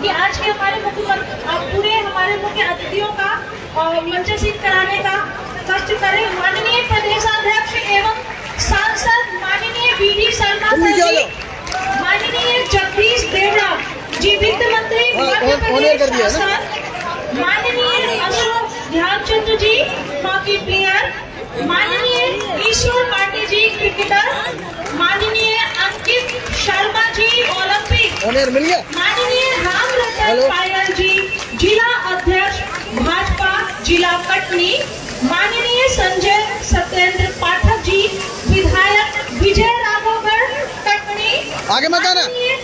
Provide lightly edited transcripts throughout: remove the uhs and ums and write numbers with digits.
कि आज के हमारे पूरे हमारे मुख्य अतिथियों का मंचस्थित कराने का कष्ट करें। माननीय प्रदेशाध्यक्ष एवं सांसद माननीय वीडी शर्मा जी, माननीय जगदीश देवड़ा जी, वित्त मंत्री मध्य प्रदेश, माननीय अशोक ध्यानचंद जी हॉकी प्लेयर, माननीय ईश्वर पांडे जी क्रिकेटर, माननीय अंकित शर्मा जी ओलंपिक, माननीय राम रतन पायल जी जिला अध्यक्ष भाजपा जिला कटनी, माननीय संजय सत्येंद्र पाठक जी विधायक विजय राघवगढ़ कटनी, माननीय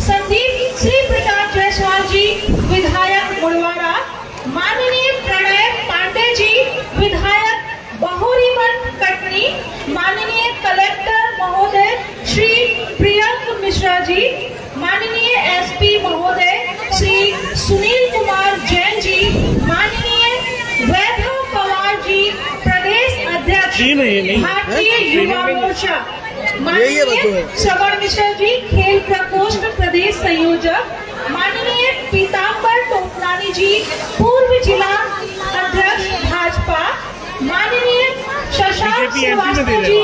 संदीप श्री प्रकाश जायसवाल जी विधायक मुड़वाड़ा, माननीय प्रणय पांडे जी विधायक बहुरीवन कटनी, माननीय कलेक्टर महोदय श्री प्रियंक मिश्रा जी, माननीय एसपी महोदय श्री सुनील कुमार जैन जी, माननीय वैभव पवार जी प्रदेश अध्यक्ष भारतीय युवा मोर्चा, माननीय श्रवण मिश्रा जी खेल प्रकोष्ठ प्रदेश संयोजक, माननीय पीताम्बर टोपलानी जी पूर्व जिला अध्यक्ष भाजपा, माननीय शशांक श्रीवास्तव जी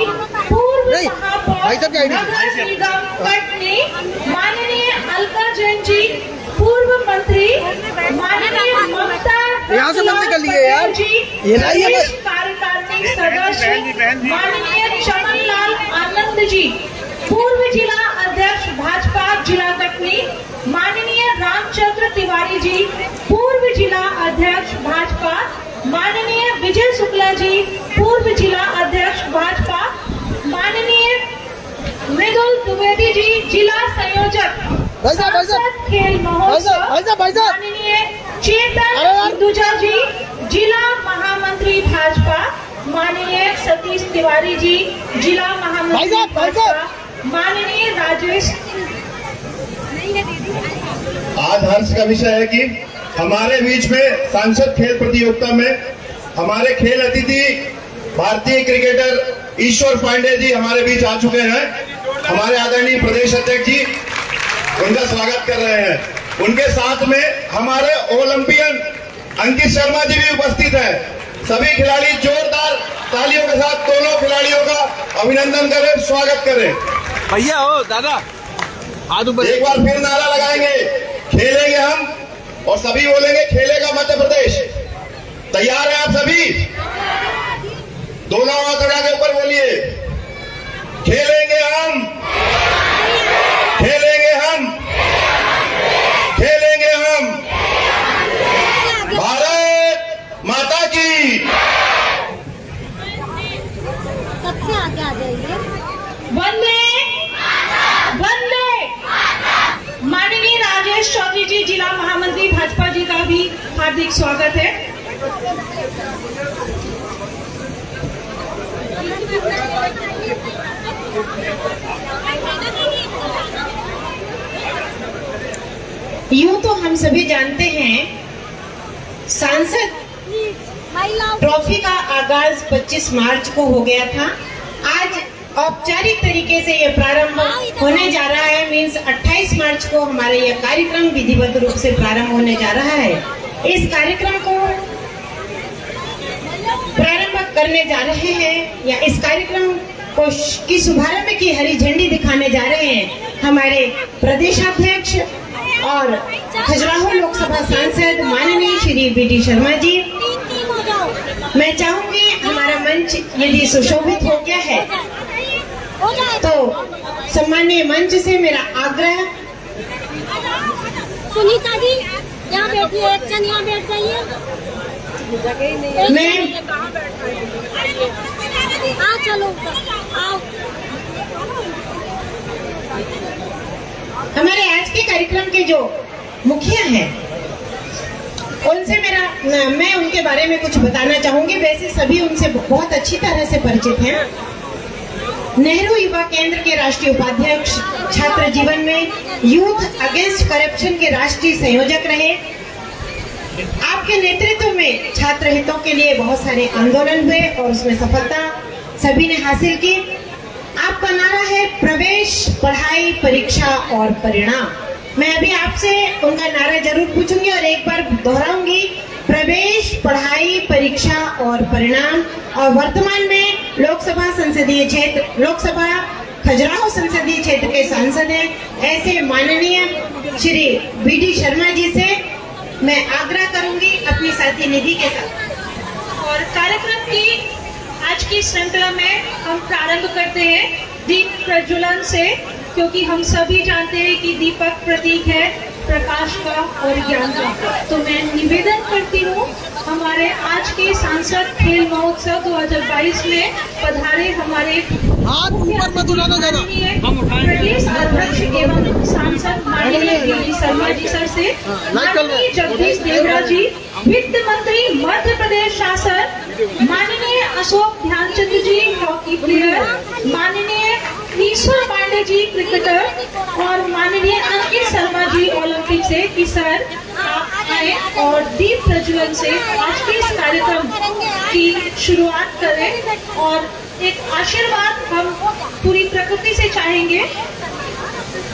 पूर्व महापौर नगर निगम कटनी, माननीय अलका जैन जी पूर्व मंत्री, माननीय ममता जी कार्यकारिणी सदस्य, माननीय चमनलाल आनंद जी पूर्व जिला अध्यक्ष भाजपा जिला कटनी, माननीय रामचंद्र तिवारी जी पूर्व जिला अध्यक्ष भाजपा, माननीय विजय शुक्ला जी पूर्व जिला अध्यक्ष भाजपा, माननीय मृदुल द्विवेदी जी जिला संयोजक सांसद खेल महोत्सव, माननीय चेतन हिंदुजा जी जिला महामंत्री भाजपा, माननीय सतीश तिवारी जी जिला महामंत्री भाजपा, माननीय राजेश। आज हर्ष का विषय है कि हमारे बीच में सांसद खेल प्रतियोगिता में हमारे खेल अतिथि भारतीय क्रिकेटर ईश्वर पांडे जी हमारे बीच आ चुके हैं। हमारे आदरणीय प्रदेश अध्यक्ष जी उनका स्वागत कर रहे हैं। उनके साथ में हमारे ओलंपियन अंकित शर्मा जी भी उपस्थित हैं। सभी खिलाड़ी जोरदार तालियों के साथ दोनों खिलाड़ियों का अभिनंदन करें, स्वागत करें। भैया हो दादा हाथ ऊपर एक बार फिर नारा लगाएंगे, खेलेंगे हम, और सभी बोलेंगे खेलेगा मध्य प्रदेश। तैयार हैं आप सभी? दोनों हाथ उठा के ऊपर बोलिए, खेलेंगे हम, खेलेंगे हम, खेलेंगे हम। भारत माता की। सबसे आगे आ जाइए। वंदे वंदे। माननीय राजेश चौधरी जी जिला महामंत्री भाजपा जी का भी हार्दिक स्वागत है। यूं तो हम सभी जानते हैं सांसद ट्रॉफी का आगाज 25 मार्च को हो गया था। आज औपचारिक तरीके से ये प्रारंभ होने जा रहा है। मींस 28 मार्च को हमारा यह कार्यक्रम विधिवत रूप से प्रारंभ होने जा रहा है। इस कार्यक्रम को प्रारंभ करने जा रहे हैं या इस कार्यक्रम को की शुभारंभ की हरी झंडी दिखाने जा रहे हैं हमारे प्रदेशाध्यक्ष और खजुराहो लोकसभा सांसद माननीय श्री वीडी शर्मा जी। मैं चाहूंगी हमारा मंच यदि सुशोभित हो गया है तो सम्मानीय मंच से मेरा आग्रह। सुनीता जी यहाँ बैठिए, एक जन यहाँ बैठ जाइए। मैं चलो आओ। हमारे आज के कार्यक्रम के जो मुखिया हैं उनसे मैं उनके बारे में कुछ बताना चाहूंगी। वैसे सभी उनसे बहुत अच्छी तरह से परिचित हैं। नेहरू युवा केंद्र के राष्ट्रीय उपाध्यक्ष, छात्र जीवन में यूथ अगेंस्ट करप्शन के राष्ट्रीय संयोजक रहे। आपके नेतृत्व में छात्र हितों के लिए बहुत सारे आंदोलन हुए और उसमें सफलता सभी ने हासिल की। आपका नारा है प्रवेश, पढ़ाई, परीक्षा और परिणाम। मैं अभी आपसे उनका नारा जरूर पूछूंगी और एक बार दोहराऊंगी। प्रवेश, पढ़ाई, परीक्षा और परिणाम। और वर्तमान में लोकसभा खजुराहो संसदीय क्षेत्र के सांसद हैं ऐसे माननीय श्री BD शर्मा जी से मैं आग्रह करूंगी अपनी साथी निधि के साथ। और कार्यक्रम की आज की श्रृंखला में हम प्रारंभ करते हैं दीप प्रज्वलन से, क्योंकि हम सभी जानते हैं कि दीपक प्रतीक है प्रकाश का और ज्ञान का। तो मैं निवेदन करती हूँ हमारे आज के सांसद खेल महोत्सव 2022 में पधारे हमारे प्रदेश अध्यक्ष एवं सांसद माननीय BD शर्मा जी सर से, माननीय जगदीश देवड़ा जी वित्त मंत्री मध्य प्रदेश शासन, माननीय अशोक ध्यानचंद जी हॉकी प्लेयर, माननीय ईश्वर पांडे जी क्रिकेटर और माननीय अंकित शर्मा जी ओलंपिक से कि सर आप आए और दीप प्रज्वलन से आज के इस कार्यक्रम की शुरुआत करें। और एक आशीर्वाद हम पूरी प्रकृति से चाहेंगे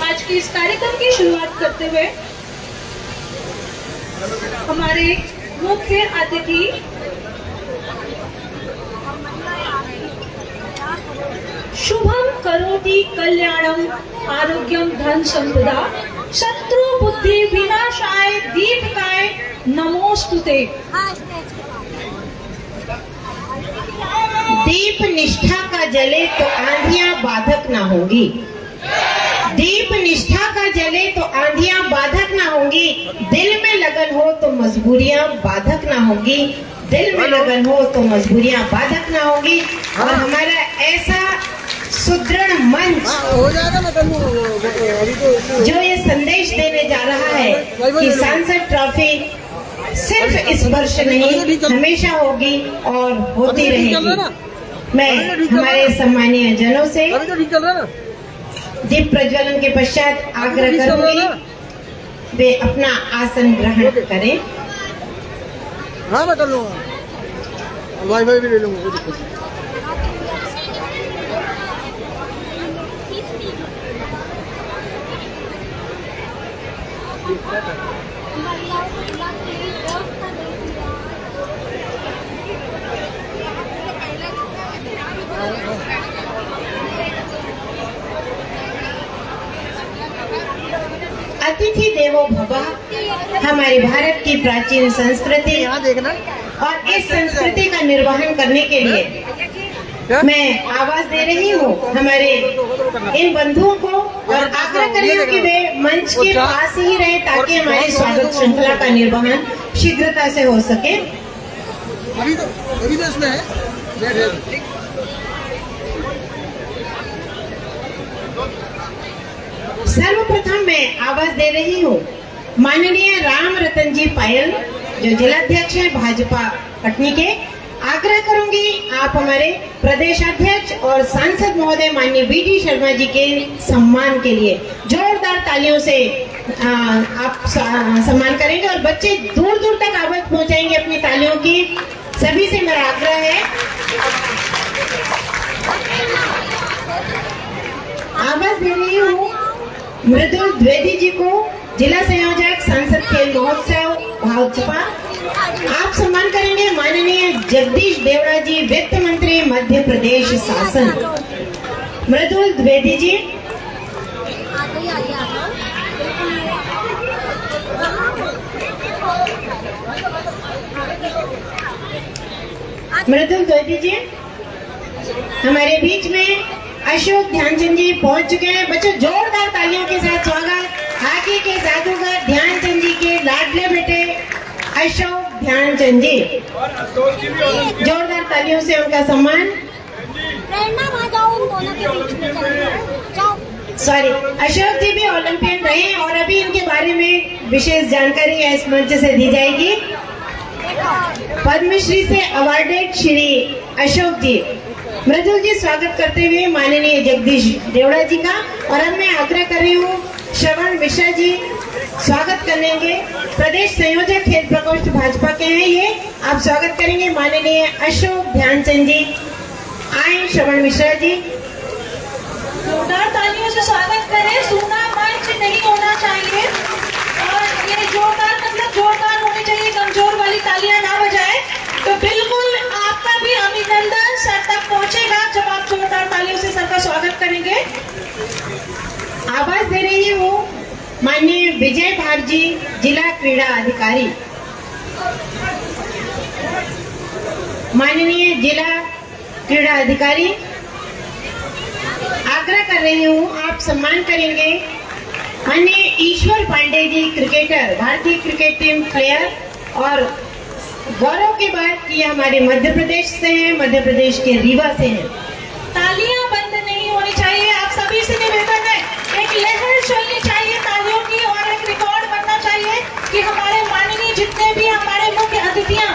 आज के इस कार्यक्रम की शुरुआत करते हुए। हमारे मुख्य अतिथि शुभम करोति कल्याणम आरोग्यम धन संपदा शत्रु बुद्धि विनाशाय दीपकाय नमोस्तुते। दीप निष्ठा का जले तो आंधियां बाधक ना होंगी। दीप निष्ठा का जले तो आंधियां बाधक ना होंगी। दिल में लगन हो तो मजबूरियां बाधक ना होंगी। दिल में लगन हो तो मजबूरियां बाधक ना होंगी। और हमारा ऐसा सुदृढ़ मंच जो ये संदेश देने जा रहा है कि सांसद ट्रॉफी सिर्फ इस वर्ष नहीं हमेशा होगी और होती रहेगी। मैं हमारे सम्मानीय जनों से दीप प्रज्वलन के पश्चात आग्रह करूंगी वे अपना आसन ग्रहण करें। हाँ मैं कर लूंगा, वाई भी ले लूंगा। अतिथि देवो भवः हमारे भारत की प्राचीन संस्कृति और इस संस्कृति का निर्वहन करने के लिए मैं आवाज दे रही हूँ हमारे इन बंधुओं को और आग्रह कर रही हूँ कि वे मंच के पास ही रहे ताकि हमारी स्वागत श्रृंखला का निर्वहन शीघ्रता से हो सके। अभी तो इसमें है। सर्वप्रथम मैं आवाज दे रही हूँ माननीय राम रतन जी पायल जो जिलाध्यक्ष है भाजपा कटनी के। आग्रह करूंगी आप हमारे प्रदेश अध्यक्ष और सांसद महोदय माननीय BD शर्मा जी के सम्मान के लिए जोरदार तालियों से आप सम्मान करेंगे और बच्चे दूर दूर तक आवाज पहुंचाएंगे अपनी तालियों की। सभी से मेरा आग्रह है। आवाज दे रही हूँ मृदुल द्विवेदी जी को, जिला संयोजक सांसद खेल महोत्सव भाजपा। आप सम्मान करेंगे माननीय जगदीश देवड़ा जी वित्त मंत्री मध्य प्रदेश शासन। मृदुल द्विवेदी जी। मृदुल द्विवेदी जी हमारे बीच में अशोक ध्यानचंद जी पहुंच चुके हैं। बच्चों जोरदार तालियों के साथ स्वागत हॉकी के जादूगर ध्यानचंद जी के लाडले बेटे अशोक ध्यानचंद जी। जोरदार तालियों से उनका सम्मान। सॉरी, अशोक जी भी ओलंपियन रहे और अभी इनके बारे में विशेष जानकारी इस मंच से दी जाएगी। पद्मश्री से अवार्डेड श्री अशोक जी। मृदुल जी स्वागत करते हुए माननीय जगदीश देवड़ा जी का। और अब मैं आग्रह कर रही हूँ श्रवण मिश्रा जी स्वागत करेंगे। प्रदेश संयोजक खेल प्रकोष्ठ भाजपा के हैं ये। आप स्वागत करेंगे माननीय अशोक ध्यानचंद जी। आए श्रवण मिश्रा जी। जोरदार तालियों से स्वागत करें। सुना मंच नहीं नहीं होना चाहिए। और ये जोरदार मतलब जोरदार होनी चाहिए, कमजोर वाली तालियां ना बजाए। तो बिल्कुल आपका भी अभिनंदन सर तक पहुंचेगा जब आप जोरदार तालियों से सर का स्वागत करेंगे। आवाज दे रही हूँ माननीय विजय भारजी, जिला क्रीड़ा अधिकारी। माननीय जिला क्रीड़ा अधिकारी, आग्रह कर रही हूँ आप सम्मान करेंगे माननीय ईश्वर पांडे जी, क्रिकेटर, भारतीय क्रिकेट टीम प्लेयर, और गौरव की बात कि हमारे मध्य प्रदेश से हैं, मध्य प्रदेश के रीवा से हैं। तालियां बंद नहीं होनी चाहिए। आप सभी से निवेदन है, एक लहर चलनी चाहिए तालियों की और एक रिकॉर्ड बनना चाहिए कि हमारे माननीय जितने भी हमारे मुख्य अतिथियां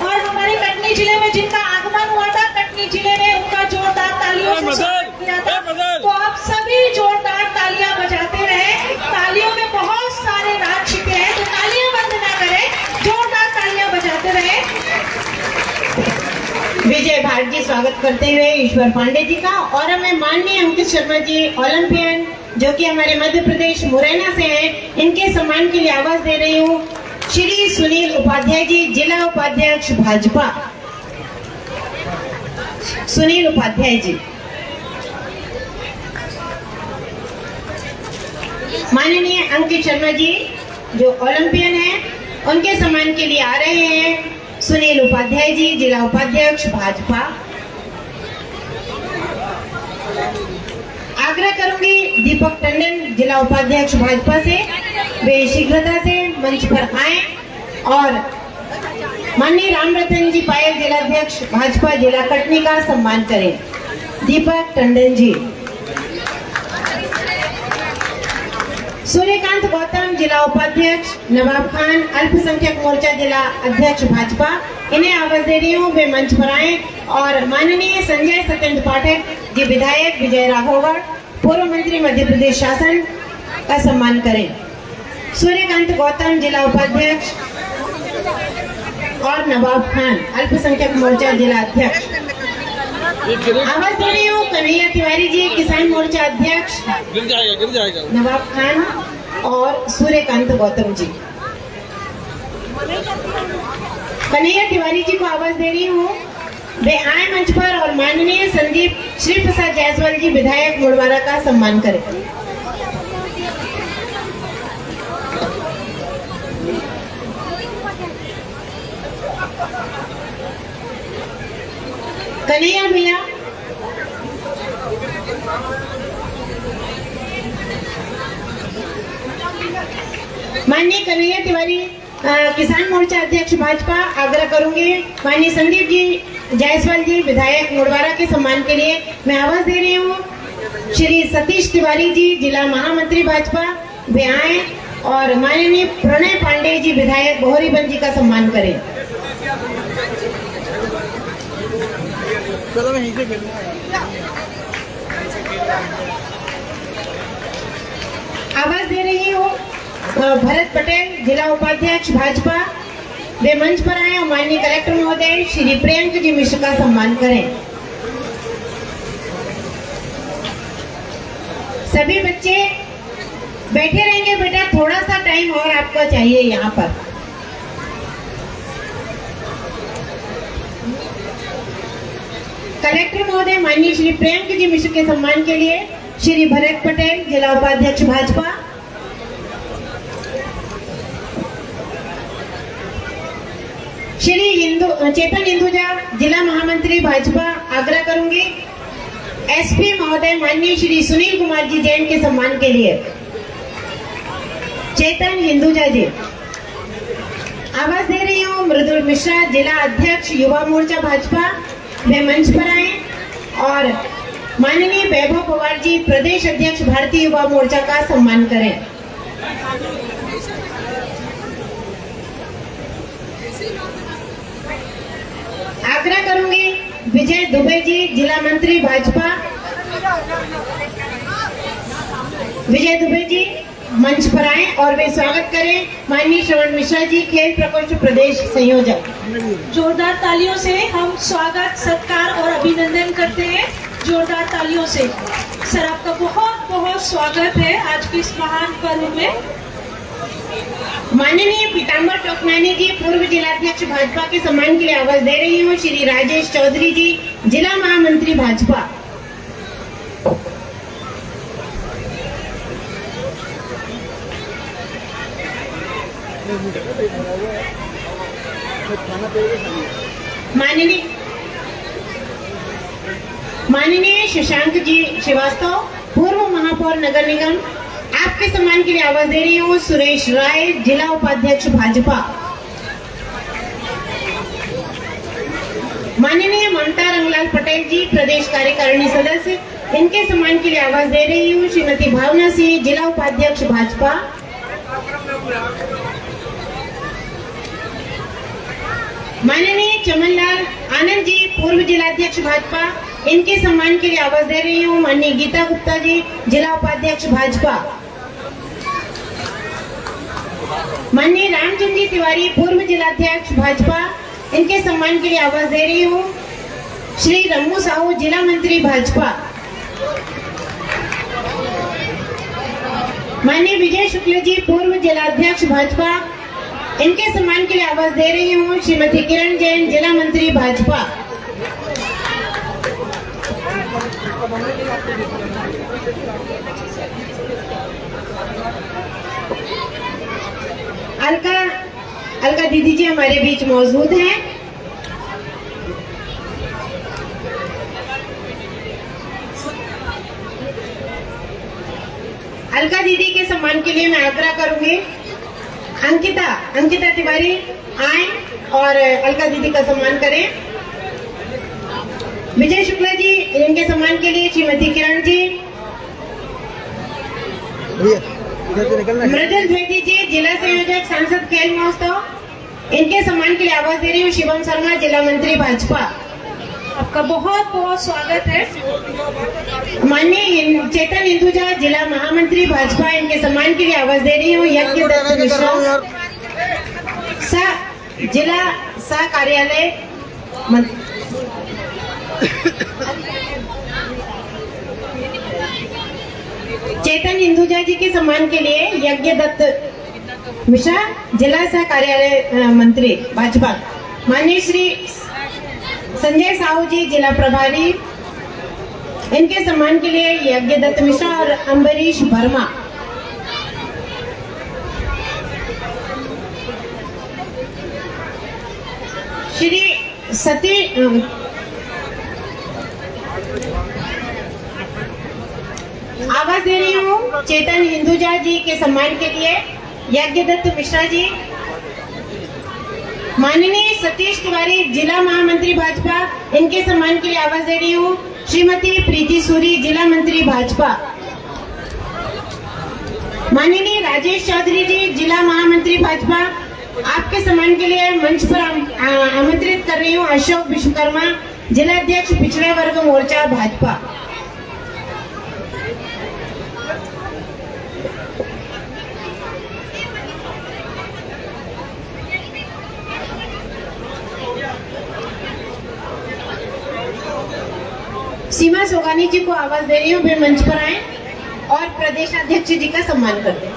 और हमारे कटनी जिले में जिनका आगमन हुआ था, कटनी जिले में उनका जोरदार तालियों से स्वागत किया था। तो आप सभी जोरदार तालियां बजाते रहे। तालियों में बहुत सारे राज छिपे हैं, तो तालियां बंद ना करें, जोरदार तालियां बजाते रहे। विजय भारती स्वागत करते हुए ईश्वर पांडे जी का। और हमें माननीय अंकित शर्मा जी, ओलंपियन, जो कि हमारे मध्य प्रदेश मुरैना से हैं, इनके सम्मान के लिए आवाज दे रही हूँ श्री सुनील उपाध्याय जी, जिला उपाध्यक्ष भाजपा। सुनील उपाध्याय जी। माननीय अंकित शर्मा जी जो ओलंपियन हैं, उनके सम्मान के लिए आ रहे हैं सुनील उपाध्याय जी, जिला उपाध्यक्ष भाजपा। आग्रह करूंगी दीपक टंडन, जिला उपाध्यक्ष भाजपा से, वे शीघ्रता से मंच पर आए और माननीय रामरतन जी पायल, जिलाध्यक्ष भाजपा जिला कटनी का सम्मान करें। दीपक टंडन जी। सूर्यकांत गौतम, जिला उपाध्यक्ष, नवाब खान, अल्पसंख्यक मोर्चा जिला अध्यक्ष भाजपा, इन्हें आवाज दे रही हूँ, वे मंच पर आए। और माननीय संजय सत्येंद्र पाठक जी, विधायक विजय राघवगढ़, पूर्व मंत्री मध्य प्रदेश शासन का सम्मान करें। सूर्यकांत गौतम, जिला उपाध्यक्ष, और नवाब खान, अल्पसंख्यक मोर्चा जिला अध्यक्ष। आवाज दे रही हूँ कन्हैया तिवारी जी, किसान मोर्चा अध्यक्ष, गिर जाएगा। नवाब खान और सूर्यकांत गौतम जी। कन्हैया तिवारी जी को आवाज दे रही हूँ, वे आए मंच पर और माननीय संदीप श्री प्रसाद जायसवाल जी, विधायक मुड़वारा का सम्मान करें। कन्हैया भैया, माननीय कन्हैया तिवारी, किसान मोर्चा अध्यक्ष भाजपा, आग्रह करूंगी माननीय संदीप जी जायसवाल जी, विधायक मुड़वारा के सम्मान के लिए मैं आवाज दे रही हूँ श्री सतीश तिवारी जी, जिला महामंत्री भाजपा, वे आए और माननीय प्रणय पांडे जी, विधायक बोहरीबंद जी का सम्मान करें। चलो मैं यहीं से मिलूंगा। आवाज दे रही हूँ भरत पटेल, जिला उपाध्यक्ष भाजपा, वे मंच पर आए और माननीय कलेक्टर महोदय श्री प्रियंक जी मिश्र का सम्मान करें। सभी बच्चे बैठे रहेंगे बेटा, थोड़ा सा टाइम और आपको चाहिए यहाँ पर। कलेक्टर महोदय माननीय श्री प्रियंक जी मिश्र के सम्मान के लिए श्री भरत पटेल, जिला उपाध्यक्ष भाजपा, श्री चेतन हिंदुजा, जिला महामंत्री भाजपा, आग्रह करूंगी एसपी महोदय माननीय श्री सुनील कुमार जी जैन के सम्मान के लिए। चेतन हिंदुजा जी। आवाज दे रही हूँ मृदुल मिश्रा, जिला अध्यक्ष युवा मोर्चा भाजपा, वे मंच पर आए और माननीय वैभव पवार जी, प्रदेश अध्यक्ष भारतीय युवा मोर्चा का सम्मान करें। आग्रह करूंगी विजय दुबे जी, जिला मंत्री भाजपा, विजय दुबे जी मंच पर आए और वे स्वागत करें माननीय श्रवण मिश्रा जी, खेल प्रकोष्ठ प्रदेश संयोजक। जोरदार तालियों से हम स्वागत, सत्कार और अभिनंदन करते हैं जोरदार तालियों से। सर आपका बहुत बहुत स्वागत है आज की इस महान पर्व में। माननीय पीताम्बर टोकनानी जी पूर्व जिलाध्यक्ष भाजपा के सम्मान के लिए आवाज दे रही हूँ। श्री राजेश चौधरी जी जिला महामंत्री भाजपा। माननीय शशांक जी श्रीवास्तव पूर्व महापौर नगर निगम, आपके सम्मान के लिए आवाज दे रही हूँ। सुरेश राय जिला उपाध्यक्ष भाजपा। माननीय ममता रंगलाल पटेल जी प्रदेश कार्यकारिणी सदस्य, इनके सम्मान के लिए आवाज दे रही हूँ। श्रीमती भावना सिंह जिला उपाध्यक्ष भाजपा। माननीय चमनलाल आनंद जी पूर्व जिलाध्यक्ष भाजपा, इनके सम्मान के लिए आवाज दे रही हूँ। माननीय गीता गुप्ता जी जिला उपाध्यक्ष भाजपा। माननीय रामचंद्र जी तिवारी पूर्व जिलाध्यक्ष भाजपा, इनके सम्मान के लिए आवाज दे रही हूँ। श्री रम्मू साहू जिला मंत्री भाजपा। माननीय विजय शुक्ल जी पूर्व जिलाध्यक्ष भाजपा, इनके सम्मान के लिए आवाज दे रही हूँ। श्रीमती किरण जैन जिला मंत्री भाजपा। अलका दीदी जी हमारे बीच मौजूद हैं। अलका दीदी के सम्मान के लिए मैं आग्रह करूंगी अंकिता तिवारी आए और अलका दीदी का सम्मान करें। विजय शुक्ला जी, इनके सम्मान के लिए श्रीमती किरण जी। मृदुल द्विवेदी जी जिला संयोजक सांसद खेल महोत्सव, इनके सम्मान के लिए आवाज दे रही हूँ। शिवम शर्मा जिला मंत्री भाजपा। आपका बहुत बहुत स्वागत है। माननीय चेतन हिंदुजा जिला महामंत्री भाजपा, इनके सम्मान के लिए आवाज दे रही हूँ। यज्ञ दत्त मिश्रा जिला सह कार्यालय चेतन हिंदुजा जी के सम्मान के लिए यज्ञ दत्त मिश्रा जिला सह कार्यालय मंत्री भाजपा। माननीय श्री संजय साहू जी जिला प्रभारी, इनके सम्मान के लिए यज्ञ दत्त मिश्रा और अम्बरीश वर्मा। श्री सतीश आवाज दे रही हूँ चेतन हिंदुजा जी के सम्मान के लिए यज्ञ दत्त मिश्रा जी। माननीय सतीश तिवारी जिला महामंत्री भाजपा, इनके सम्मान के लिए आवाज दे रही हूँ। श्रीमती प्रीति सूरी जिला मंत्री भाजपा। माननीय राजेश चौधरी जी जिला महामंत्री भाजपा, आपके सम्मान के लिए मंच पर आमंत्रित कर रही हूँ अशोक विश्वकर्मा जिलाध्यक्ष पिछड़ा वर्ग मोर्चा भाजपा। सीमा सोगानी जी को आवाज दे रही हूँ, वे मंच पर आए और प्रदेश अध्यक्ष जी का सम्मान कर दें।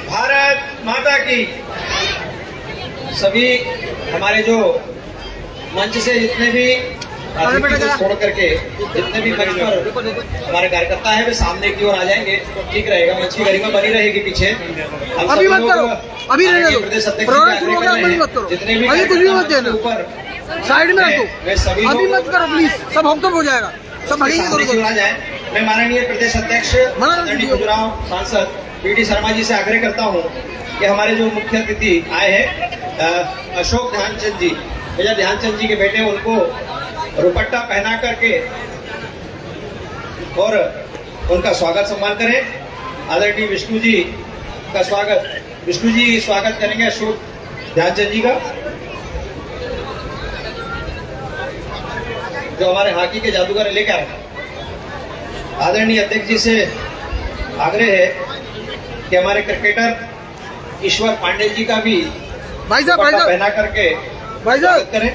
भारत माता की। सभी हमारे जो मंच से जितने भी छोड़ करके जितने भी मंच पर हमारे कार्यकर्ता है वे सामने की ओर आ जाएंगे तो ठीक रहेगा। मंच की गरिमा बनी रहेगी पीछे। अभी मत करो, अभी रहने दो। प्रदेश अध्यक्ष प्रोग्राम शुरू हो गया, अभी मत करो। जितने भी अभी कुछ भी मत देना, ऊपर साइड में रखो, अभी मत करो प्लीज। सब हफ्तों हो जाएगा, सब सामने की ओर आ जाए। मैं माननीय प्रदेश अध्यक्ष खजुराहो सांसद पीडी शर्मा जी से आग्रह करता हूँ कि हमारे जो मुख्य अतिथि आए हैं अशोक ध्यानचंद जी, मेजर ध्यानचंद जी के बेटे, उनको रुपट्टा पहना करके और उनका स्वागत सम्मान करें। आदरणीय विष्णु जी का स्वागत, विष्णु जी स्वागत करेंगे अशोक ध्यानचंद जी का, जो हमारे हॉकी के जादूगर लेकर आए। आदरणीय अध्यक्ष जी से आग्रह है कि हमारे क्रिकेटर ईश्वर पांडे जी का भी भाई साहब दुपट्टा पहना करके भाई साहब स्वागत करें।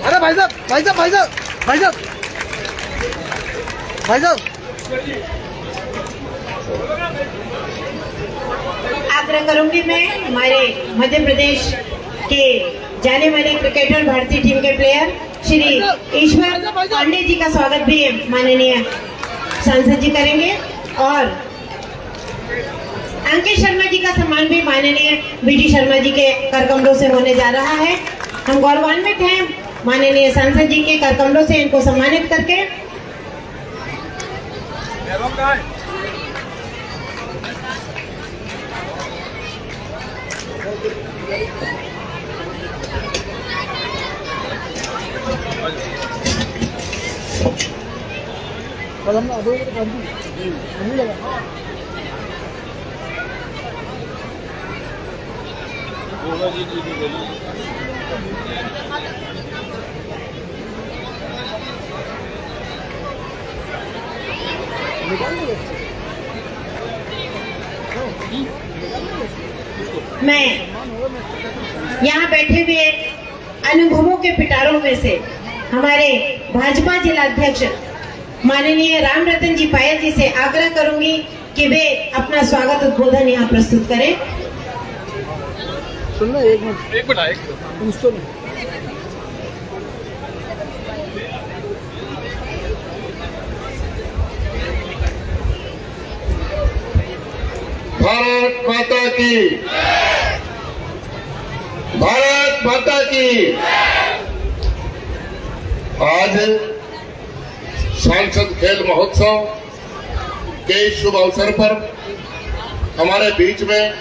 अरे भाई साहब भाई साहब भाई साहब भाई साहब भाई साहब आग्रह करूंगी मैं हमारे मध्य प्रदेश के जाने माने क्रिकेटर भारतीय टीम के प्लेयर श्री ईश्वर पांडे जी का स्वागत भी माननीय सांसद जी करेंगे और अंकित शर्मा जी का सम्मान भी माननीय बीडी शर्मा जी के करकमलों से होने जा रहा है। हम गौरवान्वित हैं माननीय सांसद जी के करकमलों से इनको सम्मानित करके। कलम अभी नहीं लगा मैं यहाँ बैठे हुए अनुभवों के पिटारों में से हमारे भाजपा जिला अध्यक्ष माननीय राम रतन जी पायल जी से आग्रह करूंगी कि वे अपना स्वागत उद्बोधन यहाँ प्रस्तुत करें। सुनना एक मिनट पूछ तो नहीं। भारत माता की, भारत माता की। आज सांसद खेल महोत्सव के इस शुभ अवसर पर हमारे बीच में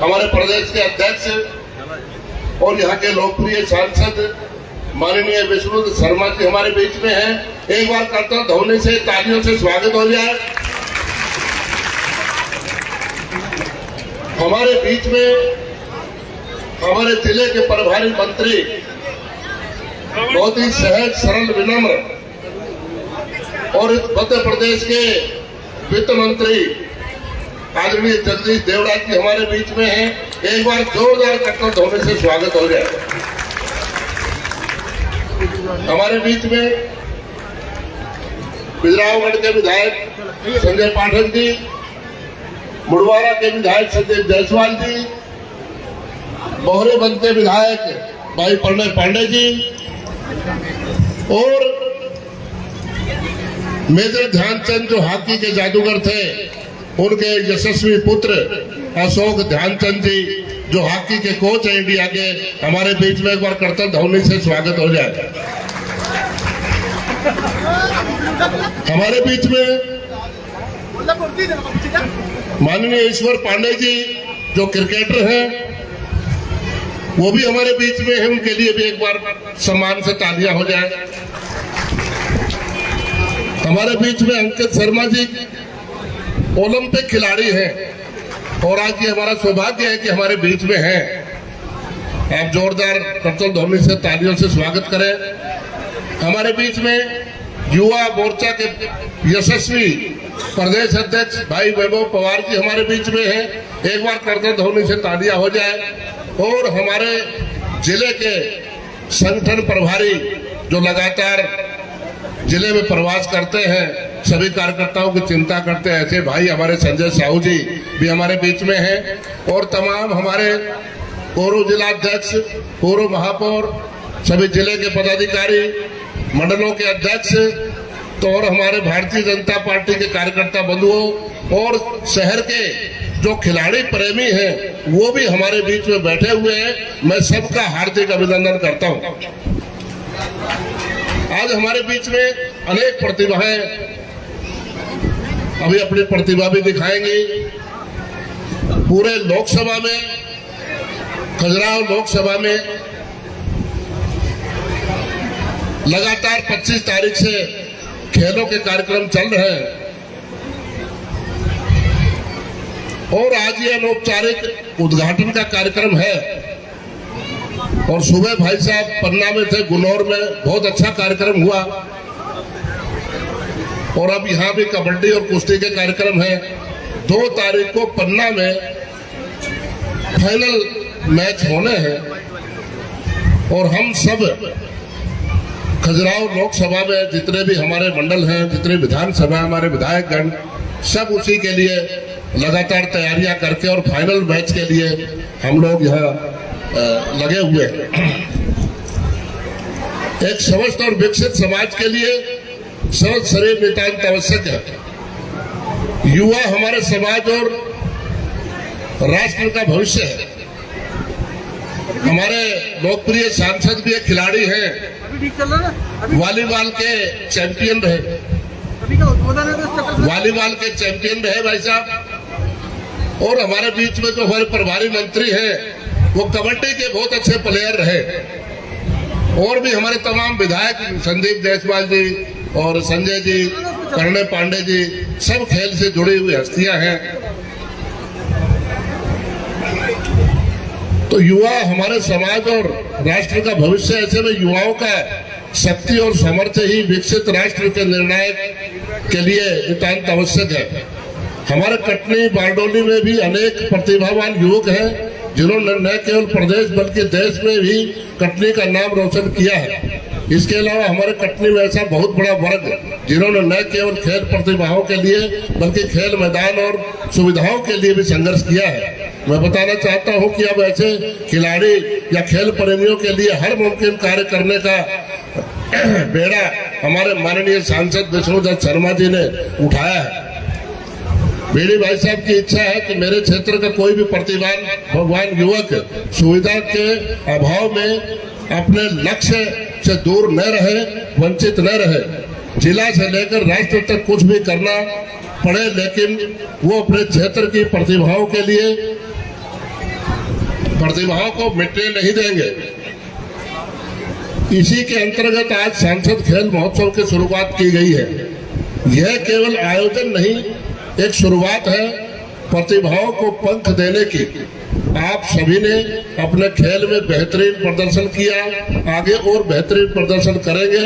हमारे प्रदेश के अध्यक्ष और यहाँ के लोकप्रिय सांसद माननीय विष्णुदत्त शर्मा जी हमारे बीच में हैं। एक बार करतल ध्वनि से तालियों से स्वागत हो जाए। हमारे बीच में हमारे जिले के प्रभारी मंत्री बहुत ही सहज सरल विनम्र और इस मध्य प्रदेश के वित्त मंत्री आदरणीय जगदीश देवड़ा जी हमारे बीच में हैं। एक बार जोरदार करतल ध्वनि से स्वागत हो जाए। हमारे बीच में बिजरावगढ़ के विधायक संजय पाठक जी, मुड़वारा के विधायक संदीप जायसवाल जी, बोहरेबंद के विधायक भाई प्रणय पांडे जी और मेजर ध्यानचंद जो हॉकी के जादूगर थे उनके यशस्वी पुत्र अशोक ध्यानचंद जी जो हॉकी के कोच हैं इंडिया के, हमारे बीच में एक बार करतल ध्वनि से स्वागत हो जाए। हमारे बीच में माननीय ईश्वर पांडे जी जो क्रिकेटर हैं वो भी हमारे बीच में है, उनके लिए भी एक बार सम्मान से तालियां हो जाए। हमारे बीच में अंकित शर्मा जी ओलंपिक खिलाड़ी हैं और आज ये हमारा सौभाग्य है कि हमारे बीच में हैं। आप जोरदार करतल ध्वनि से तालियों से स्वागत करें। हमारे बीच में युवा मोर्चा के यशस्वी प्रदेश अध्यक्ष भाई वैभव पवार जी हमारे बीच में हैं। एक बार करतल ध्वनि से तालियां हो जाए। और हमारे जिले के संगठन प्रभारी जो लगातार जिले में प्रवास करते हैं, सभी कार्यकर्ताओं की चिंता करते हैं, ऐसे भाई हमारे संजय साहू जी भी हमारे बीच में हैं। और तमाम हमारे पूर्व जिलाध्यक्ष, पूर्व महापौर, सभी जिले के पदाधिकारी, मंडलों के अध्यक्ष तो और हमारे भारतीय जनता पार्टी के कार्यकर्ता बंधुओं और शहर के जो खिलाड़ी प्रेमी हैं वो भी हमारे बीच में बैठे हुए हैं। मैं सबका हार्दिक अभिनंदन करता हूं। आज हमारे बीच में अनेक प्रतिभाएं अभी अपनी प्रतिभा भी दिखाएंगी। पूरे लोकसभा में, खजुराहो लोकसभा में लगातार 25 तारीख से खेलों के कार्यक्रम चल रहे हैं और आज ये अनौपचारिक उद्घाटन का कार्यक्रम है। और सुबह भाई साहब पन्ना में थे, गुनौर में बहुत अच्छा कार्यक्रम हुआ और अब यहाँ भी कबड्डी और कुश्ती के कार्यक्रम है। 2 तारीख को पन्ना में फाइनल मैच होने हैं और हम सब खजुराहो लोकसभा में जितने भी हमारे मंडल हैं, जितने विधानसभा हमारे विधायकगण, सब उसी के लिए लगातार तैयारियां करके और फाइनल मैच के लिए हम लोग यहाँ लगे हुए हैं। एक स्वस्थ और विकसित समाज के लिए स्वस्थ शरीर नितांत आवश्यक है। युवा हमारे समाज और राष्ट्र का भविष्य है। हमारे लोकप्रिय सांसद भी एक खिलाड़ी हैं, वॉलीबॉल के चैंपियन रहे, वॉलीबॉल के चैंपियन रहे भाई साहब। और हमारे बीच में जो हमारे प्रभारी मंत्री हैं वो कबड्डी के बहुत अच्छे प्लेयर रहे। और भी हमारे तमाम विधायक संदीप जायसवाल जी और संजय जी, कर्णे पांडे जी, सब खेल से जुड़ी हुई हस्तियां हैं। तो युवा हमारे समाज और राष्ट्र का भविष्य, ऐसे में युवाओं का शक्ति और सामर्थ्य ही विकसित राष्ट्र के निर्णायक के लिए नितांत आवश्यक है। हमारे कटनी बारडोली में भी अनेक प्रतिभावान युवक हैं जिन्होंने न केवल प्रदेश बल्कि देश में भी कटनी का नाम रोशन किया है। इसके अलावा हमारे कटनी में ऐसा बहुत बड़ा वर्ग जिन्होंने न केवल खेल प्रतिभाओं के लिए बल्कि खेल मैदान और सुविधाओं के लिए भी संघर्ष किया है। मैं बताना चाहता हूं कि अब ऐसे खिलाड़ी या खेल प्रेमियों के लिए हर मुमकिन कार्य करने का बेड़ा हमारे माननीय सांसद विष्णुदत्त शर्मा जी ने उठाया है। मेरी भाई साहब की इच्छा है कि मेरे क्षेत्र का कोई भी प्रतिभावान युवक सुविधा के अभाव में अपने लक्ष्य से दूर न रहे, वंचित न रहे। जिला से लेकर राष्ट्र तक कुछ भी करना पड़े, लेकिन वो अपने क्षेत्र की प्रतिभाओं के लिए प्रतिभाओं को मिटने नहीं देंगे। इसी के अंतर्गत आज सांसद खेल महोत्सव की शुरुआत की गई है। यह केवल आयोजन नहीं, एक शुरुआत है प्रतिभाओं को पंख देने की। आप सभी ने अपने खेल में बेहतरीन प्रदर्शन किया, आगे और बेहतरीन प्रदर्शन करेंगे।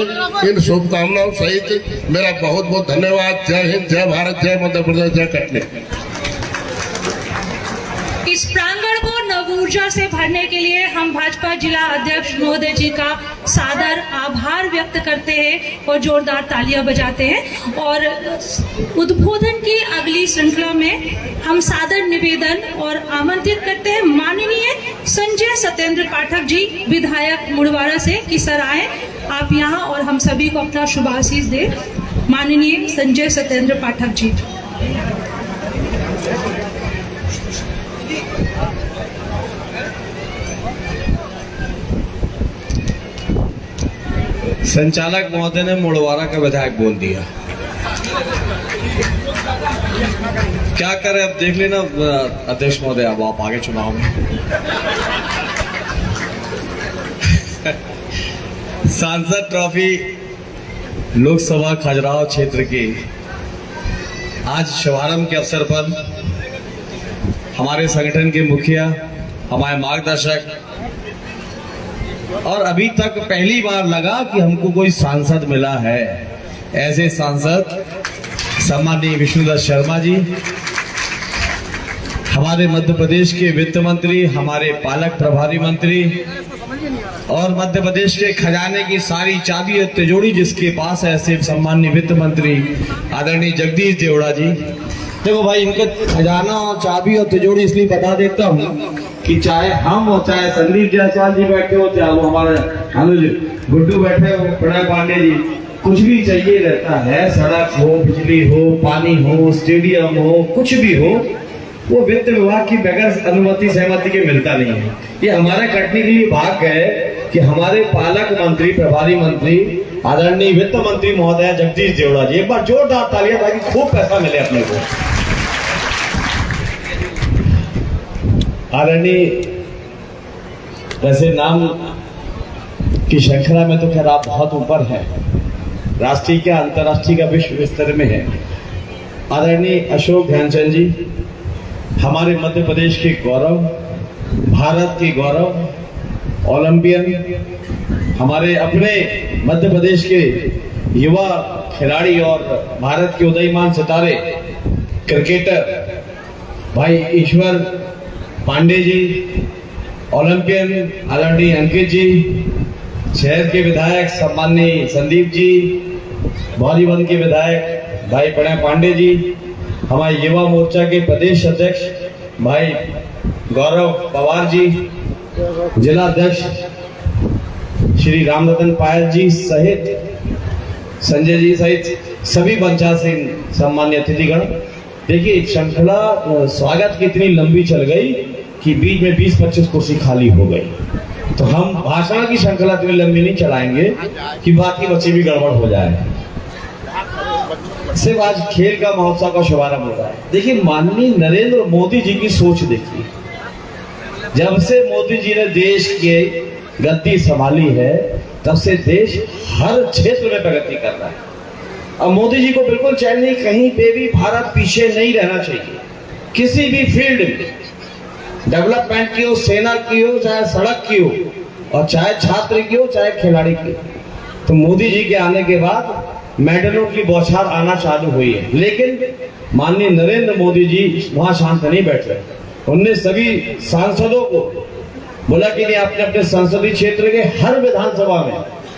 इन शुभकामनाओं सहित मेरा बहुत बहुत धन्यवाद। जय हिंद, जय भारत, जय मध्य प्रदेश, जय कटनी। इस प्रांगण को नव ऊर्जा से भरने के लिए हम भाजपा जिला अध्यक्ष महोदय जी का सादर आभार व्यक्त करते हैं और जोरदार तालियां बजाते हैं। और उद्बोधन की अगली श्रृंखला में हम सादर निवेदन और आमंत्रित करते हैं माननीय संजय सत्येंद्र पाठक जी, विधायक मुड़वारा से, कि सर आए आप यहाँ और हम सभी को अपना शुभाशीष दें। माननीय संजय सत्येंद्र पाठक जी। संचालक महोदय ने मुड़वारा का विधायक बोल दिया, क्या करें अब देख लेना अध्यक्ष महोदय, अब आप आगे चुनाव में। सांसद ट्रॉफी लोकसभा खजुराहो क्षेत्र के आज शुभारंभ के अवसर पर हमारे संगठन के मुखिया, हमारे मार्गदर्शक, और अभी तक पहली बार लगा कि हमको कोई सांसद मिला है। ऐसे सांसद सम्माननीय विष्णुदत्त शर्मा जी, हमारे मध्य प्रदेश के वित्त मंत्री, हमारे पालक प्रभारी मंत्री और मध्य प्रदेश के खजाने की सारी चाबी और तिजोरी जिसके पास है, ऐसे सम्माननीय वित्त मंत्री आदरणीय जगदीश देवड़ा जी। देखो भाई, इनके खजाना और चाबी और तिजोरी इसलिए बता देता हूँ कि चाहे हम हो, चाहे संदीप जायसवाल जी बैठे हो, चाहे वो हमारे अनुज गुड्डू बैठे हो, प्रणय पांडे जी, कुछ भी चाहिए रहता है, सड़क हो, बिजली हो, पानी हो, स्टेडियम हो, कुछ भी हो, वो वित्त विभाग की बगैर अनुमति सहमति के मिलता नहीं है। ये हमारे कटनी के लिए भाग्य है कि हमारे पालक मंत्री, प्रभारी मंत्री, आदरणीय वित्त मंत्री महोदय जगदीश देवड़ा जी, एक बार जोरदार तालियां ताकि खूब पैसा मिले अपने को। आदरणीय, वैसे नाम की श्रृंखला में तो खैर आप बहुत ऊपर है, राष्ट्रीय का, अंतर्राष्ट्रीय का, विश्व स्तर में है। आदरणीय अशोक ध्यानचंद जी, हमारे मध्य प्रदेश के गौरव, भारत के गौरव, ओलंपियन, हमारे अपने मध्य प्रदेश के युवा खिलाड़ी और भारत के उदयमान सितारे क्रिकेटर भाई ईश्वर पांडे जी, ओलंपियन आदरणीय अंकित जी, शहर के विधायक सम्माननीय संदीप जी, भौरीवन के विधायक भाई प्रणय पांडे जी, हमारे युवा मोर्चा के प्रदेश अध्यक्ष भाई गौरव पवार जी, जिला अध्यक्ष श्री रामरतन पायल जी सहित संजय जी सहित सभी पंचायत सम्मान्य अतिथिगण। देखिए श्रृंखला स्वागत की इतनी लंबी चल गई कि बीच में 20-25 कुर्सी खाली हो गई, तो हम भाषण की श्रृंखला इतनी लंबी नहीं चलाएंगे कि बाकी बच्चे भी गड़बड़ हो जाए। सिर्फ आज खेल का महोत्सव का शुभारंभ होता है। देखिए माननीय नरेंद्र मोदी जी की सोच देखिए, जब से मोदी जी ने देश के गद्दी संभाली है तब से देश हर क्षेत्र में प्रगति कर रहा है। अब मोदी जी को बिल्कुल चैन नहीं, कहीं पे भी भारत पीछे नहीं रहना चाहिए, किसी भी फील्ड में, डेवलपमेंट की हो, सेना की हो, चाहे सड़क की हो, और चाहे छात्र की हो, चाहे खिलाड़ी की हो। तो मोदी जी के आने के बाद मेडलों की बौछार आना चालू हुई है, लेकिन माननीय नरेंद्र मोदी जी वहां शांत नहीं बैठ रहे। उनने सभी सांसदों को बोला कि नहीं, अपने अपने संसदीय क्षेत्र के हर विधानसभा में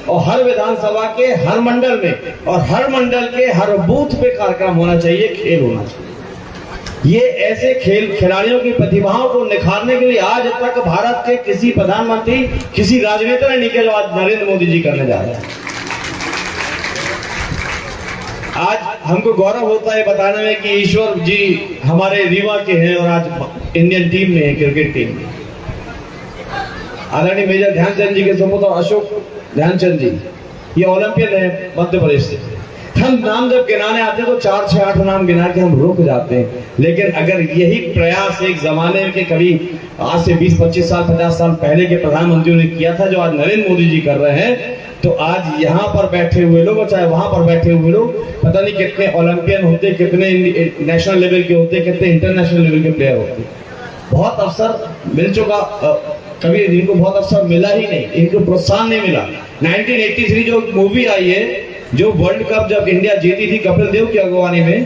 और हर विधानसभा के हर मंडल में और हर मंडल के हर बूथ पे कार्यक्रम होना चाहिए, खेल होना चाहिए। ये ऐसे खेल खिलाड़ियों की प्रतिभाओं को निखारने के लिए आज तक भारत के किसी प्रधानमंत्री, किसी राजनेता ने नहीं किया, जो आज नरेंद्र मोदी जी करने जा रहे हैं। आज हमको गौरव होता है बताने में कि ईश्वर जी हमारे रीवा के हैं और आज इंडियन टीम में है, क्रिकेट टीम में। आदरणीय मेजर ध्यानचंद जी के सुपुत्र अशोक ध्यानचंद जी, ये ओलंपियन है मध्य प्रदेश से। हम नाम जब गिनाने आते हैं तो 4, 6, 8 नाम गिना के हम रुक जाते हैं, लेकिन अगर यही प्रयास एक जमाने के कभी आज से 20-25 साल 50 साल पहले के प्रधानमंत्री ने किया था, जो आज नरेंद्र मोदी जी कर रहे हैं, तो आज यहाँ पर बैठे हुए लोग और चाहे वहां पर बैठे हुए लोग पता नहीं कितने ओलंपियन होते, कितने नेशनल लेवल के होते, कितने इंटरनेशनल लेवल के प्लेयर होते। बहुत अवसर मिल चुका, कभी इनको बहुत अवसर मिला ही नहीं, इनको प्रोत्साहन नहीं मिला। 1983 जो मूवी आई है, जो वर्ल्ड कप जब इंडिया जीती थी कपिल देव की अगवानी में,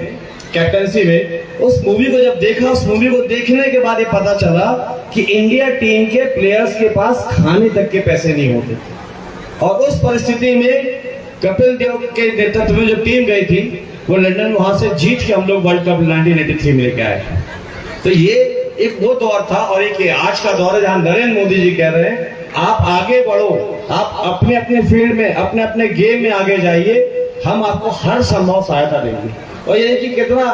कैप्टनसी में, उस मूवी को जब देखा, उस मूवी को देखने के बाद ये पता चला कि इंडिया टीम के प्लेयर्स के पास खाने तक के पैसे नहीं होते, और उस परिस्थिति में कपिल देव के नेतृत्व में जो टीम गई थी वो लंदन, वहां से जीत के हम लोग वर्ल्ड कप 1983 में लेके आए। तो ये एक वो दौर था, और एक आज का दौर है जहां नरेंद्र मोदी जी कह रहे हैं आप आगे बढ़ो, आप अपने अपने फील्ड में, अपने अपने गेम में आगे जाइए, हम आपको हर संभव सहायता देंगे। और ये कि कितना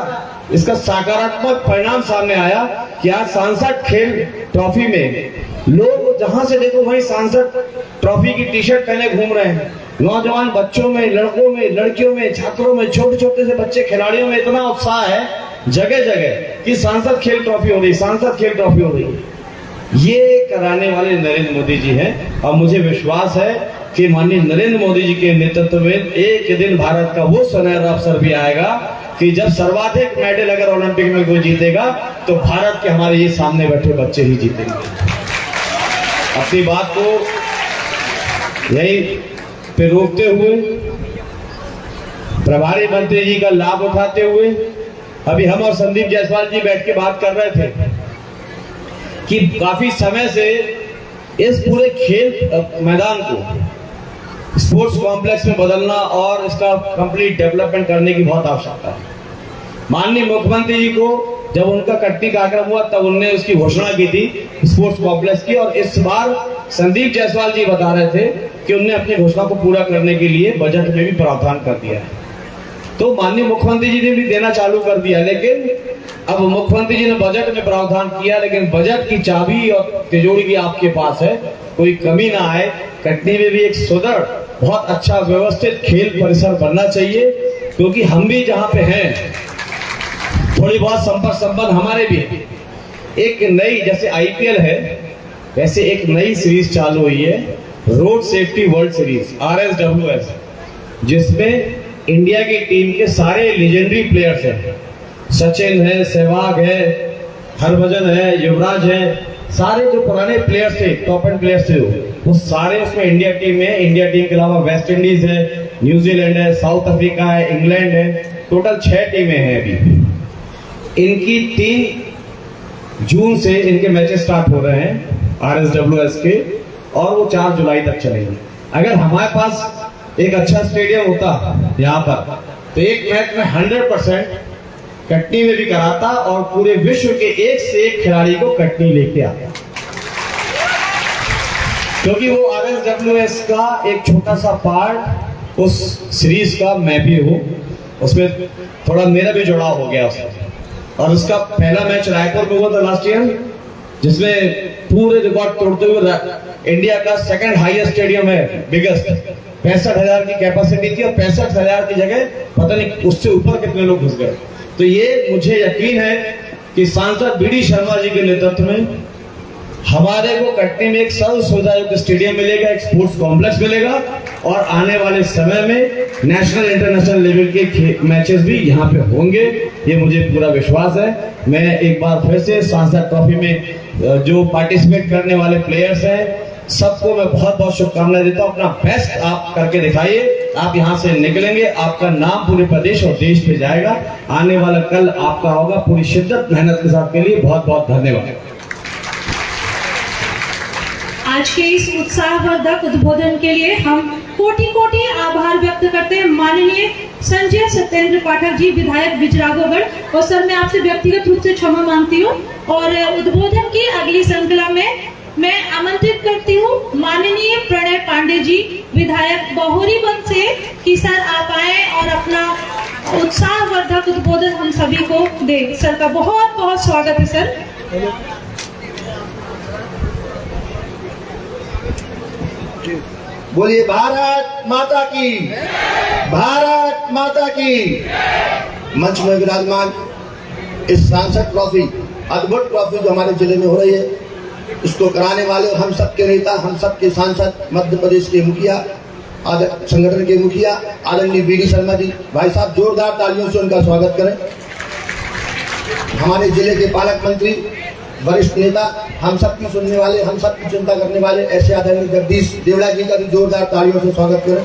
इसका सकारात्मक परिणाम सामने आया कि आज सांसद खेल ट्रॉफी में लोग जहां से देखो वहीं सांसद ट्रॉफी की टी-शर्ट पहने घूम रहे हैं। नौजवान बच्चों में, लड़कों में, लड़कियों में, छात्रों में, छोटे छोटे से बच्चे खिलाड़ियों में इतना उत्साह है जगह जगह कि सांसद खेल ट्रॉफी हो रही, सांसद खेल ट्रॉफी हो रही। ये कराने वाले नरेंद्र मोदी जी हैं, और मुझे विश्वास है कि माननीय नरेंद्र मोदी जी के नेतृत्व में एक दिन भारत का वो सुनहरा अवसर भी आएगा कि जब सर्वाधिक मेडल अगर ओलंपिक में कोई जीतेगा तो भारत के हमारे ये सामने बैठे बच्चे ही जीतेंगे। अपनी बात को यही पे रोकते हुए, प्रभारी मंत्री जी का लाभ उठाते हुए, अभी हम और संदीप जायसवाल जी बैठ के बात कर रहे थे कि काफी समय से इस पूरे खेल मैदान को स्पोर्ट्स कॉम्प्लेक्स में बदलना और इसका कंप्लीट डेवलपमेंट करने की बहुत आवश्यकता है। माननीय मुख्यमंत्री जी को जब उनका कटनी कार्यक्रम हुआ तब उन्होंने उसकी घोषणा की थी स्पोर्ट्स कॉम्प्लेक्स की, और इस बार संदीप जायसवाल जी बता रहे थे कि उन्होंने अपनी घोषणा को पूरा करने के लिए बजट में भी प्रावधान कर दिया है। तो माननीय मुख्यमंत्री जी ने भी देना चालू कर दिया, लेकिन अब मुख्यमंत्री जी ने बजट में प्रावधान किया, लेकिन बजट की चाबी और तिजोरी भी आपके पास है, कोई कमी ना आए। कटनी में भी एक सुदृढ़, बहुत अच्छा व्यवस्थित खेल परिसर बनना चाहिए, क्योंकि हम भी जहाँ पे हैं थोड़ी बहुत संपर्क संबंध हमारे भी। एक नई, जैसे IPL है वैसे एक नई सीरीज चालू हुई है, road safety world series RSWS, जिसमें इंडिया की टीम के सारे लेजेंडरी प्लेयर्स हैं। सचिन है, सहवाग है, हरभजन है, युवराज है, सारे जो पुराने प्लेयर्स थे, टॉप एंड प्लेयर्स थे, वो सारे उसमें इंडिया टीम में, इंडिया टीम के अलावा वेस्ट इंडीज है, न्यूजीलैंड है, साउथ अफ्रीका है, इंग्लैंड है, टोटल 6 टीमें हैं अभी। इनकी 3 जून से इनके मैचेस स्टार्ट हो रहे हैं RSWS के, और वो 4 जुलाई तक चलेंगे। अगर हमारे पास एक अच्छा स्टेडियम होता यहाँ पर, तो एक मैच में 100% कटनी में भी कराता और पूरे विश्व के एक से एक खिलाड़ी को कटनी लेके आता, क्योंकि वो RSWS का एक छोटा सा पार्ट उस सीरीज का मैं भी हूँ, उसमें थोड़ा मेरा भी जुड़ाव हो गया उसमें। और उसका पहला मैच रायपुर में हुआ था लास्ट ईयर, जिसमें पूरे रिकॉर्ड तोड़ते हुए इंडिया का 2nd हाईएस्ट स्टेडियम है, बिगेस्ट, 65,000 की कैपेसिटी थी और 65,000 की जगह पता नहीं उससे ऊपर कितने लोग घुस गए। तो ये मुझे यकीन है कि सांसद BD शर्मा जी के नेतृत्व में हमारे को कटनी में एक सर्व सुविधायुक्त स्टेडियम मिलेगा, एक स्पोर्ट्स कॉम्प्लेक्स मिलेगा, और आने वाले समय में नेशनल इंटरनेशनल लेवल के मैचेस भी यहाँ पे होंगे, ये मुझे पूरा विश्वास है। मैं एक बार फिर से सांसद ट्रॉफी में जो पार्टिसिपेट करने वाले प्लेयर्स हैं, सबको मैं बहुत बहुत शुभकामनाएं देता हूँ। अपना बेस्ट आप करके दिखाइए, आप यहाँ से निकलेंगे, आपका नाम पूरे प्रदेश और देश पे जाएगा, आने वाला कल आपका होगा। पूरी शिद्दत मेहनत के साथ के लिए बहुत बहुत धन्यवाद। आज के इस उत्साहवर्धक उद्बोधन के लिए हम कोटि कोटि आभार व्यक्त करते हैं माननीय संजय सत्येंद्र पाठक जी, विधायक बिजरागोगढ़। और सर, मैं आपसे व्यक्तिगत रूप से क्षमा मांगती हूँ, और उद्बोधन की अगली श्रृंखला में मैं आमंत्रित करती हूँ माननीय प्रणय पांडे जी, विधायक बहोरीबंद से, कि सर आप आए और अपना उत्साहवर्धक उद्बोधन हम सभी को दे। सर का बहुत बहुत स्वागत है सर। बोलिए भारत माता की, भारत माता की। मंच में विराजमान इस सांसद ट्रॉफी, अद्भुत ट्रॉफी जो हमारे जिले में हो रही है, इसको कराने वाले हम सबके नेता, हम सबके सांसद, मध्य प्रदेश के मुखिया, संगठन के मुखिया आदरणीय BD शर्मा जी, भाई साहब जोरदार तालियों से उनका स्वागत करें। हमारे जिले के पालक मंत्री, वरिष्ठ नेता, हम सबकी सुनने वाले, हम सबकी चिंता करने वाले ऐसे आदरणीय जगदीश देवड़ा जी का भी जोरदार तालियों से स्वागत करें।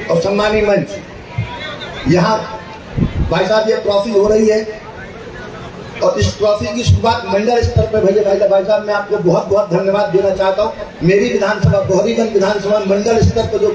और सम्मानीय मंच, यहाँ भाई साहब ये ट्रॉफी हो रही है, और इस ट्रॉफी की शुरुआत मंडल स्तर पर भैया भाई साहब मैं आपको बहुत बहुत धन्यवाद देना चाहता हूँ। मेरी विधानसभा बहोरीबंद विधानसभा मंडल स्तर पर जो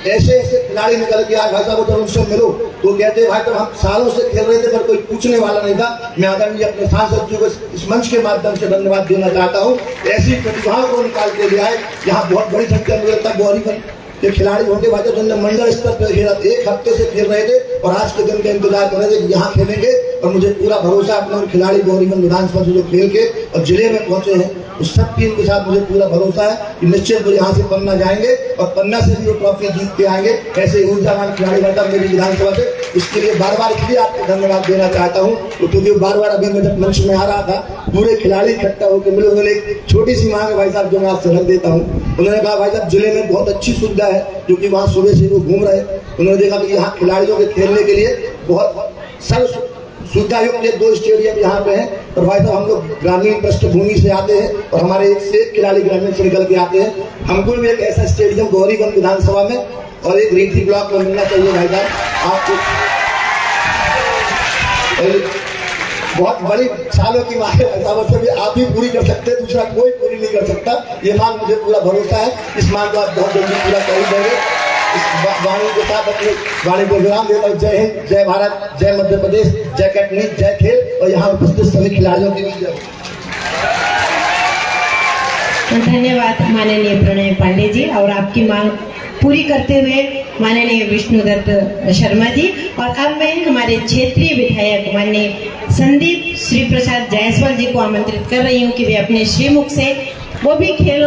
ऐसे ऐसे खिलाड़ी निकल के आए भाई साहब, जब उनसे मिलो तो कहते भाई तब हम सालों से खेल रहे थे पर कोई पूछने वाला नहीं था। मैं आदरणीय अपने सांसद जी को इस मंच के माध्यम से धन्यवाद देना चाहता हूँ। ऐसी प्रतिभाओं को निकाल के ले आए, यहाँ बहुत बड़ी संख्या में लगता है बहोरीबंद के खिलाड़ी होंगे भाई साहब, जिन्होंने मंडल स्तर पर खेला, 1 हफ्ते से खेल रहे थे और आज के दिन का इंतजार कर रहे थे कि यहाँ खेलेंगे। और मुझे पूरा भरोसा अपने उन खिलाड़ी बहोरीबंद विधानसभा से जो खेल के और जिले में पहुंचे हैं, उस सब टीम के साथ मुझे पूरा भरोसा है कि निश्चित वो यहाँ से पन्ना जाएंगे और पन्ना से भी वो ट्रॉफी जीत के आएंगे। ऐसे ऊर्जावान खिलाड़ी बनता मेरी विधानसभा से, इसके लिए बार बार इसलिए आपको धन्यवाद देना चाहता हूँ, क्योंकि बार बार अभी मैं जब मंच में आ रहा था, पूरे खिलाड़ी इकट्ठा होकर मिले। उन्होंने एक छोटी सी मांग है भाई साहब जो मैं आपसे रख देता हूँ। उन्होंने कहा भाई साहब जिले में बहुत अच्छी सुविधा है, क्योंकि वहाँ सुबह से वो घूम रहे, उन्होंने देखा कि यहाँ खिलाड़ियों के खेलने के लिए बहुत सर्व सुविधा युक्त 2 स्टेडियम यहाँ पे हैं। और भाई साहब हम लोग ग्रामीण पृष्ठभूमि से आते हैं और हमारे एक से एक खिलाड़ी ग्रामीण से निकल के आते हैं। हमको भी एक ऐसा स्टेडियम बहोरीबंद विधानसभा में और एक रीति ब्लॉक में मिलना चाहिए भाई साहब आपको। बहुत बड़ी सालों की मांग है से भी आप ही पूरी कर सकते हैं, दूसरा कोई पूरी नहीं कर सकता। ये मांग मुझे पूरा भरोसा है, इस मांग को आप बहुत जल्दी पूरा कर ही देंगे। इस वाणी के साथ अपने वाणी को विराम देता हूँ। जय हिंद, जय भारत, जय मध्य प्रदेश, जय कटनी, जय खेल और यहाँ उपस्थित सभी खिलाड़ियों की भी जय। धन्यवाद माननीय प्रणय पांडे जी, और आपकी मांग पूरी करते हुए माननीय विष्णुदत्त शर्मा जी। और अब मैं हमारे क्षेत्रीय विधायक माननीय संदीप श्री प्रसाद जायसवाल जी को आमंत्रित कर रही हूँ कि वे अपने श्रीमुख से, वो भी खेल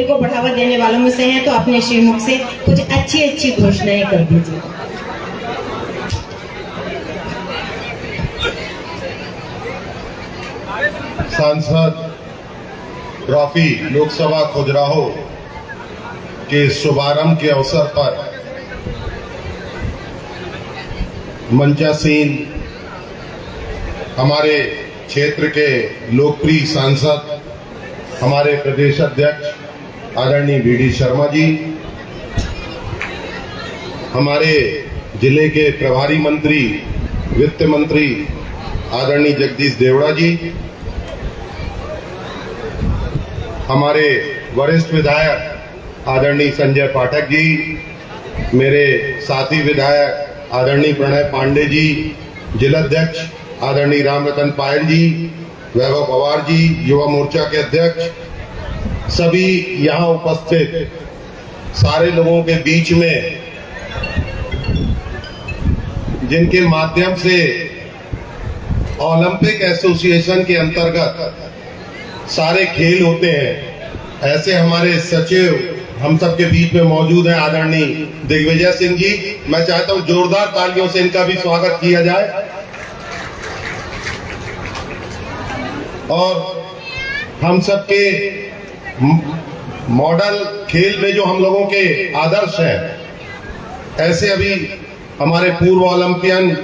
को बढ़ावा देने वालों में से हैं, तो अपने श्रीमुख से कुछ अच्छी घोषणाएं कर दीजिए। सांसद ट्रॉफी लोकसभा खजुराहो के शुभारंभ के अवसर पर मंचासीन हमारे क्षेत्र के लोकप्रिय सांसद हमारे प्रदेश अध्यक्ष आदरणीय वीडी शर्मा जी, हमारे जिले के प्रभारी मंत्री वित्त मंत्री आदरणीय जगदीश देवड़ा जी, हमारे वरिष्ठ विधायक आदरणीय संजय पाठक जी, मेरे साथी विधायक आदरणीय प्रणय पांडे जी, जिलाध्यक्ष आदरणीय राम रतन पायल जी, वैभव पवार जी, युवा मोर्चा के अध्यक्ष, सभी यहाँ उपस्थित सारे लोगों के बीच में जिनके माध्यम से ओलंपिक एसोसिएशन के अंतर्गत सारे खेल होते हैं, ऐसे हमारे सचिव हम सबके बीच में मौजूद हैं आदरणीय दिग्विजय सिंह जी। मैं चाहता हूं जोरदार तालियों से इनका भी स्वागत किया जाए। और हम सबके मॉडल खेल में जो हम लोगों के आदर्श हैं, ऐसे अभी हमारे पूर्व ओलंपियन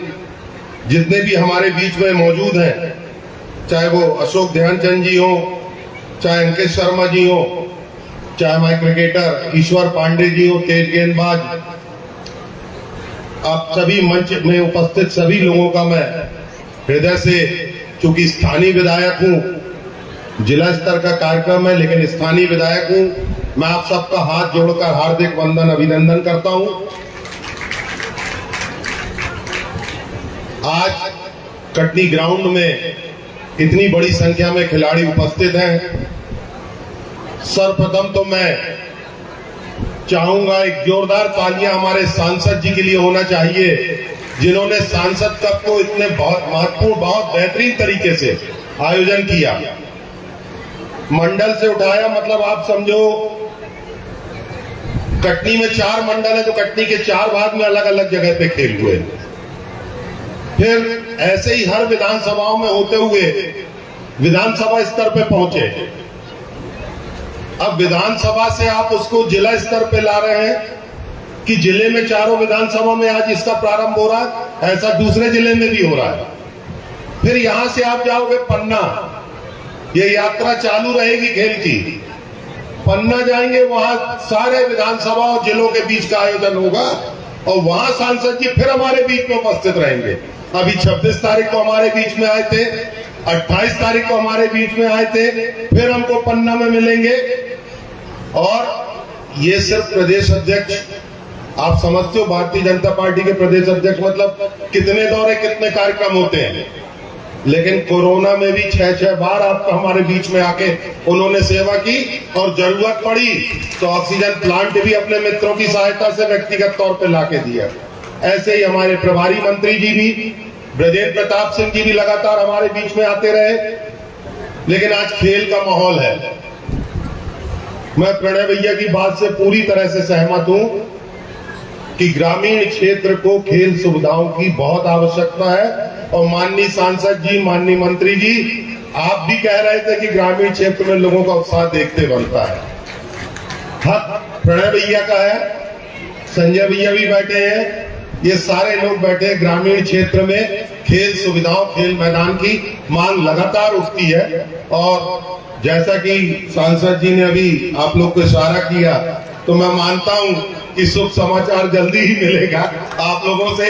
जितने भी हमारे बीच में मौजूद हैं, चाहे वो अशोक ध्यानचंद जी हो, चाहे अंकित शर्मा जी हो, चाहे हमारे क्रिकेटर ईश्वर पांडे जी हो, तेज गेंदबाज, आप सभी मंच में उपस्थित सभी लोगों का मैं हृदय से, चूंकि स्थानीय विधायक हूं, जिला स्तर का कार्यक्रम है लेकिन स्थानीय विधायक हूं, मैं आप सबका हाथ जोड़कर हार्दिक वंदन अभिनंदन करता हूं। आज कटनी ग्राउंड में इतनी बड़ी संख्या में खिलाड़ी उपस्थित हैं। सर्वप्रथम तो मैं चाहूंगा एक जोरदार तालियां हमारे सांसद जी के लिए होना चाहिए, जिन्होंने सांसद कप को इतने बहुत महत्वपूर्ण, बहुत बेहतरीन तरीके से आयोजन किया। मंडल से उठाया, मतलब आप समझो कटनी में 4 मंडल है तो कटनी के 4 भाग में अलग अलग जगह पे खेल हुए। फिर ऐसे ही हर विधानसभाओं में होते हुए विधानसभा स्तर पे पहुंचे। अब विधानसभा से आप उसको जिला स्तर पे ला रहे हैं कि जिले में 4 विधानसभा में आज इसका प्रारंभ हो रहा है, ऐसा दूसरे जिले में भी हो रहा है। फिर यहां से आप जाओगे पन्ना, ये यात्रा चालू रहेगी खेल की। पन्ना जाएंगे, वहां सारे विधानसभा और जिलों के बीच का आयोजन होगा और वहां सांसद जी फिर हमारे बीच में उपस्थित रहेंगे। अभी 26 तारीख को हमारे बीच में आए थे, 28 तारीख को हमारे बीच में आए थे, फिर हमको पन्ना में मिलेंगे। और ये सिर्फ प्रदेश अध्यक्ष, आप समझते हो भारतीय जनता पार्टी के प्रदेश अध्यक्ष मतलब कितने दौरे, कितने कार्यक्रम होते हैं। लेकिन कोरोना में भी 6-6 बार आपको हमारे बीच में आके उन्होंने सेवा की और जरूरत पड़ी तो ऑक्सीजन प्लांट भी अपने मित्रों की सहायता से व्यक्तिगत तौर पे लाके दिया। ऐसे ही हमारे प्रभारी मंत्री जी भी, ब्रजेंद्र प्रताप सिंह जी भी लगातार हमारे बीच में आते रहे। लेकिन आज खेल का माहौल है। मैं प्रणय भैया की बात से पूरी तरह से सहमत हूं कि ग्रामीण क्षेत्र को खेल सुविधाओं की बहुत आवश्यकता है। और माननीय सांसद जी, माननीय मंत्री जी, आप भी कह रहे थे कि ग्रामीण क्षेत्र में लोगों का उत्साह देखते बनता है। हक प्रणय भैया का है, संजय भैया भी बैठे हैं, ये सारे लोग बैठे हैं। ग्रामीण क्षेत्र में खेल सुविधाओं, खेल मैदान की मांग लगातार उठती है। और जैसा कि सांसद जी ने अभी आप लोग को इशारा किया, तो मैं मानता हूं कि शुभ समाचार जल्दी ही मिलेगा आप लोगों से।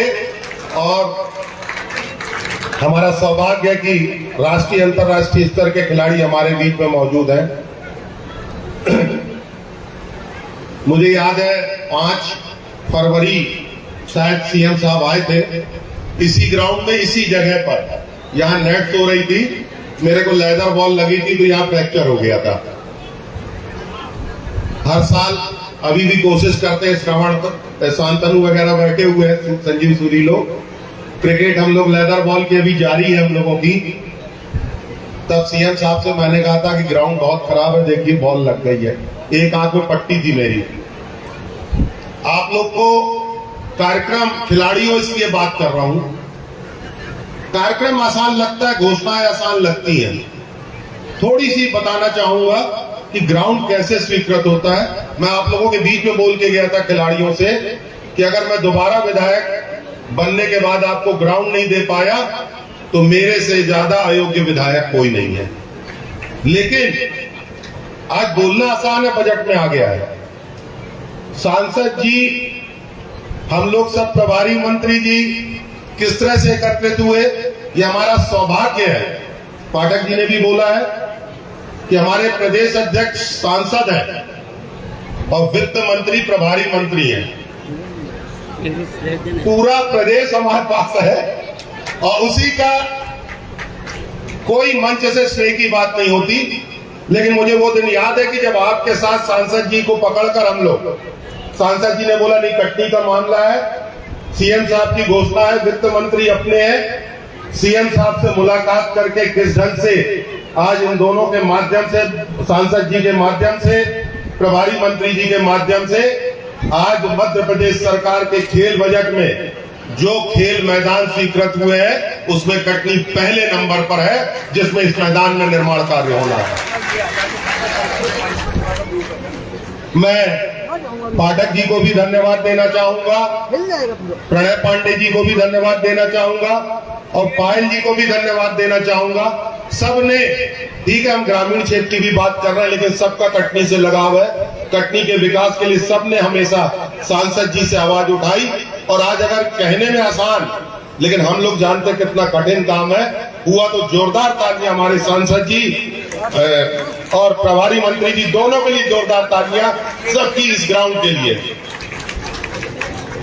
और हमारा सौभाग्य है कि राष्ट्रीय अंतर्राष्ट्रीय स्तर के खिलाड़ी हमारे बीच में मौजूद हैं। मुझे याद है 5 फरवरी शायद सीएम साहब आए थे इसी ग्राउंड में, इसी जगह पर। यहाँ नेट हो रही थी, मेरे को लेदर बॉल लगी थी तो यहाँ फ्रैक्चर हो गया था। हर साल अभी भी कोशिश करते हैं, श्रवण शांतनु वगैरह बैठे हुए हैं, संजीव सूरी लोग, क्रिकेट हम लोग लेदर बॉल की अभी जारी है हम लोगों की। तब सीएम साहब से मैंने कहा था कि ग्राउंड बहुत खराब है, देखिए बॉल लग गई है, एक आंख में पट्टी थी मेरी। आप लोग को कार्यक्रम, खिलाड़ियों इसलिए बात कर रहा हूं, कार्यक्रम आसान लगता है, घोषणाएं आसान लगती हैं। थोड़ी सी बताना चाहूंगा कि ग्राउंड कैसे स्वीकृत होता है। मैं आप लोगों के बीच में बोल के गया था खिलाड़ियों से कि अगर मैं दोबारा विधायक बनने के बाद आपको ग्राउंड नहीं दे पाया तो मेरे से ज्यादा अयोग्य विधायक कोई नहीं है। लेकिन आज बोलना आसान है, बजट में आ गया है। सांसद जी, हम लोग सब प्रभारी मंत्री जी किस तरह से एकत्रित हुए, ये हमारा सौभाग्य है। पाठक जी ने भी बोला है कि हमारे प्रदेश अध्यक्ष सांसद हैं और वित्त मंत्री प्रभारी मंत्री हैं। पूरा प्रदेश हमारे पास है और उसी का कोई मंच से श्रेय की बात नहीं होती। लेकिन मुझे वो दिन याद है कि जब आपके साथ सांसद जी को पकड़कर हम लोग, सांसद जी ने बोला नहीं कटनी का मामला है, सीएम साहब की घोषणा है, वित्त मंत्री अपने हैं, सीएम साहब से मुलाकात करके किस ढंग से आज इन दोनों के माध्यम से, सांसद जी के माध्यम से, प्रभारी मंत्री जी के माध्यम से आज मध्य प्रदेश सरकार के खेल बजट में जो खेल मैदान स्वीकृत हुए हैं उसमें कटनी पहले नंबर पर है, जिसमें इस मैदान में निर्माण कार्य होना है। मैं पाठक जी को भी धन्यवाद देना चाहूंगा, प्रणय पांडे जी को भी धन्यवाद देना चाहूंगा और पायल जी को भी धन्यवाद देना चाहूंगा। सबने, ठीक है हम ग्रामीण क्षेत्र की भी बात कर रहे हैं, लेकिन सबका कटनी से लगाव है। कटनी के विकास के लिए सबने हमेशा सांसद जी से आवाज उठाई और आज अगर कहने में आसान, लेकिन हम लोग जानते कितना कठिन काम है। हुआ तो जोरदार तालियां हमारे सांसद जी और प्रभारी मंत्री जी दोनों के लिए, जोरदार तालियां सबकी इस ग्राउंड के लिए।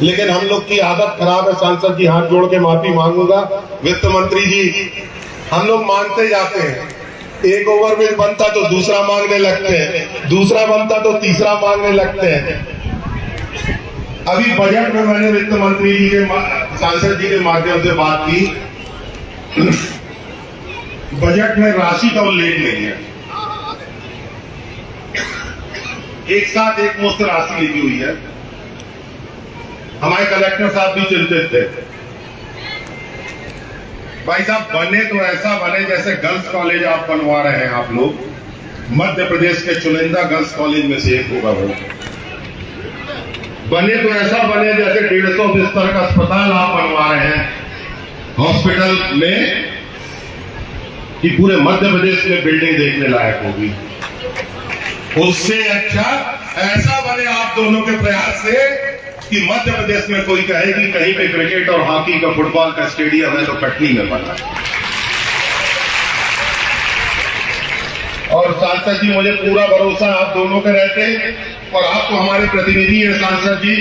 लेकिन हम लोग की आदत खराब है, सांसद जी हाथ जोड़ के माफी मांगूंगा। वित्त मंत्री जी, हम लोग मांगते जाते हैं, एक ओवरब्रिज बनता तो दूसरा मांगने लगते हैं, दूसरा बनता तो तीसरा मांगने लगते हैं। अभी बजट में मैंने वित्त मंत्री जी के, सांसद जी के माध्यम से बात की, बजट में राशि का उल्लेख नहीं है। एक साथ एक मुश्त राशि लिखी हुई है। हमारे कलेक्टर साहब भी चिंतित थे। भाई साहब, बने तो ऐसा बने जैसे गर्ल्स कॉलेज आप बनवा रहे हैं आप लोग, मध्य प्रदेश के चुनिंदा गर्ल्स कॉलेज में से एक होगा वो। बने तो ऐसा बने जैसे 150 बिस्तर का अस्पताल आप बनवा रहे हैं हॉस्पिटल में, कि पूरे मध्य प्रदेश में बिल्डिंग देखने लायक होगी। उससे अच्छा ऐसा बने आप दोनों के प्रयास से कि मध्य प्रदेश में कोई कहे कि कहीं पे क्रिकेट और हॉकी का, फुटबॉल का स्टेडियम है तो कटनी में बना। और सांसद जी, मुझे पूरा भरोसा आप दोनों के रहते, और आप तो हमारे प्रतिनिधि हैं सांसद जी,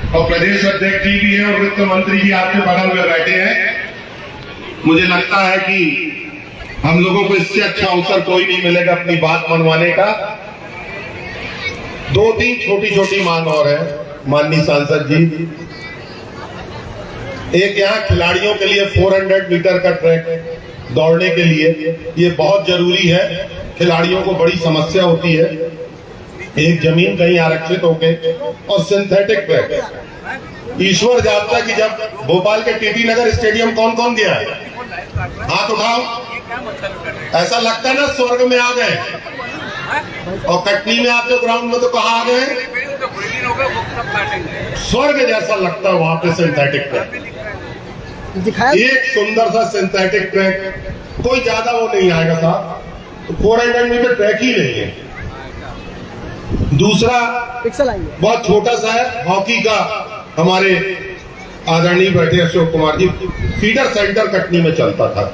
और प्रदेश अध्यक्ष जी भी हैं और वित्त मंत्री जी आपके बगल में बैठे हैं। मुझे लगता है कि हम लोगों को इससे अच्छा अवसर कोई नहीं मिलेगा अपनी बात मनवाने का। 2-3 छोटी छोटी मांग और है माननीय सांसद जी। एक, यहाँ खिलाड़ियों के लिए 400 मीटर का ट्रैक दौड़ने के लिए, ये बहुत जरूरी है। खिलाड़ियों को बड़ी समस्या होती है, एक जमीन कहीं आरक्षित होके, और सिंथेटिक ट्रैक। ईश्वर जानता है कि जब भोपाल के टीटी नगर स्टेडियम कौन कौन गया है, हाथ उठाओ। ऐसा लगता है ना स्वर्ग में आ गए, और कटनी में आते ग्राउंड में तो कहाँ आ गए, स्वर्ग जैसा लगता है वहां पे सिंथेटिक ट्रैक। एक सुंदर सा सिंथेटिक ट्रैक, कोई ज्यादा वो नहीं आएगा साहब, तो 400 मीटर ट्रैक ही नहीं है। दूसरा बहुत छोटा सा है, हॉकी का, हमारे आदरणीय बैठे अशोक कुमार जी, फीडर सेंटर कटनी में चलता था,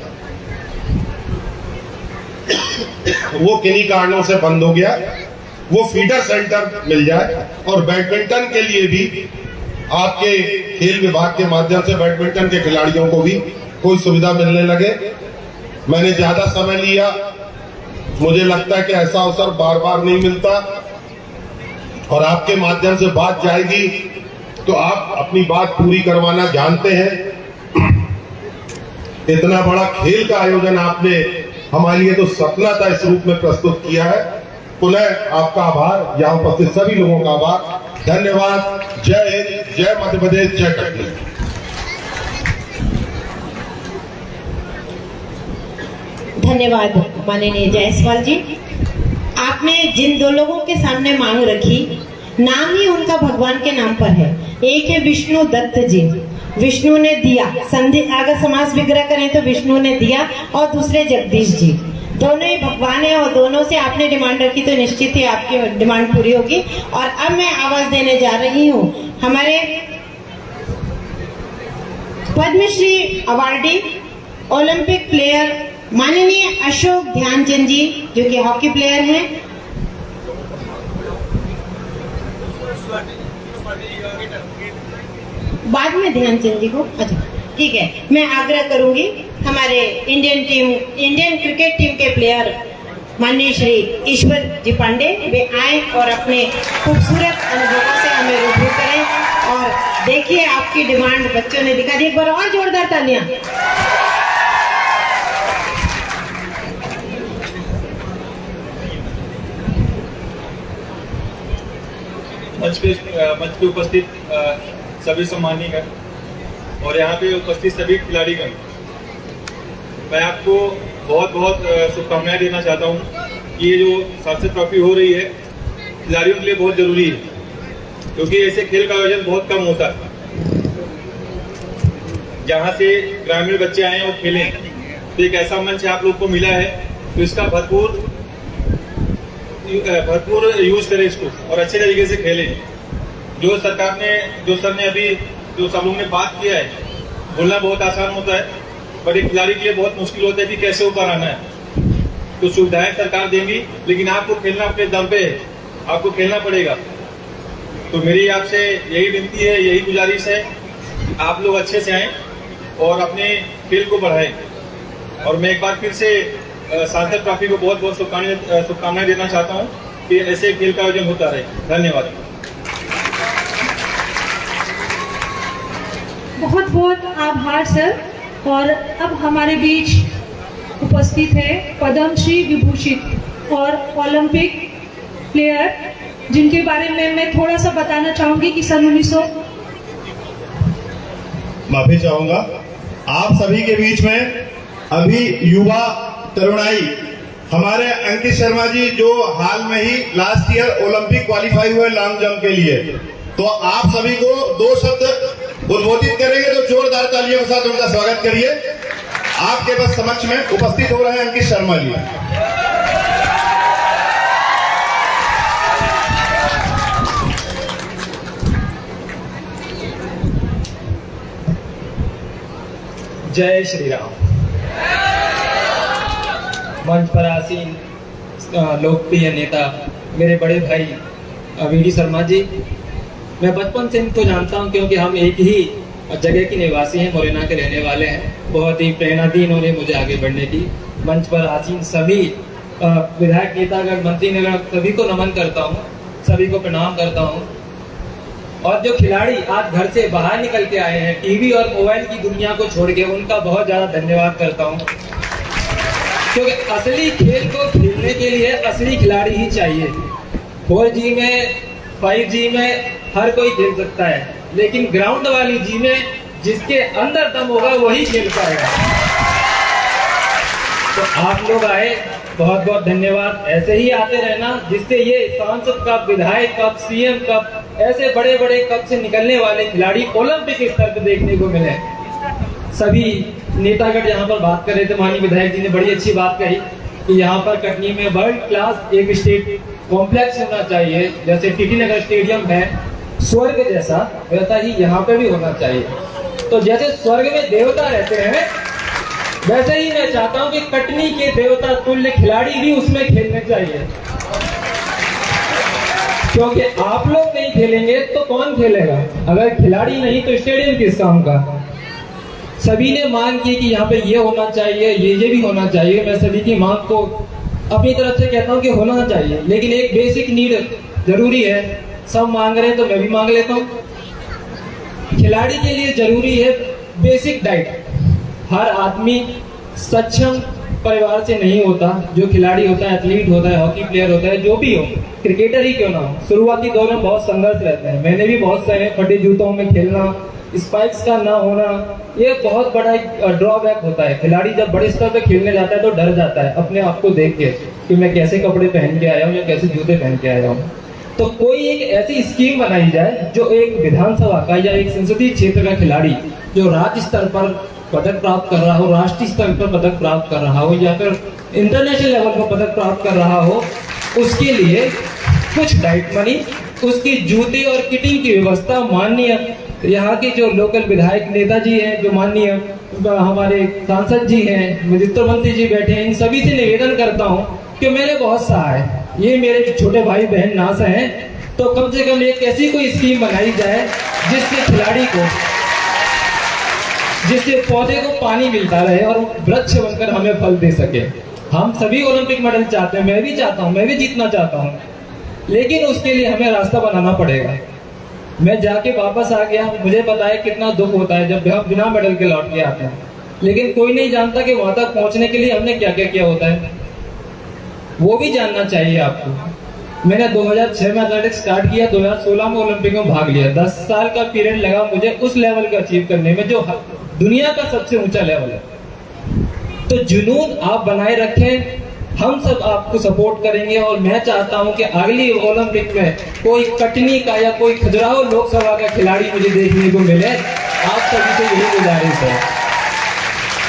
वो किन्हीं कारणों से बंद हो गया। वो फीडर सेंटर मिल जाए, और बैडमिंटन के लिए भी आपके खेल विभाग के माध्यम से बैडमिंटन के खिलाड़ियों को भी कोई सुविधा मिलने लगे। मैंने ज्यादा समय लिया, मुझे लगता है कि ऐसा अवसर बार बार नहीं मिलता, और आपके माध्यम से बात जाएगी तो आप अपनी बात पूरी करवाना जानते हैं। इतना बड़ा खेल का आयोजन आपने हमारे लिए तो सपना था इस रूप में प्रस्तुत किया है। पुनः आपका आभार, यहाँ उपस्थित सभी लोगों का आभार, धन्यवाद। जय हिंद, जय मध्य प्रदेश, जय कटनी। धन्यवाद माननीय जायसवाल जी। आपने जिन 2 लोगों के सामने मांग रखी, नाम ही उनका भगवान के नाम पर है। एक है विष्णु दत्त जी, विष्णु ने दिया, संधि अगर समास विग्रह करें तो विष्णु ने दिया और दूसरे जगदीश जी, दोनों ही भगवान है और दोनों से आपने डिमांड रखी तो निश्चित ही आपकी डिमांड पूरी होगी। और अब मैं आवाज देने जा रही हूँ हमारे पद्मश्री अवार्डी ओलंपिक प्लेयर माननीय अशोक ध्यानचंद जी, जो कि हॉकी प्लेयर हैं। बाद में ध्यानचंद जी को, अच्छा ठीक है, मैं आग्रह करूंगी हमारे इंडियन क्रिकेट टीम के प्लेयर माननीय श्री ईश्वर जी पांडे वे आए और अपने खूबसूरत अनुभवों से हमें रूबरू करें। और देखिए आपकी डिमांड बच्चों ने दिखा दी, एक बार और जोरदार तालियां। मंच पे उपस्थित सभी सम्मानीगण और यहाँ पे उपस्थित सभी खिलाड़ीगण, मैं आपको बहुत बहुत शुभकामनाएं देना चाहता हूँ कि ये जो सांसद ट्रॉफी हो रही है खिलाड़ियों के लिए बहुत जरूरी है, क्योंकि ऐसे खेल का आयोजन बहुत कम होता है जहाँ से ग्रामीण बच्चे आए और खेलें। तो एक ऐसा मंच आप लोग को मिला है, तो इसका भरपूर यूज करें इसको और अच्छे तरीके से खेलें। जो सर ने अभी जो सब लोगों ने बात किया है, बोलना बहुत आसान होता है, पर एक खिलाड़ी के लिए बहुत मुश्किल होता है कि कैसे ऊपर आना है। तो सुविधाएं सरकार देंगी, लेकिन आपको खेलना अपने दम पे है, आपको खेलना पड़ेगा। तो मेरी आपसे यही विनती है, यही गुजारिश है, आप लोग अच्छे से आएं और अपने खेल को बढ़ाएं। और मैं एक बार फिर से सांसद ट्रॉफी को बहुत बहुत शुभकामनाएं देना चाहता हूं कि ऐसे खेल का आयोजन होता रहे। धन्यवाद। बहुत बहुत आभार सर। और अब हमारे बीच उपस्थित है पद्मश्री विभूषित और ओलंपिक प्लेयर, जिनके बारे में मैं थोड़ा सा बताना चाहूंगी कि सन 1900 माफी चाहूंगा आप सभी के बीच में अभी युवा तरुणाई हमारे अंकित शर्मा जी, जो हाल में ही लास्ट ईयर ओलंपिक क्वालिफाई हुए लॉन्ग जंप के लिए, तो आप सभी को 2 शब्द उद्बोधित करेंगे, तो जोरदार तालियों के साथ उनका स्वागत करिए। आपके बस समक्ष में उपस्थित हो रहे हैं अंकित शर्मा जी। जय श्री राम। मंच पर आसीन लोकप्रिय नेता मेरे बड़े भाई वीडी शर्मा जी, मैं बचपन से इनको जानता हूं क्योंकि हम एक ही जगह के निवासी हैं, मुरैना के रहने वाले हैं। बहुत ही प्रेरणा दी इन्होंने मुझे आगे बढ़ने की। मंच पर आसीन सभी विधायक, नेतागण, मंत्रीगण, सभी को नमन करता हूँ, सभी को प्रणाम करता हूँ। और जो खिलाड़ी आज घर से बाहर निकल के आए हैं टीवी और मोबाइल की दुनिया को छोड़ के, उनका बहुत ज्यादा धन्यवाद करता हूँ, क्योंकि असली खेल को खेलने के लिए असली खिलाड़ी ही चाहिए। 4G में 5G में हर कोई खेल सकता है, लेकिन ग्राउंड वाली जी में जिसके अंदर दम होगा वही खेल पाएगा। तो आप लोग आए, बहुत बहुत धन्यवाद। ऐसे ही आते रहना, जिससे ये सांसद कप, विधायक कप, CM कप, ऐसे बड़े बड़े कप से निकलने वाले खिलाड़ी ओलंपिक स्तर पर देखने को मिले। सभी नेतागण यहाँ पर बात कर रहे थे, माननीय विधायक जी ने बड़ी अच्छी बात कही कि यहाँ पर कटनी में वर्ल्ड क्लास एक स्टेट कॉम्प्लेक्स होना चाहिए। जैसे टीटी नगर स्टेडियम है स्वर्ग जैसा, वैसा ही यहाँ पे भी होना चाहिए। तो जैसे स्वर्ग में देवता रहते हैं, वैसे ही मैं चाहता हूँ कि कटनी के देवता तुल्य खिलाड़ी भी उसमें खेलने चाहिए, क्योंकि आप लोग नहीं खेलेंगे तो कौन खेलेगा? अगर खिलाड़ी नहीं तो स्टेडियम किस काम का? सभी ने मांग की कि यहाँ पे ये होना चाहिए, ये भी होना चाहिए। मैं सभी की मांग को अपनी तरफ से कहता हूँ कि होना चाहिए, लेकिन एक बेसिक नीड जरूरी है। सब मांग रहे हैं तो मैं भी मांग लेता हूँ। खिलाड़ी के लिए जरूरी है बेसिक डाइट। हर आदमी सक्षम परिवार से नहीं होता। जो खिलाड़ी होता है, एथलीट होता है, हॉकी प्लेयर होता है, जो भी हो, क्रिकेटर ही क्यों ना हो, शुरुआती दौर में बहुत संघर्ष रहता है। मैंने भी बहुत सारे फटे जूतों में खेलना, स्पाइक्स का ना होना, ये बहुत बड़ा एक ड्रॉबैक होता है। खिलाड़ी जब बड़े स्तर पे खेलने जाता है तो डर जाता है अपने आप को देख के कि मैं कैसे कपड़े पहन के आया हूँ या कैसे जूते पहन के आया हूँ। तो कोई एक ऐसी स्कीम बनाई जाए जो एक विधानसभा का या एक संसदीय क्षेत्र का खिलाड़ी जो राज्य स्तर पर पदक प्राप्त कर रहा हो, राष्ट्रीय स्तर पर पदक प्राप्त कर रहा हो या फिर इंटरनेशनल लेवल पर पदक प्राप्त कर रहा हो, उसके लिए कुछ डाइट मनी, उसकी जूते और किटिंग की व्यवस्था माननीय यहाँ के जो लोकल विधायक नेताजी हैं, जो माननीय हमारे सांसद जी हैं, वित्त मंत्री जी बैठे हैं, इन सभी से निवेदन करता हूँ कि मैंने बहुत सहा है, ये मेरे छोटे भाई बहन नास हैं, तो कम से कम एक ऐसी कोई स्कीम बनाई जाए जिससे खिलाड़ी को, जिससे पौधे को पानी मिलता रहे और वृक्ष बनकर हमें फल दे सके। हम सभी ओलंपिक मेडल चाहते हैं, मैं भी चाहता हूँ, मैं भी जीतना चाहता हूँ, लेकिन उसके लिए हमें रास्ता बनाना पड़ेगा। मैं जाके वापस आ गया, मुझे पता है कितना दुख होता है जब हम बिना मेडल के लौट के आते हैं, लेकिन कोई नहीं जानता कि वहां तक पहुंचने के लिए हमने क्या क्या किया होता है, वो भी जानना चाहिए आपको। मैंने 2006 में एथलेटिक्स स्टार्ट किया, 2016 में ओलंपिक में भाग लिया। 10 साल का पीरियड लगा मुझे उस लेवल को अचीव करने में जो दुनिया का सबसे ऊंचा लेवल है। तो जुनून आप बनाए रखें, हम सब आपको सपोर्ट करेंगे और मैं चाहता हूं कि अगली ओलंपिक में कोई कटनी का या कोई खजुराहो लोकसभा का खिलाड़ी मुझे देखने को मिले। आप सभी से यही गुजारिश है,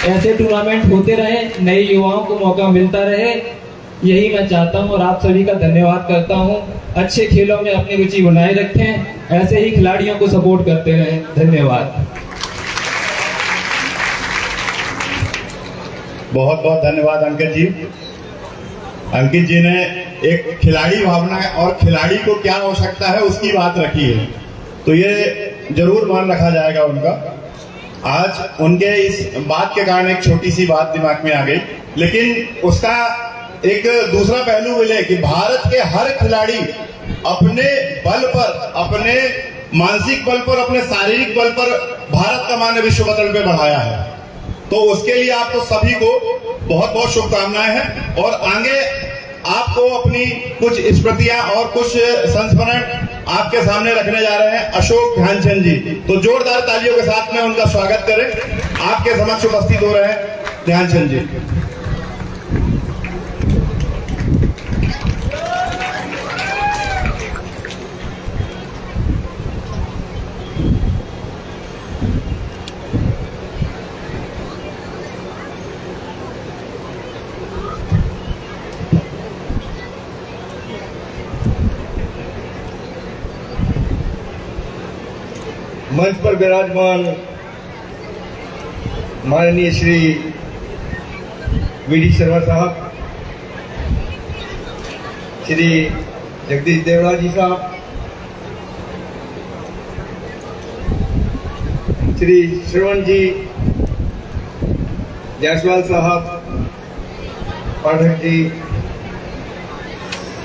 ऐसे टूर्नामेंट होते रहे, नए युवाओं को मौका मिलता रहे, यही मैं चाहता हूं और आप सभी का धन्यवाद करता हूं। अच्छे खेलों में अपनी रुचि बनाए रखें, ऐसे ही खिलाड़ियों को सपोर्ट करते रहें। धन्यवाद। बहुत बहुत धन्यवाद अंकित जी। अंकित जी ने एक खिलाड़ी भावना और खिलाड़ी को क्या आवश्यकता है उसकी बात रखी है, तो ये जरूर मान रखा जाएगा उनका। आज उनके इस बात के कारण एक छोटी सी बात दिमाग में आ गई, लेकिन उसका एक दूसरा पहलू मिले कि भारत के हर खिलाड़ी अपने बल पर, अपने मानसिक बल पर, अपने शारीरिक बल पर भारत का मान विश्व पटल पे बढ़ाया है। तो उसके लिए आपको सभी को बहुत बहुत शुभकामनाएं हैं और आगे आपको अपनी कुछ स्मृतियां और कुछ संस्मरण आपके सामने रखने जा रहे हैं अशोक ध्यानचंद जी। तो जोरदार तालियों के साथ में उनका स्वागत करें। आपके समक्ष उपस्थित हो रहे हैं ध्यानचंद जी। मंच पर विराजमान माननीय श्री वीडी शर्मा साहब, श्री जगदीश देवड़ा जी साहब, श्री श्रवण जी, जायसवाल साहब, पाठक जी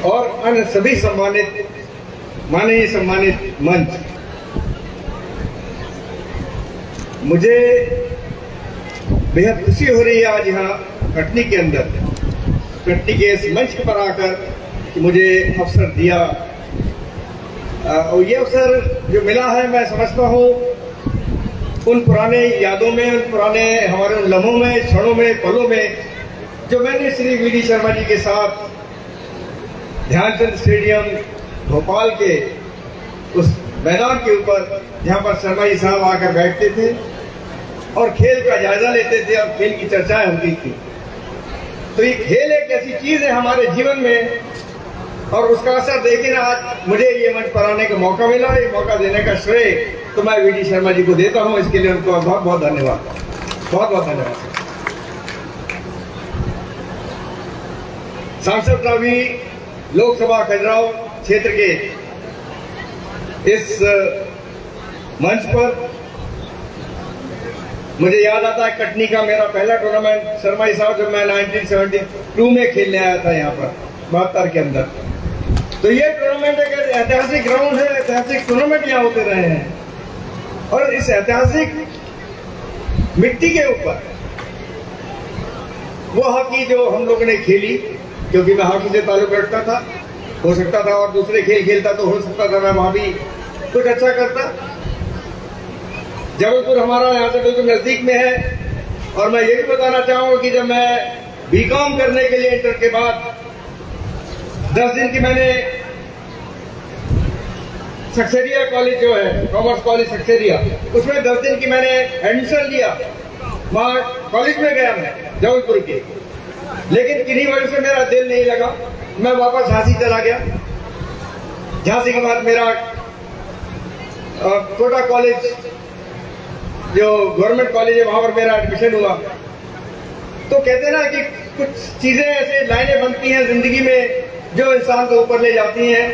और अन्य सभी सम्मानित माननीय सम्मानित मंच, मुझे बेहद खुशी हो रही है आज यहाँ कटनी के अंदर, कटनी के इस मंच पर आकर कि मुझे अवसर दिया। और ये अवसर जो मिला है, मैं समझता हूँ उन पुराने यादों में, उन पुराने हमारे उन लम्हों में, क्षणों में, पलों में जो मैंने श्री वीडी शर्मा जी के साथ ध्यानचंद स्टेडियम भोपाल के उस मैदान के ऊपर, जहाँ पर शर्मा जी साहब आकर बैठते थे और खेल का जायजा लेते थे और खेल की चर्चाएं होती थी। तो ये खेल एक ऐसी चीज है हमारे जीवन में और उसका असर देखे ना आज मुझे ये मंच पर आने का मौका मिला। ये मौका देने का श्रेय तो मैं वीडी शर्मा जी को देता हूँ, इसके लिए उनको बहुत बहुत धन्यवाद, बहुत बहुत धन्यवाद। सांसद रवि लोकसभा खजुराहो क्षेत्र के इस मंच पर मुझे याद आता है कटनी का मेरा पहला टूर्नामेंट शर्मा जी साहब, जब मैं 1972 में खेलने आया था यहाँ पर 72 के अंदर। तो ये टूर्नामेंट एक ऐतिहासिक ग्राउंड है, ऐतिहासिक टूर्नामेंट यहाँ होते रहे हैं और इस ऐतिहासिक मिट्टी के ऊपर वो हॉकी जो हम लोगों ने खेली, क्योंकि मैं हॉकी से ताल्लुक रखता था, हो सकता था और दूसरे खेल खेलता तो हो सकता था मैं वहां भी कुछ अच्छा करता। जबलपुर हमारा यहाँ से बिल्कुल नजदीक में है और मैं ये भी बताना चाहूंगा कि जब मैं बीकॉम करने के लिए इंटर के बाद 10 दिन की मैंने सक्सेरिया कॉलेज जो है, कॉमर्स कॉलेज सक्सेरिया, उसमें 10 दिन की मैंने एडमिशन लिया। वहाँ कॉलेज में गया मैं जबलपुर के, लेकिन किन्हीं वजह से मेरा दिल नहीं लगा। मैं वापस झांसी चला गया। झांसी के बाद मेरा कोटा कॉलेज जो गवर्नमेंट कॉलेज है, वहाँ पर मेरा एडमिशन हुआ। तो कहते हैं ना कि कुछ चीजें ऐसे लाइनें बनती हैं जिंदगी में जो इंसान को ऊपर ले जाती हैं।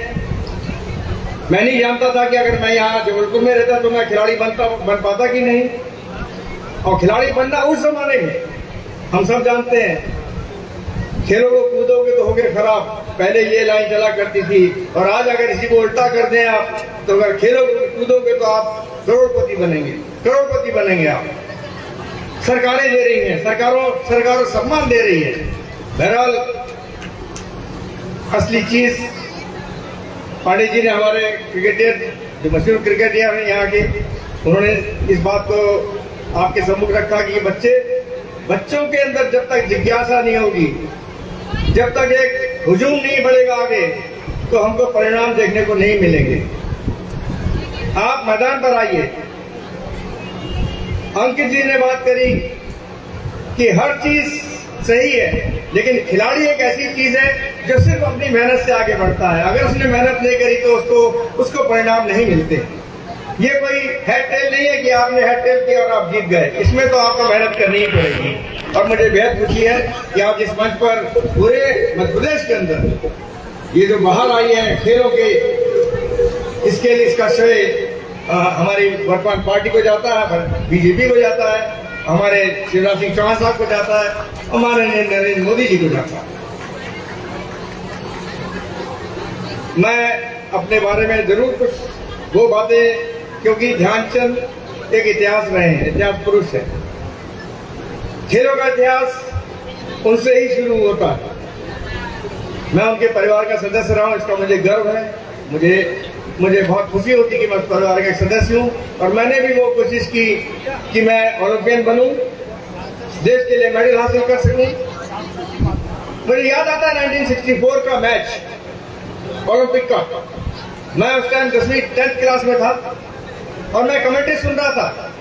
मैं नहीं जानता था कि अगर मैं यहाँ जबलपुर में रहता तो मैं खिलाड़ी बन पाता कि नहीं। और खिलाड़ी बनना उस जमाने में हम सब जानते हैं, खेलों को कूदोगे तो होगे खराब, पहले ये लाइन चला करती थी। और आज अगर इसी को उल्टा कर दें आप, तो अगर खेलों को कूदोगे तो आप करोड़पति बनेंगे आप। सरकारें दे रही हैं, सरकारों सम्मान दे रही है। बहरहाल असली चीज पांडे जी ने, हमारे क्रिकेटर जो मशहूर क्रिकेटर हैं यहाँ के, उन्होंने इस बात को आपके सम्मुख रखा कि बच्चों के अंदर जब तक जिज्ञासा नहीं होगी, जब तक एक हुजूम नहीं बढ़ेगा आगे, तो हमको परिणाम देखने को नहीं मिलेंगे। आप मैदान पर आइए। अंकित जी ने बात करी कि हर चीज सही है, लेकिन खिलाड़ी एक ऐसी चीज है जो सिर्फ अपनी मेहनत से आगे बढ़ता है। अगर उसने मेहनत नहीं करी तो उसको परिणाम नहीं मिलते। ये कोई हेड टेल नहीं है कि आपने हेड टेल किया और आप जीत गए। इसमें तो आपको मेहनत करनी ही पड़ेगी। और मुझे बेहद खुशी है कि आज इस मंच पर पूरे मध्य प्रदेश के अंदर ये जो बाहर आई है खेलों के, इसके लिए इसका श्रेय हमारी वर्तमान पार्टी को जाता है, बीजेपी को जाता है, हमारे शिवराज सिंह चौहान साहब को जाता है, हमारे नरेंद्र मोदी जी को जाता है। मैं अपने बारे में जरूर कुछ वो बातें, क्योंकि ध्यानचंद एक इतिहास रहे हैं, इतिहास पुरुष है। खेलों का इतिहास उनसे ही शुरू होता है। मैं उनके परिवार का सदस्य रहा हूं, इसका मुझे गर्व है। मुझे बहुत खुशी होती है कि मैं उस परिवार का एक सदस्य हूं। और मैंने भी वो कोशिश की कि मैं ओलंपियन बनूं, देश के लिए मेडल हासिल कर सकूं। मुझे याद आता है 1964 का मैच ओलंपिक का। मैं उस टाइम 10th क्लास में था और मैं कमेंट्री सुन रहा था।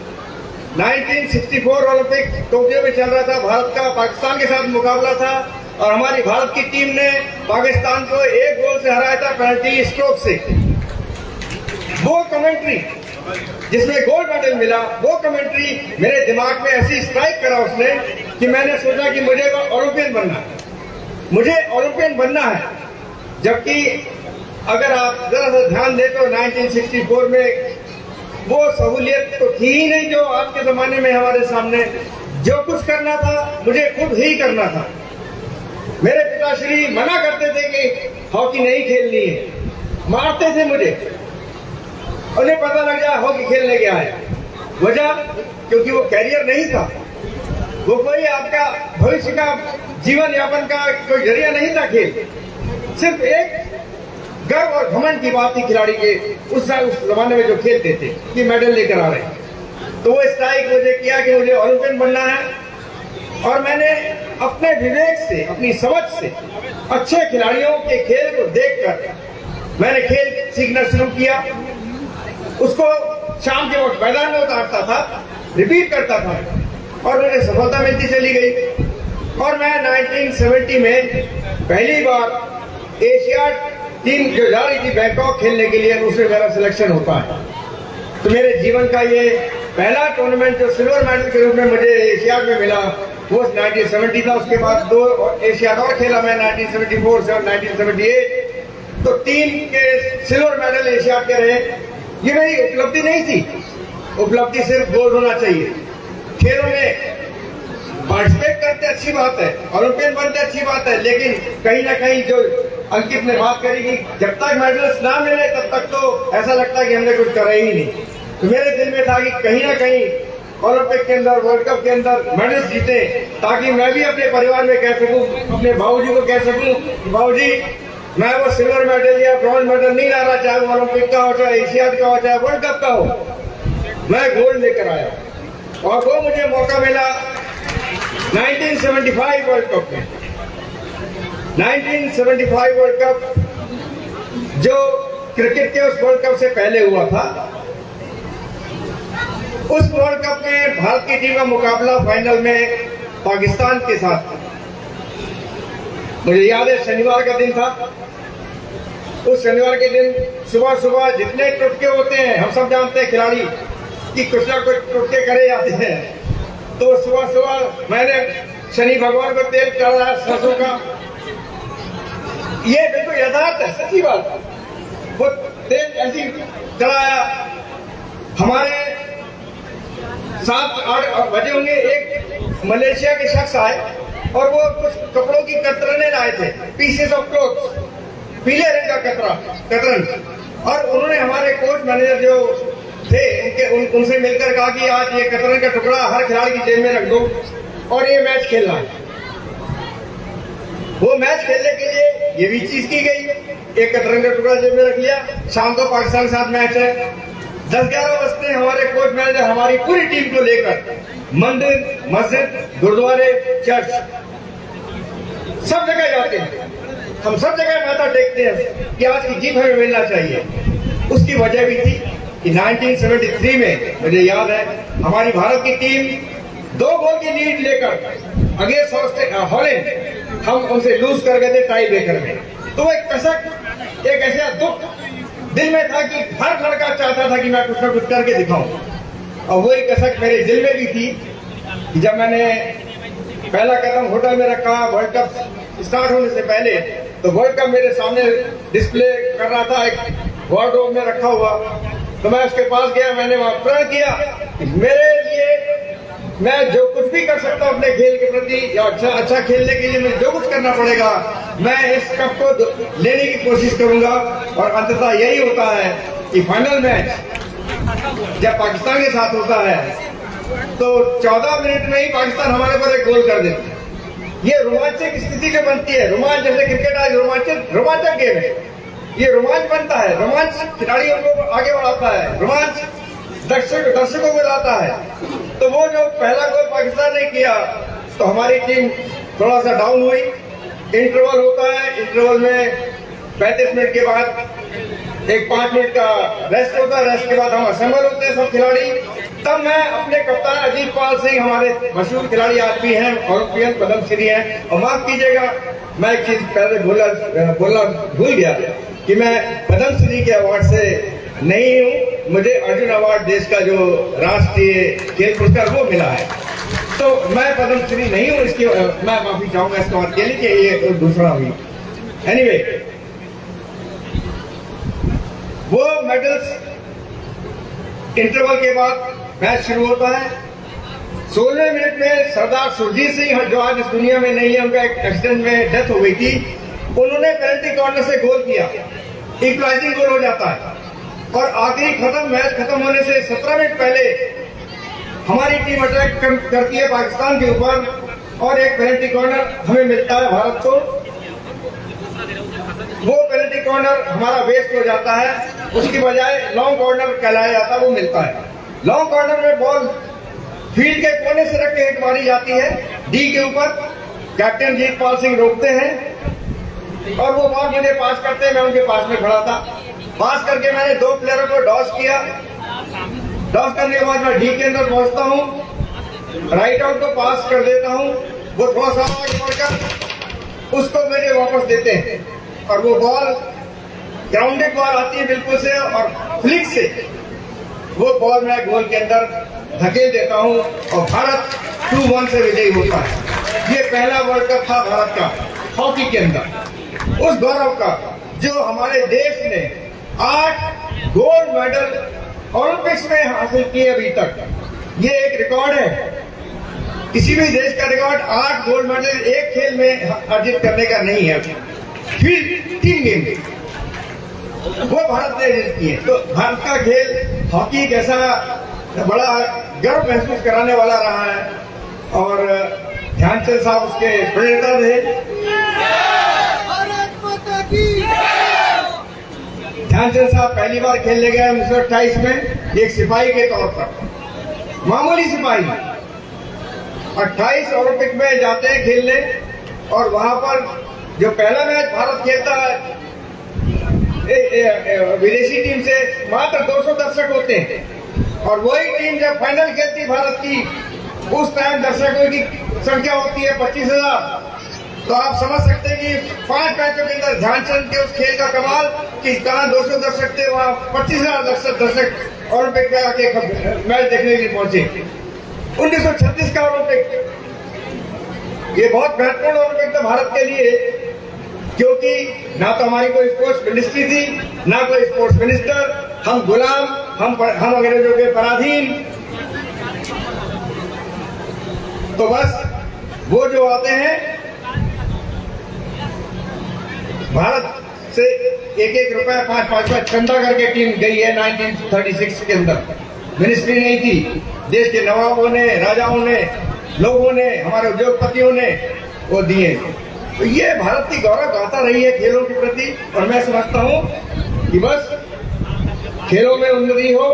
1964 ओलंपिक टोक्यो में चल रहा था, भारत का पाकिस्तान के साथ मुकाबला था और हमारी भारत की टीम ने पाकिस्तान को 1 गोल से हराया था पेनल्टी स्ट्रोक से। वो कमेंट्री जिसमें गोल्ड मेडल मिला, वो कमेंट्री मेरे दिमाग में ऐसी स्ट्राइक करा उसने कि मैंने सोचा कि मुझे ओलंपियन बनना है। जबकि अगर आप जरा सा ध्यान दें तो 1964 में वो सहूलियत तो थी ही नहीं जो आज के जमाने में हमारे सामने। जो कुछ करना था मुझे खुद ही करना था। मेरे पिताश्री मना करते थे कि हॉकी नहीं खेलनी है, मारते थे मुझे। उन्हें पता लग जाए हॉकी खेलने गया है, वजह क्योंकि वो कैरियर नहीं था, वो कोई आपका भविष्य का जीवन यापन का कोई जरिया नहीं था। खेल सिर्फ एक गर्व और घमंड की बात थी खिलाड़ी के उस जमाने में जो खेलते थे कि मेडल लेकर आ रहे हैं। तो वो स्ट्राइक मुझे किया कि मुझे ओलंपियन बनना है। और मैंने अपने विवेक से, अपनी समझ से अच्छे खिलाड़ियों के खेल को देखकर मैंने खेल सीखना शुरू किया। उसको शाम के वक्त मैदान में उतारता था, रिपीट करता था और मुझे सफलता मिलती चली गई। और मैं 1970 में पहली बार एशियाड टीम जो जा रही थी बैंकॉक खेलने के लिए, उसमें मेरा सिलेक्शन होता है। तो मेरे जीवन का ये पहला टूर्नामेंट जो सिल्वर मेडल के रूप में मुझे एशियाड में मिला वो 1970 था। उसके बाद 2 एशियाड और खेला मैं 1974 से और 1978। तो 3 के सिल्वर मेडल एशियाड के रहे। ये मेरी उपलब्धि नहीं थी, उपलब्धि सिर्फ गोल्ड होना चाहिए। खेलों में पार्टिसिपेट करते अच्छी बात है, ओलंपियन बनते अच्छी बात है, लेकिन कहीं ना कहीं जो अंकित ने बात करी कि जब तक मेडल्स ना मिले तब तक तो ऐसा लगता है कि हमने कुछ करा ही नहीं। तो मेरे दिल में था कि कहीं ना कहीं ओलंपिक के अंदर, वर्ल्ड कप के अंदर मेडल्स जीते, ताकि मैं भी अपने परिवार में कह सकूं, अपने बाबूजी को कह सकूं, बाबूजी मैं वो सिल्वर मेडल या ब्रॉन्ज मेडल नहीं ला रहा, चाहे वो ओलंपिक का हो, चाहे एशियाड का हो, चाहे वर्ल्ड कप का हो, मैं गोल्ड लेकर आया। और वो मुझे मौका मिला 1975 वर्ल्ड कप में। 1975 वर्ल्ड कप जो क्रिकेट के उस वर्ल्ड कप से पहले हुआ था। उस वर्ल्ड कप में भारत की टीम का मुकाबला फाइनल में पाकिस्तान के साथ। मुझे याद है शनिवार का दिन था। उस शनिवार के दिन सुबह सुबह जितने टुटके होते हैं, हम सब जानते हैं खिलाड़ी कि कुछ ना कुछ टुटके करे जाते हैं, तो सुबह सुबह मैंने शनि भगवान को तेल चढ़ाया सरसों का। ये बिल्कुल यथार्थ है, सच्ची बात। वो तेल ऐसी चढ़ाया। हमारे 7-8 बजे होंगे, एक मलेशिया के शख्स आए और वो कुछ कपड़ों की कतरने लाए थे, पीसेस ऑफ क्लोथ्स, पीले रंग का कतरन। और उन्होंने हमारे कोच मैनेजर जो थे उनसे मिलकर कहा कि आज ये कतरन का टुकड़ा हर खिलाड़ी की जेब में रख दो और ये मैच खेलना है। वो मैच खेलने के लिए ये भी चीज की गई। एक कतरन का टुकड़ा जेब में रख लिया। शाम को पाकिस्तान के साथ मैच है। 10-11 बजते हमारे कोच मैनेजर हमारी पूरी टीम को लेकर मंदिर, मस्जिद, गुरुद्वारे, चर्च सब जगह जाते हैं। हम सब जगह माथा टेकते हैं कि आज की जीत हमें मिलना चाहिए। उसकी वजह भी थी कि 1973 में मुझे याद है हमारी भारत की टीम 2 गोल की लीड लेकर अगेंस्ट हॉलैंड हम उनसे लूज कर गए थे टाई ब्रेकर में। तो एक कसक, एक ऐसा दुख दिल में था कि हर लड़का चाहता था कि मैं कुछ ना कुछ करके दिखाऊं। और वही कसक मेरे दिल में भी थी कि जब मैंने पहला कदम होटल में रखा वर्ल्ड कप स्टार्ट होने से पहले, तो वर्ल्ड कप मेरे सामने डिस्प्ले कर रहा था, एक वार्डरोब में रखा हुआ। तो मैं उसके पास गया, मैंने वहां प्रण किया कि मेरे लिए मैं जो कुछ भी कर सकता हूं अपने खेल के प्रति या अच्छा खेलने के लिए मुझे जो कुछ करना पड़ेगा, मैं इस कप को लेने की कोशिश करूंगा। और अंततः यही होता है कि फाइनल मैच जब पाकिस्तान के साथ होता है तो 14 मिनट में ही पाकिस्तान हमारे पर एक गोल कर देती है। ये रोमांचक स्थिति जो बनती है, रोमांच जैसे क्रिकेट आज रोमांचक गेम है, ये रोमांच बनता है। रोमांच खिलाड़ियों को आगे बढ़ाता है, रोमांच दर्शकों को लाता है। तो वो जो पहला गोल पाकिस्तान ने किया तो हमारी टीम थोड़ा सा डाउन हुई। इंटरवल होता है, इंटरवल में 35 मिनट के बाद एक 5 मिनट का रेस्ट होता है। रेस्ट के बाद हम असेंबल होते हैं सब खिलाड़ी। तब मैं अपने कप्तान अजीत पाल सिंह, हमारे मशहूर खिलाड़ी आदमी हैं, ओलंपियन पद्मश्री हैं। और माफ कीजिएगा मैं एक चीज पहले बोलना भूल गया कि मैं पद्मश्री के अवार्ड से नहीं हूँ। मुझे अर्जुन अवार्ड देश का जो राष्ट्रीय खेल पुरस्कार वो मिला है, तो मैं पद्मश्री नहीं हूँ। इसकी मैं माफी चाहूंगा इस बात के लिए कि ये दूसरा हुई। एनीवे, वो मेडल्स इंटरवल के बाद मैच शुरू होता है। 16वें मिनट में सरदार सुरजीत सिंह जो आज इस दुनिया में नहीं है, उनका एक एक्सीडेंट में डेथ हो गई थी, उन्होंने पेनल्टी कॉर्नर से गोल किया। इक्वलाइजिंग गोल हो जाता है और आखिरी मैच खत्म होने से 17 मिनट पहले हमारी टीम अटैक करती है पाकिस्तान के ऊपर और एक पेनल्टी कॉर्नर हमें मिलता है भारत को। वो पेनल्टी कॉर्नर हमारा वेस्ट हो जाता है, उसकी बजाय लॉन्ग कॉर्नर कहलाया जाता है, वो मिलता है। लॉन्ग कॉर्नर में बॉल फील्ड के कोने से रख के हिट मारी जाती है डी के ऊपर। कैप्टन जीत पाल सिंह रोकते हैं और वो बॉल मुझे पास करते हैं। मैं उनके पास में खड़ा था। पास करके मैंने 2 प्लेयरों को डॉस किया। डॉस करने के बाद मैं डी के अंदर पहुंचता हूं, राइट आउट को पास कर देता हूं। वो थोड़ा सा आगे बढ़कर उसको मेरे वापस देते हैं और वो बॉल ग्राउंडेड बॉल आती है बिल्कुल से और फ्लिक से वो बॉल मैं गोल के अंदर धकेल देता हूं और भारत 2-1 से विजयी होता है। ये पहला वर्ल्ड कप था भारत का हॉकी के अंदर। उस गौरव का जो हमारे देश ने 8 गोल्ड मेडल ओलंपिक्स में हासिल किए अभी तक, ये एक रिकॉर्ड है। किसी भी देश का रिकॉर्ड 8 गोल्ड मेडल एक खेल में अर्जित करने का नहीं है, फिर 3 गेम में वो भारत ने अर्जित किए। तो भारत का खेल हॉकी एक ऐसा बड़ा गर्व महसूस कराने वाला रहा है और ध्यानचंद साहब उसके प्रेरणा थे। ध्यानचंद साहब पहली बार खेलने गए 1928 में एक सिपाही के तौर पर, मामूली सिपाही। 28 ओलंपिक में जाते हैं खेलने और वहां पर जो पहला मैच भारत खेलता है विदेशी टीम से मात्र 200 दर्शक होते हैं, और वही टीम जब फाइनल खेलती है भारत की, उस टाइम दर्शकों की संख्या होती है 25,000। तो आप समझ सकते हैं कि 5 मैचों के अंदर ध्यानचंद के उस खेल का कमाल कि कहाँ 200 दर्शक थे, वहाँ 25,000 दर्शक ओलंपिक में आके मैच देखने के लिए पहुंचे। 1936 का ओलंपिक, ये बहुत महत्वपूर्ण ओलंपिक था भारत के लिए, क्योंकि ना तो हमारी कोई स्पोर्ट्स मिनिस्ट्री थी, ना कोई स्पोर्ट्स मिनिस्टर, हम गुलाम, हम अंग्रेजों के पराधीन। तो बस वो जो आते हैं, भारत से एक रुपया 5 चंदा करके टीम गई है 1936 के अंदर। मिनिस्ट्री नहीं थी, देश के नवाबों ने, राजाओं ने, लोगों ने, हमारे उद्योगपतियों ने वो दिए। तो ये भारत की गौरव गाथा रही है खेलों के प्रति, और मैं समझता हूं कि बस खेलों में उन्नति हो,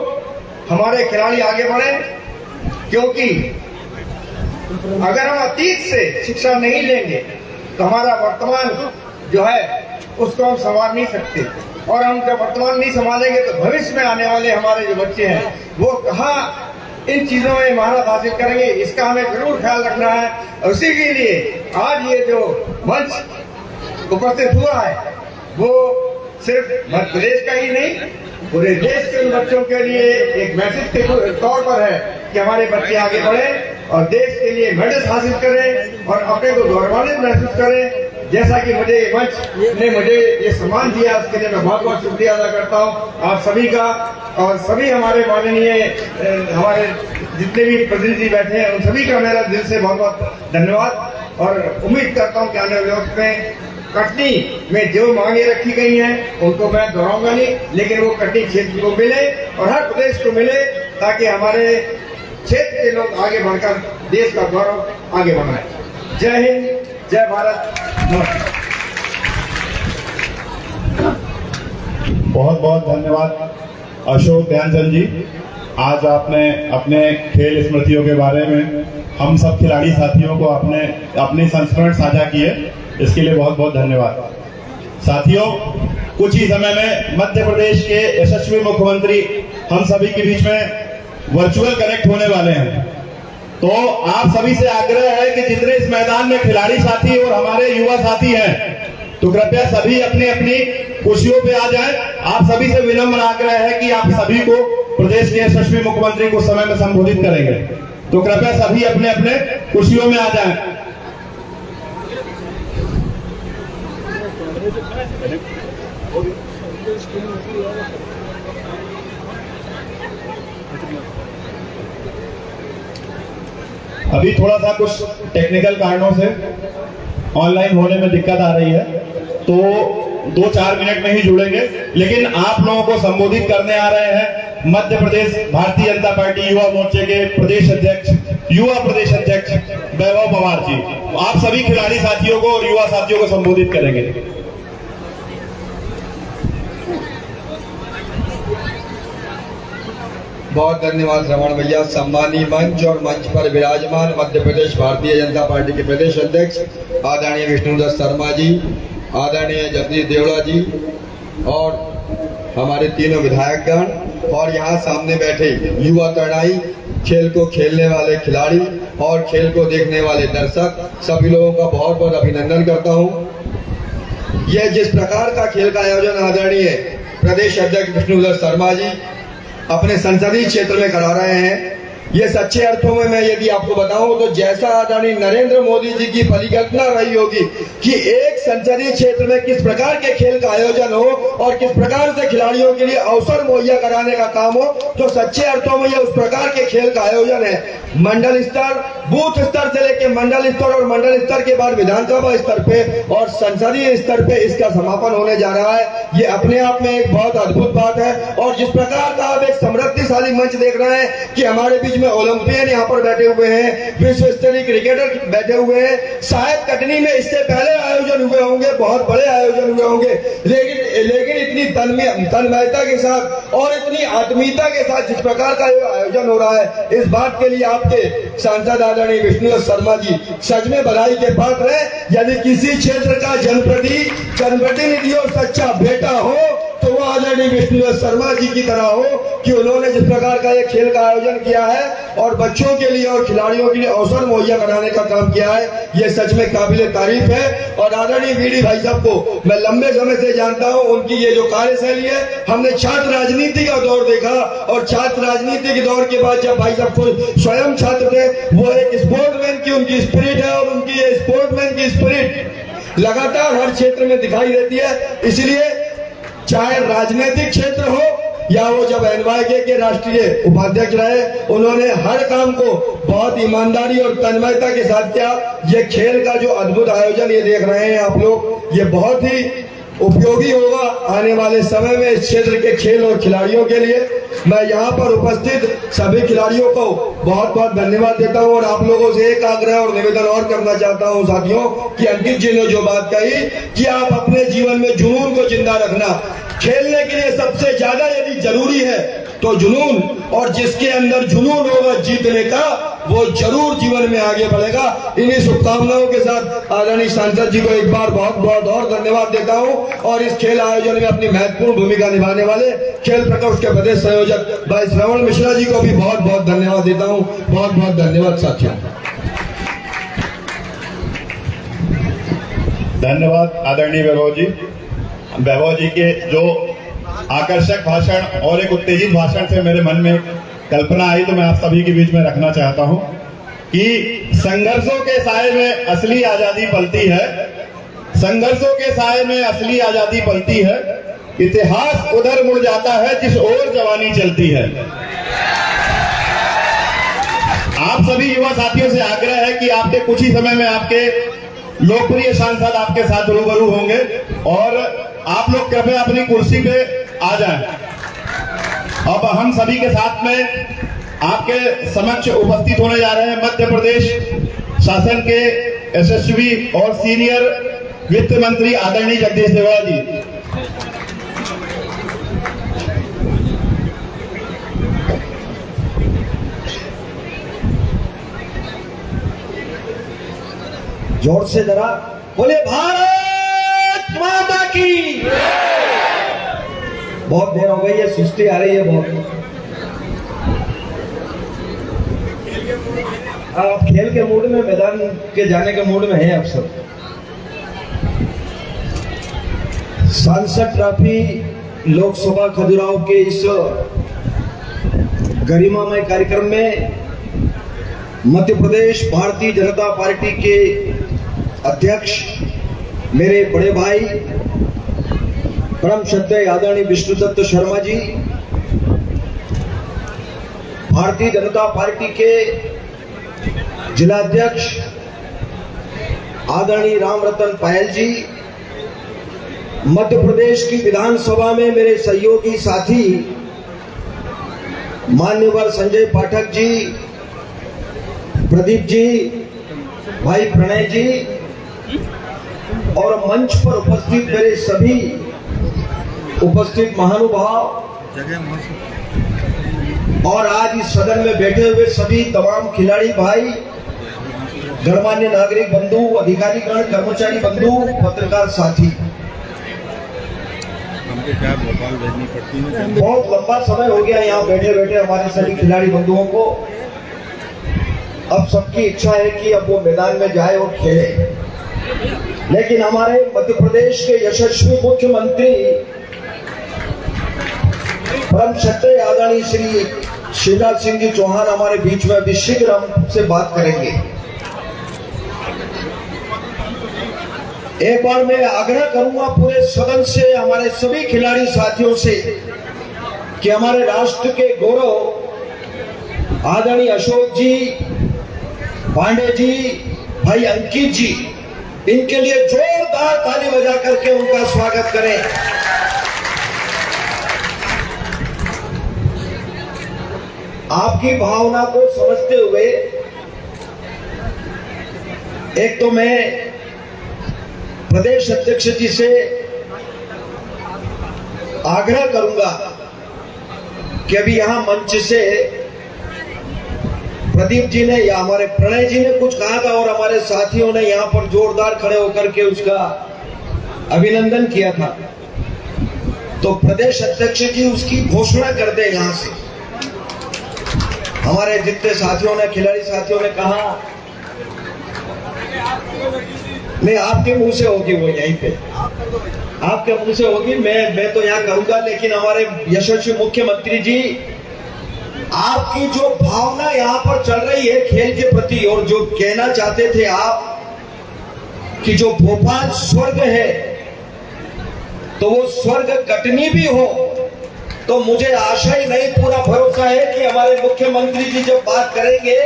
हमारे खिलाड़ी आगे बढ़े, क्योंकि अगर हम अतीत से शिक्षा नहीं लेंगे तो हमारा वर्तमान जो है उसको हम संभाल नहीं सकते, और हम जब वर्तमान नहीं संभालेंगे तो भविष्य में आने वाले हमारे जो बच्चे हैं वो कहाँ इन चीजों में महारत हासिल करेंगे, इसका हमें जरूर ख्याल रखना है। और उसी के लिए आज ये जो मंच उपस्थित हुआ है वो सिर्फ मध्य प्रदेश का ही नहीं, पूरे देश के बच्चों के लिए एक मैसेज के तौर पर है कि हमारे बच्चे आगे बढ़े और देश के लिए मेडल्स हासिल करें और अपने को गौरवान्वित महसूस करें। जैसा कि मुझे मंच ने मुझे ये सम्मान दिया, उसके लिए मैं बहुत बहुत शुक्रिया अदा करता हूँ आप सभी का, और सभी हमारे माननीय हमारे जितने भी प्रतिनिधि बैठे हैं उन सभी का मेरा दिल से बहुत बहुत धन्यवाद। और उम्मीद करता हूँ कि आने वाले वक्त में कटनी में जो मांगे रखी गई हैं उनको मैं दोहराऊंगा नहीं, लेकिन वो कटनी क्षेत्र को मिले और हर प्रदेश को मिले, ताकि हमारे क्षेत्र के लोग आगे बढ़कर देश का गौरव आगे बढ़ाएं। जय हिंद, जय भारत। बहुत बहुत धन्यवाद अशोक ध्यानचंद जी। आज आपने अपने खेल स्मृतियों के बारे में हम सब खिलाड़ी साथियों को अपने संस्मरण साझा किए, इसके लिए बहुत बहुत धन्यवाद। साथियों, कुछ ही समय में मध्य प्रदेश के यशस्वी मुख्यमंत्री हम सभी के बीच में वर्चुअल कनेक्ट होने वाले हैं। तो आप सभी से आग्रह है कि जितने इस मैदान में खिलाड़ी साथी और हमारे युवा साथी हैं, तो कृपया सभी अपनी अपनी कुर्सियों पे आ जाएं। आप सभी से विनम्र आग्रह है कि आप सभी को प्रदेश के यशस्वी मुख्यमंत्री को समय में संबोधित करेंगे, तो कृपया सभी अपने अपने कुर्सियों में आ जाएं। अभी थोड़ा सा कुछ टेक्निकल कारणों से ऑनलाइन होने में दिक्कत आ रही है, तो 2-4 मिनट में ही जुड़ेंगे, लेकिन आप लोगों को संबोधित करने आ रहे हैं मध्य प्रदेश भारतीय जनता पार्टी युवा मोर्चे के प्रदेश अध्यक्ष, युवा प्रदेश अध्यक्ष वैभव पवार जी। आप सभी खिलाड़ी साथियों को और युवा साथियों को संबोधित करेंगे। बहुत धन्यवाद रमण भैया। सम्मानीय मंच और मंच पर विराजमान मध्य प्रदेश भारतीय जनता पार्टी के प्रदेश अध्यक्ष आदरणीय विष्णुदत्त शर्मा जी, आदरणीय जगदीश देवड़ा जी, और हमारे तीनों विधायकगण, और यहाँ सामने बैठे युवा तरुणाई, खेल को खेलने वाले खिलाड़ी और खेल को देखने वाले दर्शक, सभी लोगों का बहुत बहुत अभिनंदन करता हूँ। यह जिस प्रकार का खेल का आयोजन आदरणीय प्रदेश अध्यक्ष विष्णुदत्त शर्मा जी अपने संसदीय क्षेत्र में करा रहे हैं, ये सच्चे अर्थों में मैं यदि आपको बताऊं तो जैसा आदरणीय नरेंद्र मोदी जी की परिकल्पना रही होगी कि एक संसदीय क्षेत्र में किस प्रकार के खेल का आयोजन हो और किस प्रकार से खिलाड़ियों के लिए अवसर मुहैया कराने का काम हो, तो सच्चे अर्थों में यह उस प्रकार के खेल का आयोजन है। मंडल स्तर, बूथ स्तर से लेकर मंडल स्तर और मंडल स्तर के बाद विधानसभा स्तर पे और संसदीय स्तर पे इसका समापन होने जा रहा है। ये अपने आप में एक बहुत अद्भुत बात है। और जिस प्रकार का आप एक समृद्धिशाली मंच देख रहे हैं कि हमारे बीच में ओलंपियन यहाँ पर बैठे हुए हैं, विश्व स्तरीय क्रिकेटर बैठे हुए हैं। शायद कटनी में इससे पहले आयोजन हुए होंगे, बहुत बड़े आयोजन हुए होंगे, लेकिन इतनी तन्मयता के साथ और इतनी आत्मीयता के साथ जिस प्रकार का आयोजन हो रहा है, इस बात के लिए आपके सांसद आदरणीय विष्णुदत्त शर्मा जी सच में बधाई के पात्र हैं। यदि किसी क्षेत्र का जनप्रतिनिधि और सच्चा बेटा हो तो वो आदरणीय विष्णु शर्मा जी की तरह हो कि उन्होंने जिस प्रकार का ये खेल का आयोजन किया है और बच्चों के लिए और खिलाड़ियों के लिए अवसर मुहैया कराने का काम किया है, ये सच में काबिले तारीफ है। और आदरणीय वीडी भाई साहब को मैं लंबे समय से जानता हूँ, उनकी ये जो कार्यशैली है, हमने छात्र राजनीति का दौर देखा और छात्र राजनीति के दौर के बाद जब भाई साहब खुद स्वयं छात्र थे, वो एक स्पोर्ट्समैन की उनकी स्पिरिट है और उनकी ये स्पोर्ट्समैन की स्पिरिट लगातार हर क्षेत्र में दिखाई देती है। इसलिए चाहे राजनीतिक क्षेत्र हो या वो जब एनवाईके के राष्ट्रीय उपाध्यक्ष रहे, उन्होंने हर काम को बहुत ईमानदारी और तन्मयता के साथ किया। ये खेल का जो अद्भुत आयोजन ये देख रहे हैं आप लोग, ये बहुत ही उपयोगी होगा आने वाले समय में इस क्षेत्र के खेल और खिलाड़ियों के लिए। मैं यहाँ पर उपस्थित सभी खिलाड़ियों को बहुत बहुत धन्यवाद देता हूँ और आप लोगों से एक आग्रह और निवेदन और करना चाहता हूँ साथियों कि अंकित जी ने जो बात कही कि आप अपने जीवन में जुनून को जिंदा रखना, खेलने के लिए सबसे ज्यादा यदि जरूरी है तो जुनून, और जिसके अंदर जुनून होगा जीतने का वो जरूर जीवन में आगे बढ़ेगा। इन्हीं शुभकामनाओं के साथ आदरणीय सांसद जी को एक बार बहुत बहुत और धन्यवाद देता हूं और इस खेल आयोजन में अपनी महत्वपूर्ण भूमिका निभाने वाले खेल प्रकोष्ठ के प्रदेश संयोजक भाई श्रवण मिश्रा जी को भी बहुत बहुत धन्यवाद देता हूं। बहुत बहुत धन्यवाद साथियों। धन्यवाद आदरणीय वैभव जी के जो आकर्षक भाषण और एक उत्तेजित भाषण से मेरे मन में कल्पना आई, तो मैं आप सभी के बीच में रखना चाहता हूं कि संघर्षों के साए में असली आजादी पलती है, संघर्षों के साए में असली आजादी पलती है, इतिहास उधर मुड़ जाता है जिस ओर जवानी चलती है। आप सभी युवा साथियों से आग्रह है कि आपके कुछ ही समय में आपके लोकप्रिय सांसद आपके साथ रूबरू होंगे और आप लोग कृपया अपनी कुर्सी पे आ जाएं। अब हम सभी के साथ में आपके समक्ष उपस्थित होने जा रहे हैं मध्य प्रदेश शासन के यशस्वी और सीनियर वित्त मंत्री आदरणीय जगदीश देवड़ा जी। जोर से जरा बोले भारत माता की। बहुत देर हो गई है, सुस्ती आ रही है बहुत। आप खेल के मूड में, मैदान के जाने के मूड में हैं आप सब। सांसद ट्रॉफी लोकसभा खजुराहो के इस गरिमामय कार्यक्रम में मध्य प्रदेश भारतीय जनता पार्टी के अध्यक्ष मेरे बड़े भाई परम श्रद्धेय आदरणीय विष्णुदत्त शर्मा जी, भारतीय जनता पार्टी के जिलाध्यक्ष आदरणीय रामरतन पायल जी, मध्य प्रदेश की विधानसभा में मेरे सहयोगी साथी मान्यवर संजय पाठक जी, प्रदीप जी, भाई प्रणय जी और मंच पर उपस्थित मेरे सभी उपस्थित महानुभाव और आज इस सदन में बैठे हुए सभी तमाम खिलाड़ी भाई, गणमान्य नागरिक बंधु, अधिकारीगण, कर्मचारी बंधु, पत्रकार साथी, बहुत लंबा समय हो गया यहाँ बैठे बैठे हमारे सभी खिलाड़ी बंधुओं को। अब सबकी इच्छा है कि अब वो मैदान में जाए और खेले, लेकिन हमारे मध्य प्रदेश के यशस्वी मुख्यमंत्री परम श्रद्धेय आदरणीय श्री शिवराज सिंह जी चौहान हमारे बीच में अभी शीघ्र हमसे बात करेंगे। एक बार मैं आग्रह करूंगा पूरे सदन से, हमारे सभी खिलाड़ी साथियों से कि हमारे राष्ट्र के गौरव आदरणीय अशोक जी, पांडे जी, भाई अंकित जी, इनके लिए जोरदार ताली बजा करके उनका स्वागत करें। आपकी भावना को समझते हुए एक तो मैं प्रदेश अध्यक्ष जी से आग्रह करूंगा कि अभी यहां मंच से प्रदीप जी ने या हमारे प्रणय जी ने कुछ कहा था और हमारे साथियों ने यहां पर जोरदार खड़े होकर के उसका अभिनंदन किया था। तो प्रदेश अध्यक्ष जी उसकी घोषणा कर दे यहां से। हमारे जितने साथियों ने, खिलाड़ी साथियों ने कहा, नहीं आपके मुंह से होगी वो, यहीं पे आपके मुंह से होगी, मैं तो यहाँ करूंगा। लेकिन हमारे यशस्वी मुख्यमंत्री जी, आपकी जो भावना यहाँ पर चल रही है खेल के प्रति, और जो कहना चाहते थे आप कि जो भोपाल स्वर्ग है तो वो स्वर्ग कटनी भी हो, तो मुझे आशा ही नहीं, पूरा भरोसा है कि हमारे मुख्यमंत्री जी जब बात करेंगे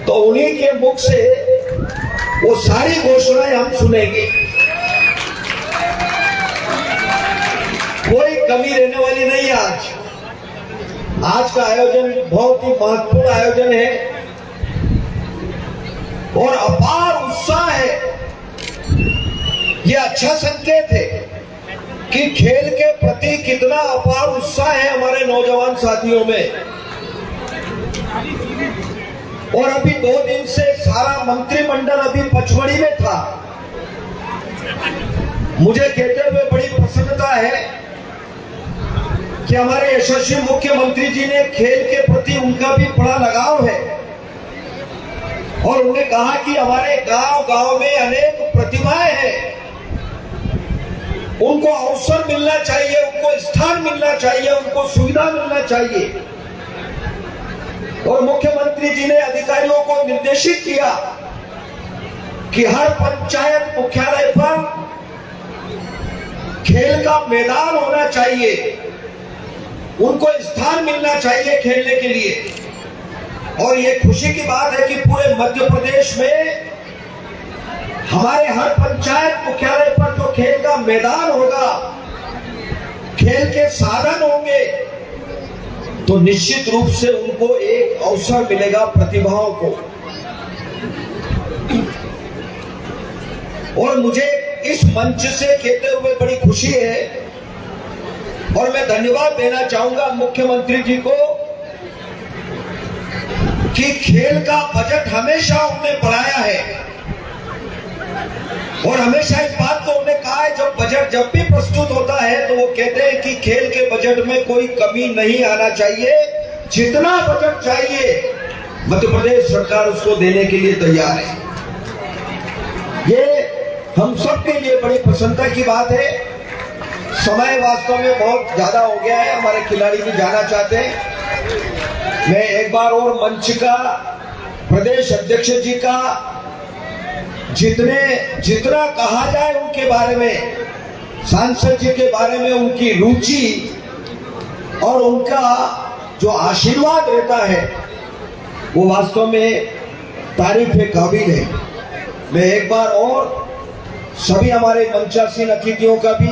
तो उन्हीं के मुख से वो सारी घोषणाएं हम सुनेंगे। कोई कमी रहने वाली नहीं है। आज का आयोजन बहुत ही महत्वपूर्ण आयोजन है और अपार उत्साह है। ये अच्छा संकेत है कि खेल के प्रति कितना अपार उत्साह है हमारे नौजवान साथियों में। और अभी 2 दिन से सारा मंत्रिमंडल अभी पचमढ़ी में था। मुझे कहते हुए बड़ी प्रसन्नता है कि हमारे यशस्वी मुख्यमंत्री जी ने खेल के प्रति उनका भी बड़ा लगाव है और उन्होंने कहा कि हमारे गांव-गांव में अनेक प्रतिभाएं हैं, उनको अवसर मिलना चाहिए, उनको स्थान मिलना चाहिए, उनको सुविधा मिलना चाहिए। और मुख्यमंत्री जी ने अधिकारियों को निर्देशित किया कि हर पंचायत मुख्यालय पर खेल का मैदान होना चाहिए, उनको स्थान मिलना चाहिए खेलने के लिए। और ये खुशी की बात है कि पूरे मध्य प्रदेश में हमारे हर पंचायत मुख्यालय पर जो खेल का मैदान होगा, खेल के साधन होंगे, तो निश्चित रूप से उनको एक अवसर मिलेगा प्रतिभाओं को। और मुझे इस मंच से कहते हुए बड़ी खुशी है और मैं धन्यवाद देना चाहूंगा मुख्यमंत्री जी को कि खेल का बजट हमेशा उन्होंने बढ़ाया है और हमेशा इस बात को उन्होंने कहा है, जब बजट जब भी प्रस्तुत होता है तो वो कहते हैं कि खेल के बजट में कोई कमी नहीं आना चाहिए, जितना बजट चाहिए मध्य प्रदेश सरकार उसको देने के लिए तैयार है। ये हम सबके लिए बड़ी प्रसन्नता की बात है। समय वास्तव में बहुत ज्यादा हो गया है, हमारे खिलाड़ी भी जाना चाहते हैं। मैं एक बार और मंच का, प्रदेश अध्यक्ष जी का जितना कहा जाए उनके बारे में, सांसद जी के बारे में उनकी रुचि और उनका जो आशीर्वाद रहता है वो वास्तव में तारीफ के काबिल है। मैं एक बार और सभी हमारे मंचासीन अतिथियों का भी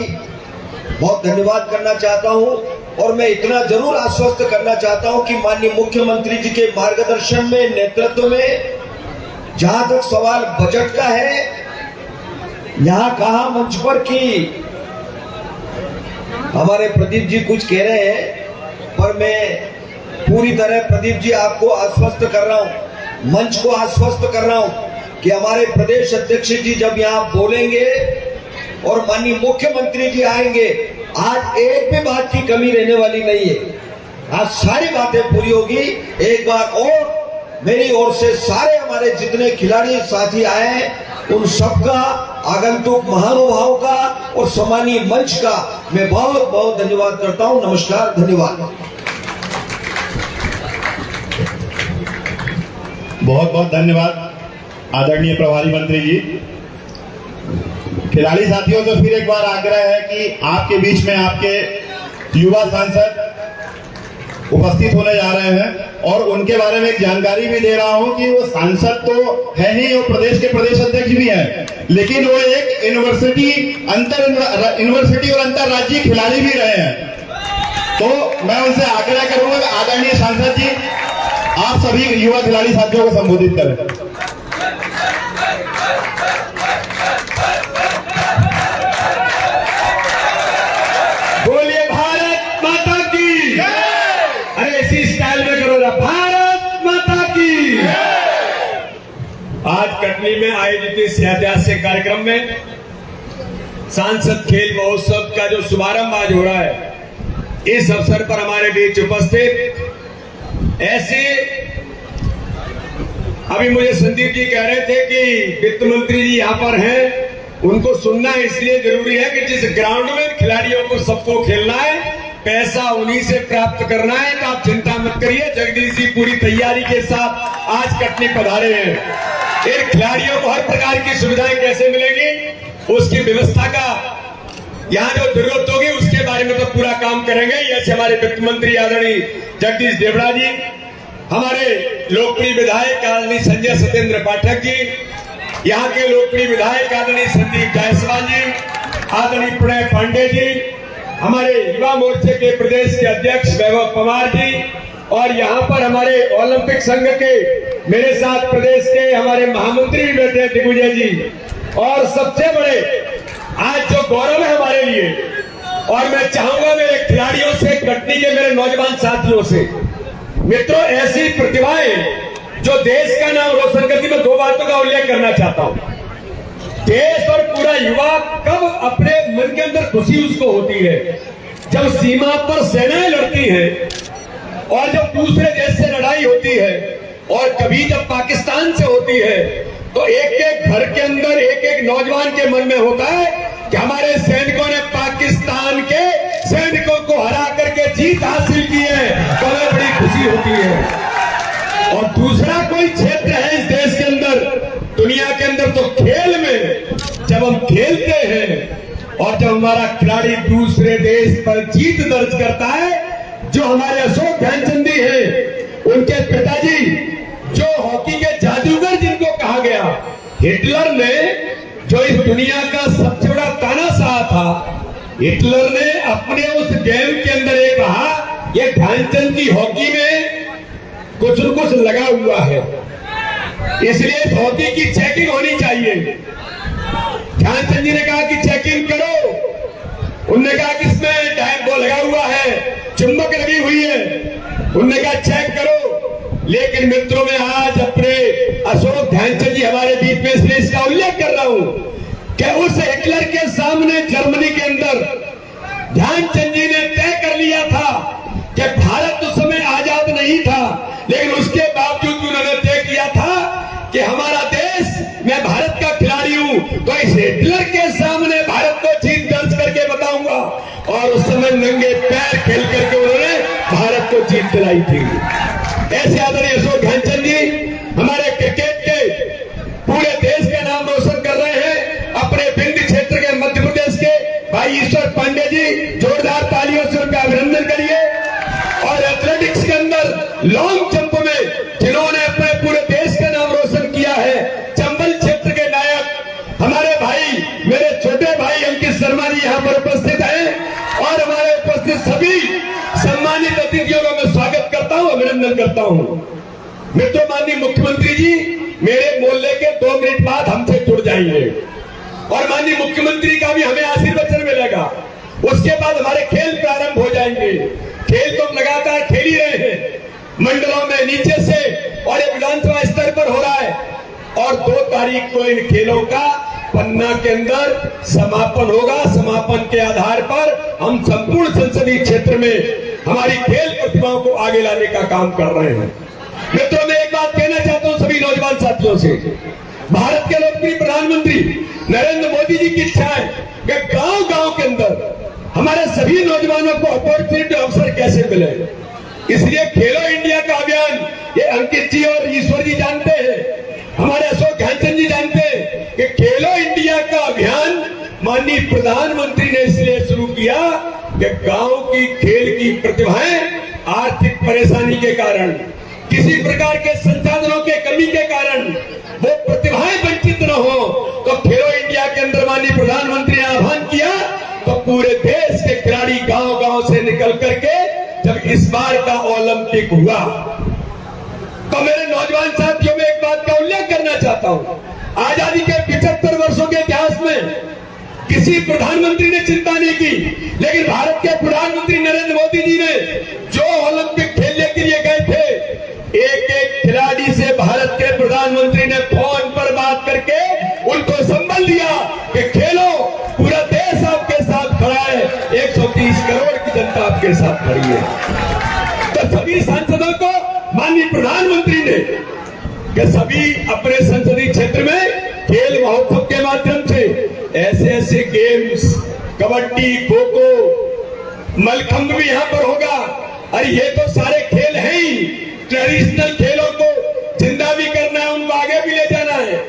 बहुत धन्यवाद करना चाहता हूं और मैं इतना जरूर आश्वस्त करना चाहता हूं कि माननीय मुख्यमंत्री जी के मार्गदर्शन में, नेतृत्व में, जहां तक सवाल बजट का है, यहां कहा मंच पर कि हमारे प्रदीप जी कुछ कह रहे हैं, पर मैं पूरी तरह प्रदीप जी आपको आश्वस्त कर रहा हूं, मंच को आश्वस्त कर रहा हूं कि हमारे प्रदेश अध्यक्ष जी जब यहां बोलेंगे और माननीय मुख्यमंत्री जी आएंगे, आज एक भी बात की कमी रहने वाली नहीं है। आज सारी बातें पूरी होगी। एक बार और मेरी ओर से सारे हमारे जितने खिलाड़ी साथी आए हैं उन सबका, आगंतुक महानुभाव का और सम्मानीय मंच का मैं बहुत बहुत धन्यवाद करता हूं। नमस्कार, धन्यवाद। बहुत बहुत धन्यवाद आदरणीय प्रभारी मंत्री जी। खिलाड़ी साथियों से फिर एक बार आग्रह है कि आपके बीच में आपके युवा सांसद उपस्थित होने जा रहे हैं और उनके बारे में एक जानकारी भी दे रहा हूं कि वो सांसद तो है ही और प्रदेश के प्रदेश अध्यक्ष भी हैं, लेकिन वो एक यूनिवर्सिटी और अंतरराज्यीय खिलाड़ी भी रहे हैं। तो मैं उनसे आग्रह करूंगा कि आदरणीय सांसद जी आप सभी युवा खिलाड़ी साथियों को संबोधित करें। बोलिए भारत माता की। अरे इसी स्टाइल में करो ना, भारत माता की। आज कटनी में आयोजित इस ऐतिहासिक कार्यक्रम में सांसद खेल महोत्सव का जो शुभारंभ आज हो रहा है, इस अवसर पर हमारे बीच उपस्थित ऐसे अभी मुझे संदीप जी कह रहे थे कि वित्त मंत्री जी यहाँ पर हैं, उनको सुनना इसलिए जरूरी है कि जिस ग्राउंड में खिलाड़ियों को सबको खेलना है, पैसा उन्हीं से प्राप्त करना है। तो आप चिंता मत करिए, जगदीश जी पूरी तैयारी के साथ आज कटनी पधारे हैं। इन खिलाड़ियों को हर प्रकार की सुविधाएं कैसे मिलेंगी, उसकी व्यवस्था का यहाँ जो जरूरत होगी उसके बारे में तो पूरा काम करेंगे। ऐसे हमारे वित्त मंत्री आदरणीय जगदीश देवड़ा जी, हमारे लोकप्रिय विधायक आदरणीय संजय सत्येंद्र पाठक जी, यहाँ के लोकप्रिय विधायक आदरणीय संदीप जायसवाल जी, आदरणीय प्रणय पांडे जी, हमारे युवा मोर्चे के प्रदेश के अध्यक्ष वैभव पवार जी, और यहाँ पर हमारे ओलंपिक संघ के मेरे साथ प्रदेश के हमारे महामंत्री भी बैठे हैं दिग्विजय जी, और सबसे बड़े आज जो गौरव है हमारे लिए, और मैं चाहूंगा मेरे खिलाड़ियों से, कटनी के मेरे नौजवान साथियों से, मित्रों ऐसी प्रतिभाएं जो देश का नाम रोशन करती, मैं दो बातों का उल्लेख करना चाहता हूं। देश और पूरा युवा कब अपने मन के अंदर खुशी उसको होती है, जब सीमा पर सेनाएं लड़ती हैं और जब दूसरे देश से लड़ाई होती है, और कभी जब पाकिस्तान से होती है, तो एक एक घर के अंदर एक एक नौजवान के मन में होता है कि हमारे सैनिकों ने पाकिस्तान के सैनिकों को हरा करके जीत हासिल की है, तो हमें बड़ी खुशी होती है। और दूसरा कोई क्षेत्र है इस देश के अंदर, दुनिया के अंदर, तो खेल में जब हम खेलते हैं और जब हमारा खिलाड़ी दूसरे देश पर जीत दर्ज करता है, जो हमारे अशोक ध्यानचंद जी हैं, उनके पिताजी जो हॉकी के जादूगर जिनको कहा गया, हिटलर ने जो इस दुनिया का सबसे बड़ा तानाशाह था, हिटलर ने अपने उस गेम के अंदर ये कहा, ये ध्यानचंद की हॉकी में कुछ न कुछ लगा हुआ है, इसलिए इस हॉकी की चेकिंग होनी चाहिए। ध्यानचंद जी ने कहा कि चेकिंग करो, उन्होंने कहा कि इसमें टैग वो लगा हुआ है, चुंबक लगी हुई है, उन्होंने कहा चेक करो। लेकिन मित्रों में आज अपने अशोक ध्यानचंद जी हमारे बीच में, इसलिए इसका उल्लेख कर रहा हूं कि उस हिटलर के सामने जर्मनी के अंदर ध्यानचंद जी ने तय कर लिया था कि भारत उस समय आजाद नहीं था, लेकिन उसके बावजूद उन्होंने तय किया था कि हमारा देश, मैं भारत का खिलाड़ी हूं, तो इस हिटलर के सामने भारत को जीत दर्ज करके बताऊंगा। और उस समय नंगे पैर खेल करके उन्होंने भारत को जीत दिलाई थी। ऐसे आदरणीय अशोक ध्यानचंद जी हमारे क्रिकेट के पूरे देश का नाम रोशन कर रहे हैं। अपने विंध्य क्षेत्र के मध्य प्रदेश के भाई ईश्वर पांडे जी, जोरदार तालियों से उनका अभिनंदन करिए। और एथलेटिक्स के अंदर लॉन्ग जंप में जिन्होंने अपने पूरे देश का नाम रोशन किया है, चंबल क्षेत्र के नायक हमारे भाई, मेरे छोटे भाई अंकित शर्मा जी यहाँ पर उपस्थित हैं, और हमारे उपस्थित सभी सम्मानित अतिथियों का मैं स्वागत करता हूँ, अभिनंदन करता हूँ। मित्रों, माननीय मुख्यमंत्री जी मेरे बोलने के 2 मिनट बाद हमसे जुड़ जाएंगे, और माननीय मुख्यमंत्री का भी हमें आशीर्वचन मिलेगा। उसके बाद हमारे खेल प्रारंभ हो जाएंगे। खेल तो हम लगातार खेल ही रहे हैं, मंडलों में नीचे से, और ये विधानसभा स्तर पर हो रहा है, और 2 तारीख को इन खेलों का पन्ना के अंदर समापन होगा। समापन के आधार पर हम संपूर्ण संसदीय क्षेत्र में हमारी खेल प्रतिभाओं को आगे लाने का काम कर रहे हैं। मित्रों, मैं एक बात कहना चाहता हूं सभी नौजवान साथियों से, भारत के लोकप्रिय प्रधानमंत्री नरेंद्र मोदी जी की इच्छा है कि गांव-गांव के अंदर हमारे सभी नौजवानों को अपॉर्चुनिटी, अवसर कैसे मिले। इसलिए खेलो इंडिया का अभियान, ये अंकित जी और ईश्वर जी जानते हैं, हमारे अशोक ध्यानचंद जी जानते हैं कि खेलो इंडिया का अभियान माननीय प्रधानमंत्री ने इसलिए शुरू किया कि गांव की खेल की प्रतिभाएं आर्थिक परेशानी के कारण, किसी प्रकार के संसाधनों के कमी के कारण वो प्रतिभाएं वंचित न हो, तो खेलो इंडिया के अंदर माननीय प्रधानमंत्री ने आह्वान किया, तो पूरे देश के खिलाड़ी गांव-गांव से निकल करके जब इस बार का ओलंपिक हुआ, तो मेरे नौजवान साथियों में एक बात का उल्लेख करना चाहता हूं। आजादी के 75 वर्षों के इतिहास में किसी प्रधानमंत्री ने चिंता नहीं की, लेकिन भारत के प्रधानमंत्री नरेंद्र मोदी जी ने जो ओलंपिक खेलने के लिए गए थे, एक एक खिलाड़ी से भारत के प्रधानमंत्री ने फोन पर बात करके उनको संबल दिया कि खेलो, पूरा देश 130 करोड़ की जनता आपके साथ खड़ी है। तो सभी सांसदों को माननीय प्रधानमंत्री ने कि सभी अपने संसदीय क्षेत्र में खेल महोत्सव के माध्यम से ऐसे ऐसे गेम्स, कबड्डी, खो खो, मलखंभ भी यहाँ पर होगा। अरे ये तो सारे खेल हैं ही, ट्रेडिशनल खेलों को जिंदा भी करना है, उनको आगे भी ले जाना है।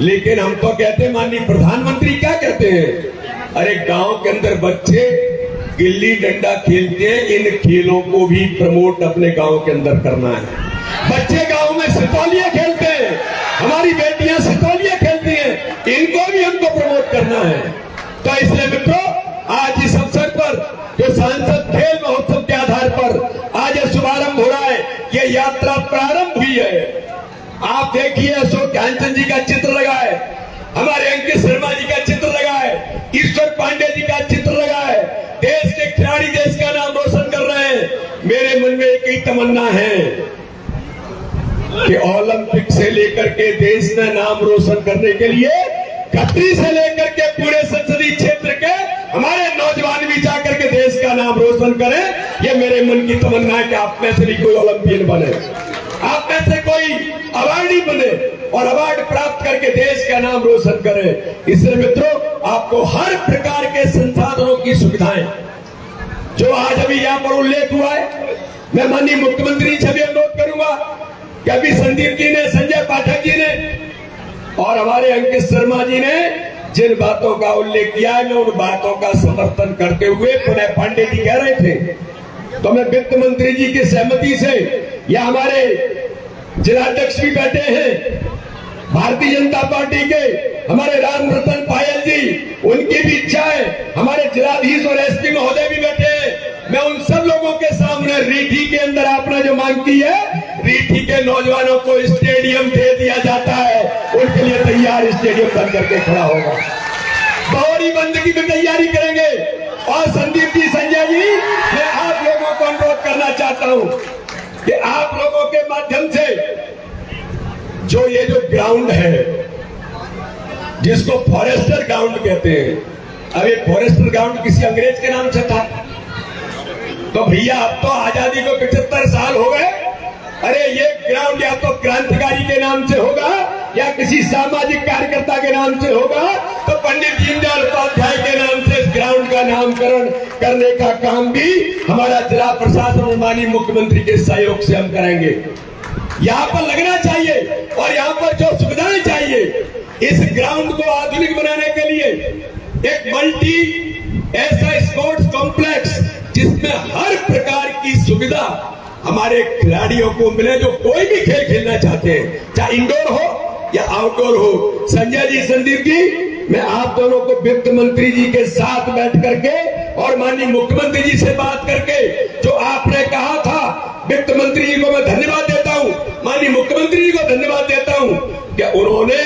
लेकिन हम तो कहते हैं, माननीय प्रधानमंत्री क्या कहते हैं, अरे गांव के अंदर बच्चे गिल्ली डंडा खेलते हैं, इन खेलों को भी प्रमोट अपने गांव के अंदर करना है। बच्चे गांव में सितौलिया खेलते हैं, हमारी बेटियां सितौलिया खेलती हैं, इनको भी हमको प्रमोट करना है। तो इसलिए मित्रों, आज इस अवसर पर जो सांसद खेल महोत्सव के आधार पर आज यह शुभारंभ हो रहा है, ये यात्रा प्रारंभ हुई है। आप देखिए, अशोक ध्यानचंद जी का चित्र लगा है, हमारे अंकित शर्मा जी का चित्र लगा है, ईश्वर पांडे जी का चित्र लगा है। देश के खिलाड़ी देश का नाम रोशन कर रहे हैं। मेरे मन में एक ही तमन्ना है कि ओलंपिक से लेकर के देश में नाम रोशन करने के लिए खत्री से लेकर के पूरे संसदीय क्षेत्र के हमारे नौजवान भी जाकर के देश का नाम रोशन करें। ये मेरे मन की तमन्ना है कि आप में से भी कोई ओलंपियन बने, आप में से कोई अवार्डी बने और अवार्ड प्राप्त करके देश का नाम रोशन करे। इसलिए मित्रों, आपको हर प्रकार के संसाधनों की सुविधाएं जो आज अभी यहाँ पर उल्लेख हुआ है, मैं माननीय मुख्यमंत्री से भी अनुरोध करूंगा कि अभी संदीप जी ने, संजय पाठक जी ने और हमारे अंकित शर्मा जी ने जिन बातों का उल्लेख किया है, मैं उन बातों का समर्थन करते हुए, पुनः पांडे जी कह रहे थे, तो मैं वित्त मंत्री जी की सहमति से, या हमारे जिलाध्यक्ष भी बैठे हैं भारतीय जनता पार्टी के, हमारे राम रतन पायल जी, उनकी भी इच्छा है, हमारे जिलाधीश और एसपी महोदय भी बैठे हैं। मैं उन सब लोगों के सामने रीठी के अंदर आपने जो मांग की है, रीठी के नौजवानों को स्टेडियम दे दिया जाता है, उनके लिए तैयार स्टेडियम बन करके खड़ा होगा। बहोरी बंद की भी तैयारी करेंगे। और संदीप जी, संजय जी, मैं आप लोगों को अनुरोध करना चाहता हूं कि आप लोगों के माध्यम से जो ये जो ग्राउंड है, जिसको फॉरेस्टर ग्राउंड कहते हैं, अब ये फॉरेस्टर ग्राउंड किसी अंग्रेज के नाम से था, तो भैया अब तो आजादी को 75 साल हो गए। अरे ये ग्राउंड या तो क्रांतिकारी के नाम से होगा या किसी सामाजिक कार्यकर्ता के नाम से होगा, तो पंडित दीनदयाल उपाध्याय के नाम से इस ग्राउंड का नामकरण करने का काम भी हमारा जिला प्रशासन और माननीय मुख्यमंत्री के सहयोग से हम करेंगे। यहाँ पर लगना चाहिए और यहाँ पर जो सुविधाएं चाहिए, इस ग्राउंड को आधुनिक बनाने के लिए एक मल्टी ऐसा स्पोर्ट्स कॉम्प्लेक्स जिसमें हर प्रकार की सुविधा हमारे खिलाड़ियों को मिले, जो कोई भी खेल खेलना चाहते हैं, चाहे इंडोर हो या आउटडोर हो। संजय जी, संदीप जी, मैं आप दोनों को वित्त मंत्री जी के साथ बैठ करके और माननीय मुख्यमंत्री जी से बात करके जो आपने कहा था, वित्त मंत्री जी को मैं धन्यवाद देता हूं, माननीय मुख्यमंत्री जी को धन्यवाद देता हूं कि उन्होंने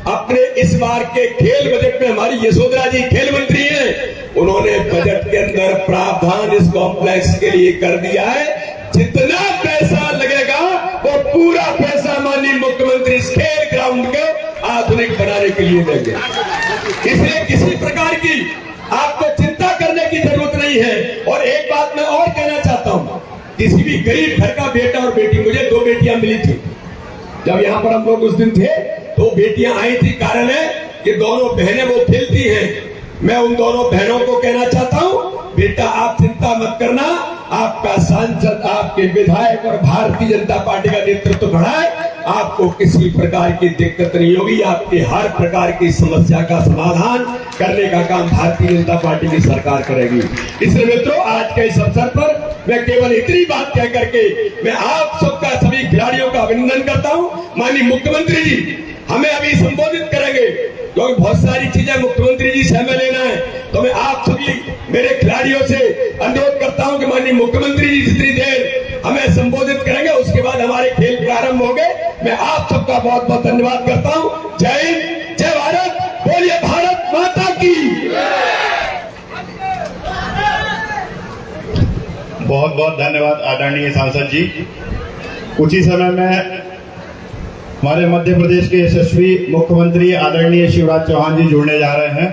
अपने इस बार के खेल बजट में, हमारी यशोधरा जी खेल मंत्री हैं, उन्होंने बजट के अंदर प्रावधान इस कॉम्प्लेक्स के लिए कर दिया है। जितना पैसा लगेगा वो पूरा पैसा माननीय मुख्यमंत्री इस खेल ग्राउंड को आधुनिक बनाने के लिए देंगे। इसलिए किसी प्रकार की आपको चिंता करने की जरूरत नहीं है। और एक बात मैं और कहना चाहता हूं, किसी भी गरीब घर का बेटा और बेटी, मुझे 2 बेटियां मिली थी जब यहाँ पर हम लोग उस दिन थे, 2 बेटियां आई थी। कारण है कि दोनों बहनें वो खेलती हैं। मैं उन दोनों बहनों को कहना चाहता हूं, बेटा आप चिंता मत करना, आपका सांसद, आपके विधायक और भारतीय जनता पार्टी का नेतृत्व खड़ा है, आपको किसी प्रकार की दिक्कत नहीं होगी। आपकी हर प्रकार की समस्या का समाधान करने का काम भारतीय जनता पार्टी की सरकार करेगी। इसलिए मित्रों, आज के इस अवसर पर मैं केवल इतनी बात कह करके मैं आप सबका, सभी खिलाड़ियों का अभिनंदन करता हूं। माननीय मुख्यमंत्री जी हमें अभी संबोधित करेंगे, क्योंकि बहुत सारी चीजें मुख्यमंत्री जी से हमें लेना है। तो मैं आप सभी मेरे खिलाड़ियों से अनुरोध करता हूं कि माननीय मुख्यमंत्री जी जितनी देर हमें संबोधित करेंगे, उसके बाद हमारे खेल प्रारंभ होंगे। मैं आप सबका बहुत बहुत धन्यवाद करता हूं। जय हिंद, जय भारत, बोलिए भारत माता की। बहुत बहुत धन्यवाद आदरणीय सांसद जी। कुछ ही समय में हमारे मध्य प्रदेश के यशस्वी मुख्यमंत्री आदरणीय शिवराज चौहान जी जुड़ने जा रहे हैं।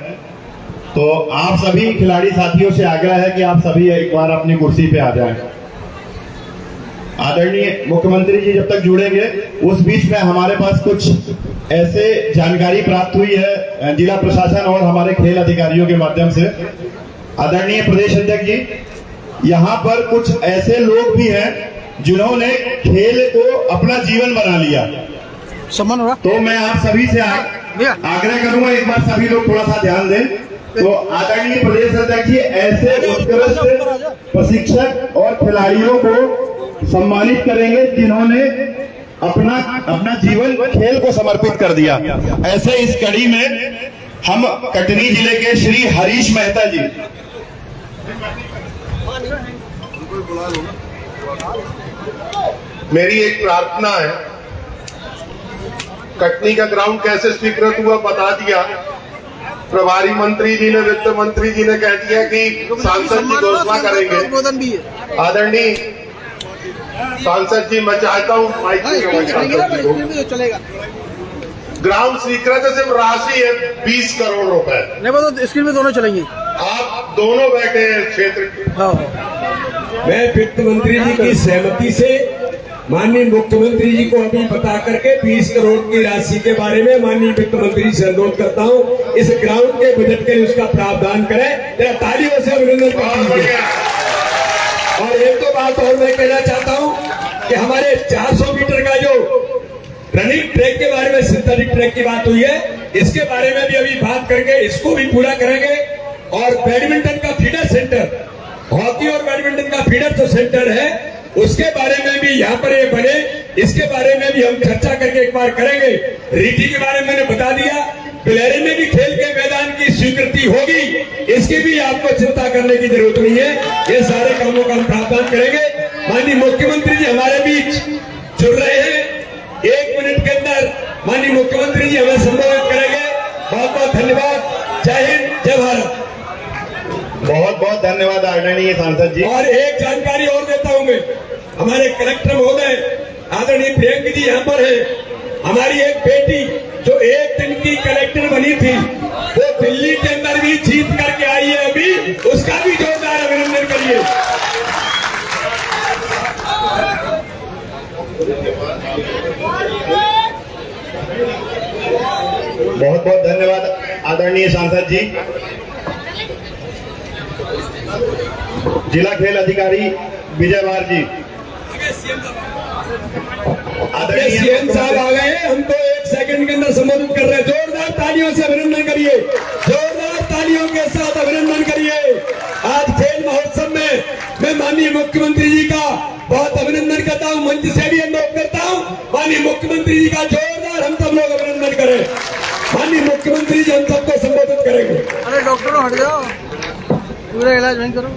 तो आप सभी खिलाड़ी साथियों से आग्रह है कि आप सभी एक बार अपनी कुर्सी पे आ जाएं। आदरणीय मुख्यमंत्री जी जब तक जुड़ेंगे, उस बीच में हमारे पास कुछ ऐसे जानकारी प्राप्त हुई है जिला प्रशासन और हमारे खेल अधिकारियों के माध्यम से। आदरणीय प्रदेश अध्यक्ष जी, यहाँ पर कुछ ऐसे लोग भी हैं जिन्होंने खेल को अपना जीवन बना लिया। तो मैं आप सभी से आग्रह करूंगा, एक बार सभी लोग थोड़ा सा ध्यान दें। तो आदरणीय प्रदेश अध्यक्ष जी ऐसे उत्कृष्ट प्रशिक्षक और खिलाड़ियों को सम्मानित करेंगे जिन्होंने अपना जीवन खेल को समर्पित कर दिया। ऐसे इस कड़ी में हम कटनी जिले के श्री हरीश मेहता जी, मेरी एक प्रार्थना है, कटनी का ग्राउंड कैसे स्वीकृत हुआ बता दिया, प्रभारी मंत्री जी ने, वित्त मंत्री जी ने कह दिया कि सांसद जी घोषणा करेंगे। आदरणीय सांसद जी, मैं चाहता हूँ ग्राउंड स्वीकृत सिर्फ राशि है 20 करोड़ रुपए। नहीं, स्क्रीन में दोनों चलेंगे। आप दोनों बैठे हैं क्षेत्र। मैं वित्त मंत्री जी की सहमति से माननीय मुख्यमंत्री जी को अभी बता करके 20 करोड़ की राशि के बारे में माननीय वित्त मंत्री से अनुरोध करता हूं, इस ग्राउंड के बजट के लिए उसका प्रावधान करें। जरा तालियों से अभिनंदन कीजिए। और एक दो बात और मैं कहना चाहता हूं कि हमारे 400 मीटर का जो रनिंग ट्रैक के बारे में, सिंथेटिक ट्रैक की बात हुई है, इसके बारे में भी अभी बात करके इसको भी पूरा करेंगे। और बैडमिंटन का फीडर सेंटर, हॉकी और बैडमिंटन का फीडर जो सेंटर है, उसके बारे में भी यहाँ पर ये बने, इसके बारे में भी हम चर्चा करके एक बार करेंगे। रीति के बारे में मैंने बता दिया, पिलहरी में भी खेल के मैदान की स्वीकृति होगी, इसकी भी आपको चिंता करने की जरूरत नहीं है। ये सारे कामों का हम प्रावधान करेंगे। माननीय मुख्यमंत्री जी हमारे बीच जुड़ रहे हैं, 1 मिनट के अंदर माननीय मुख्यमंत्री जी हमें संबोधित करेंगे। बहुत बहुत धन्यवाद। जय हिंद, जय भारत। बहुत बहुत धन्यवाद आदरणीय सांसद जी। और एक जानकारी और देता हूं मैं, हमारे कलेक्टर महोदय आदरणीय प्रियंका जी यहाँ पर है। हमारी एक बेटी जो 1 दिन की कलेक्टर बनी थी, वो दिल्ली के अंदर भी जीत करके आई है अभी, उसका भी जोरदार अभिनंदन करिए। बहुत बहुत धन्यवाद आदरणीय सांसद जी। जिला खेल अधिकारी विजयवार जी। आदरणीय सीएम साहब आ गए, हमको 1 सेकंड के अंदर संबोधित कर रहे हैं। जोरदार तालियों से अभिनंदन करिए, जोरदार तालियों के साथ अभिनंदन करिए। आज खेल महोत्सव में मैं माननीय मुख्यमंत्री जी का बहुत अभिनंदन करता हूं, मंच से भी अनुरोध करता हूं, माननीय मुख्यमंत्री जी का जोरदार हम सब लोग अभिनंदन करें। माननीय मुख्यमंत्री जी हम सबको संबोधित करेंगे। अरे डॉक्टर हट जाओ, पूरा इलाज वहीं करो।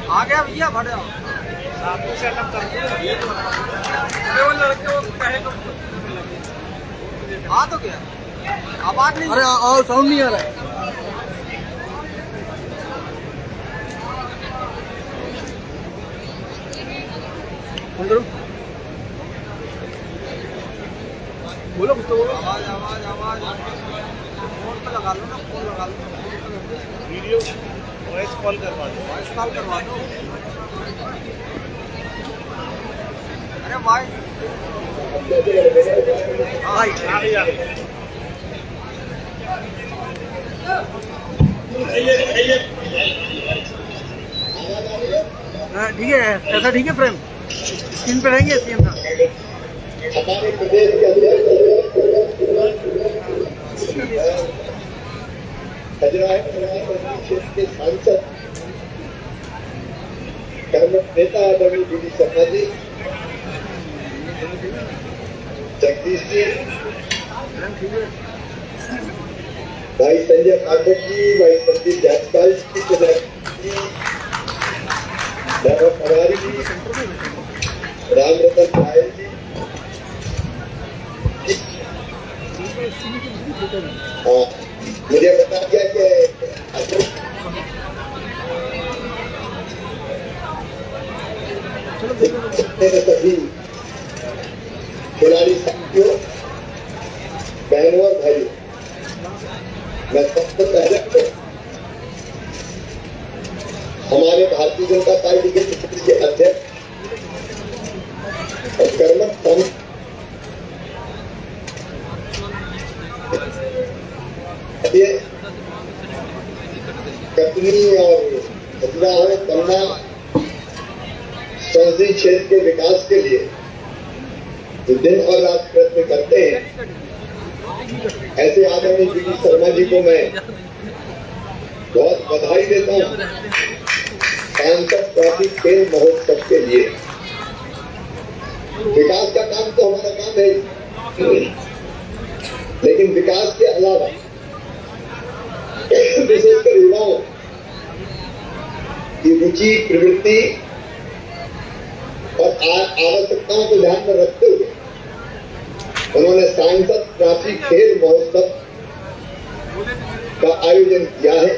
आ गया भैया, हट जाओ। आ तो गया, आवाज नहीं। अरे और साउंड नहीं आ रहा है। बोलो कुछ तो बोलो। आवाज आवाज आवाज फोन पे लगा लो ना, फोन लगा लो, वीडियो वॉइस कॉल करवा दो, वॉइस कॉल करवा दो। अरे भाई ठीक है, ऐसा ठीक है। फ्रेम स्क्रीन पे रहेंगे सीएम का। हमारे प्रदेश के क्षेत्र के सांसद कर्मठ नेता आदरणीय डी शर्मा जी, जगदीश जी, भाई संजय पाठक जी, भाई संदीप जायसवाल जी, पवारी जी, राम रतन पायल जी, मुझे बता दिया कि सभी खिलाड़ी साथियों, बहनों और भाइयों, मैं सबसे पहले हमारे भारतीय जनता पार्टी के क्षेत्रीय अध्यक्ष और कर्मठ संघ कटनी और पन्ना संसदीय क्षेत्र के विकास के लिए जो दिन और रात प्रयत्न करते हैं, ऐसे आदरणीय वी डी शर्मा जी को मैं बहुत बधाई देता हूँ सांसद ट्रॉफी खेल महोत्सव के लिए। विकास का काम तो हमारा काम है, लेकिन विकास के अलावा विशेषकर युवाओं की रुचि, प्रवृत्ति और आवश्यकताओं को ध्यान में रखते हुए उन्होंने सांसद ट्रॉफी खेल महोत्सव का आयोजन किया है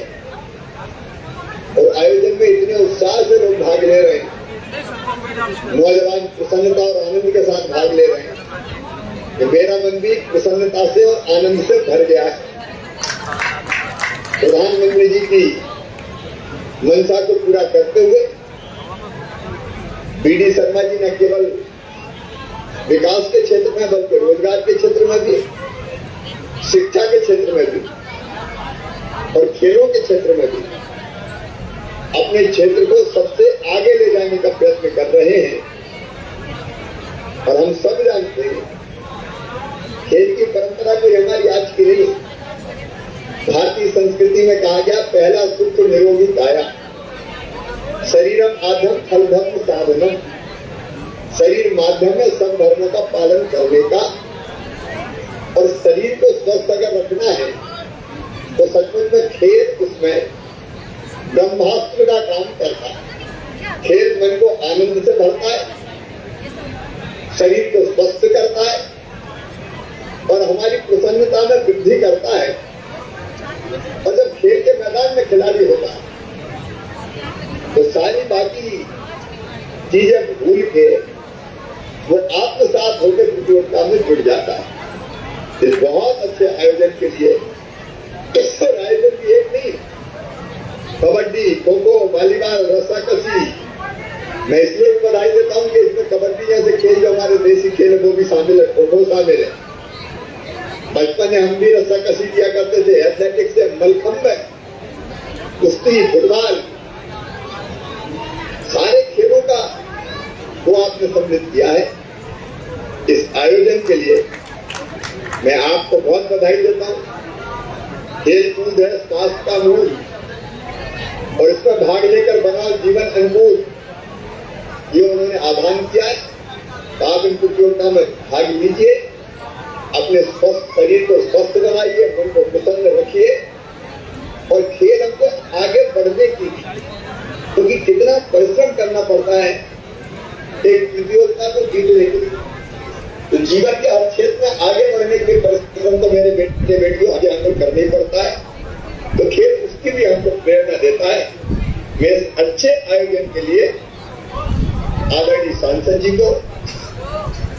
और आयोजन में इतने उत्साह से लोग भाग ले रहे हैं, नौजवान प्रसन्नता और आनंद के साथ भाग ले रहे हैं कि मेरा मन भी प्रसन्नता से और आनंद से भर गया है। प्रधानमंत्री जी की मंशा को पूरा करते हुए वी डी शर्मा जी न केवल विकास के क्षेत्र में बल्कि रोजगार के क्षेत्र में भी, शिक्षा के क्षेत्र में भी और खेलों के क्षेत्र में भी अपने क्षेत्र को सबसे आगे ले जाने का प्रयत्न कर रहे हैं। और हम सब जानते हैं खेल की परंपरा कोई हमारी आज की नहीं। भारतीय संस्कृति में कहा गया, पहला सुख निरोगी काया, शरीरम आधम फल धर्म साधनम। शरीर माध्यम है सब धर्मों का पालन करने का, और शरीर को स्वस्थ अगर रखना है तो सचमुच में खेल उसमें ब्रह्मास्त्र का काम करता है। खेल मन को आनंद से भरता है, शरीर को स्वस्थ करता है और हमारी प्रसन्नता में वृद्धि करता है। और जब खेल के मैदान में खिलाड़ी होता है तो सारी बाकी चीजें भूल के वो आत्मसात होकर प्रतियोगिता में जुड़ जाता है। इस बहुत अच्छे आयोजन के लिए आयोजन भी एक नहीं, कबड्डी, खो खो, वॉलीबॉल, रस्साकशी, मैं इसलिए भी बधाई देता हूँ कि इसमें कबड्डी जैसे खेल जो हमारे देसी खेल है वो भी शामिल है, खो खो शामिल है। बचपन में हम भी रस्साकशी किया करते थे, एथलेटिक्स है, मलखंब है, कुश्ती, फुटबॉल, सारे खेलों का वो आपने सम्मिलित किया है। इस आयोजन के लिए मैं आपको बहुत बधाई देता हूँ। खेल कूद है स्वास्थ्य का मूल, और इसमें भाग लेकर बनाओ जीवन अनुकूल, ये उन्होंने आह्वान किया है। तो आप इन प्रतियोगिता में भाग लीजिए, अपने स्वस्थ शरीर को स्वस्थ बनाइए, मन को प्रसन्न रखिए और खेल हमको आगे बढ़ने की, क्योंकि कितना परिश्रम करना पड़ता है एक प्रतियोगिता को जीतने के लिए। तो जीवन के हर क्षेत्र में आगे बढ़ने के लिए परिश्रम तो मेरे बेटियों आगे हमको करना ही पड़ता है। तो खेल उसकी भी हमको प्रेरणा देता है। मैं इस अच्छे आयोजन के लिए आदरणीय सांसद जी को,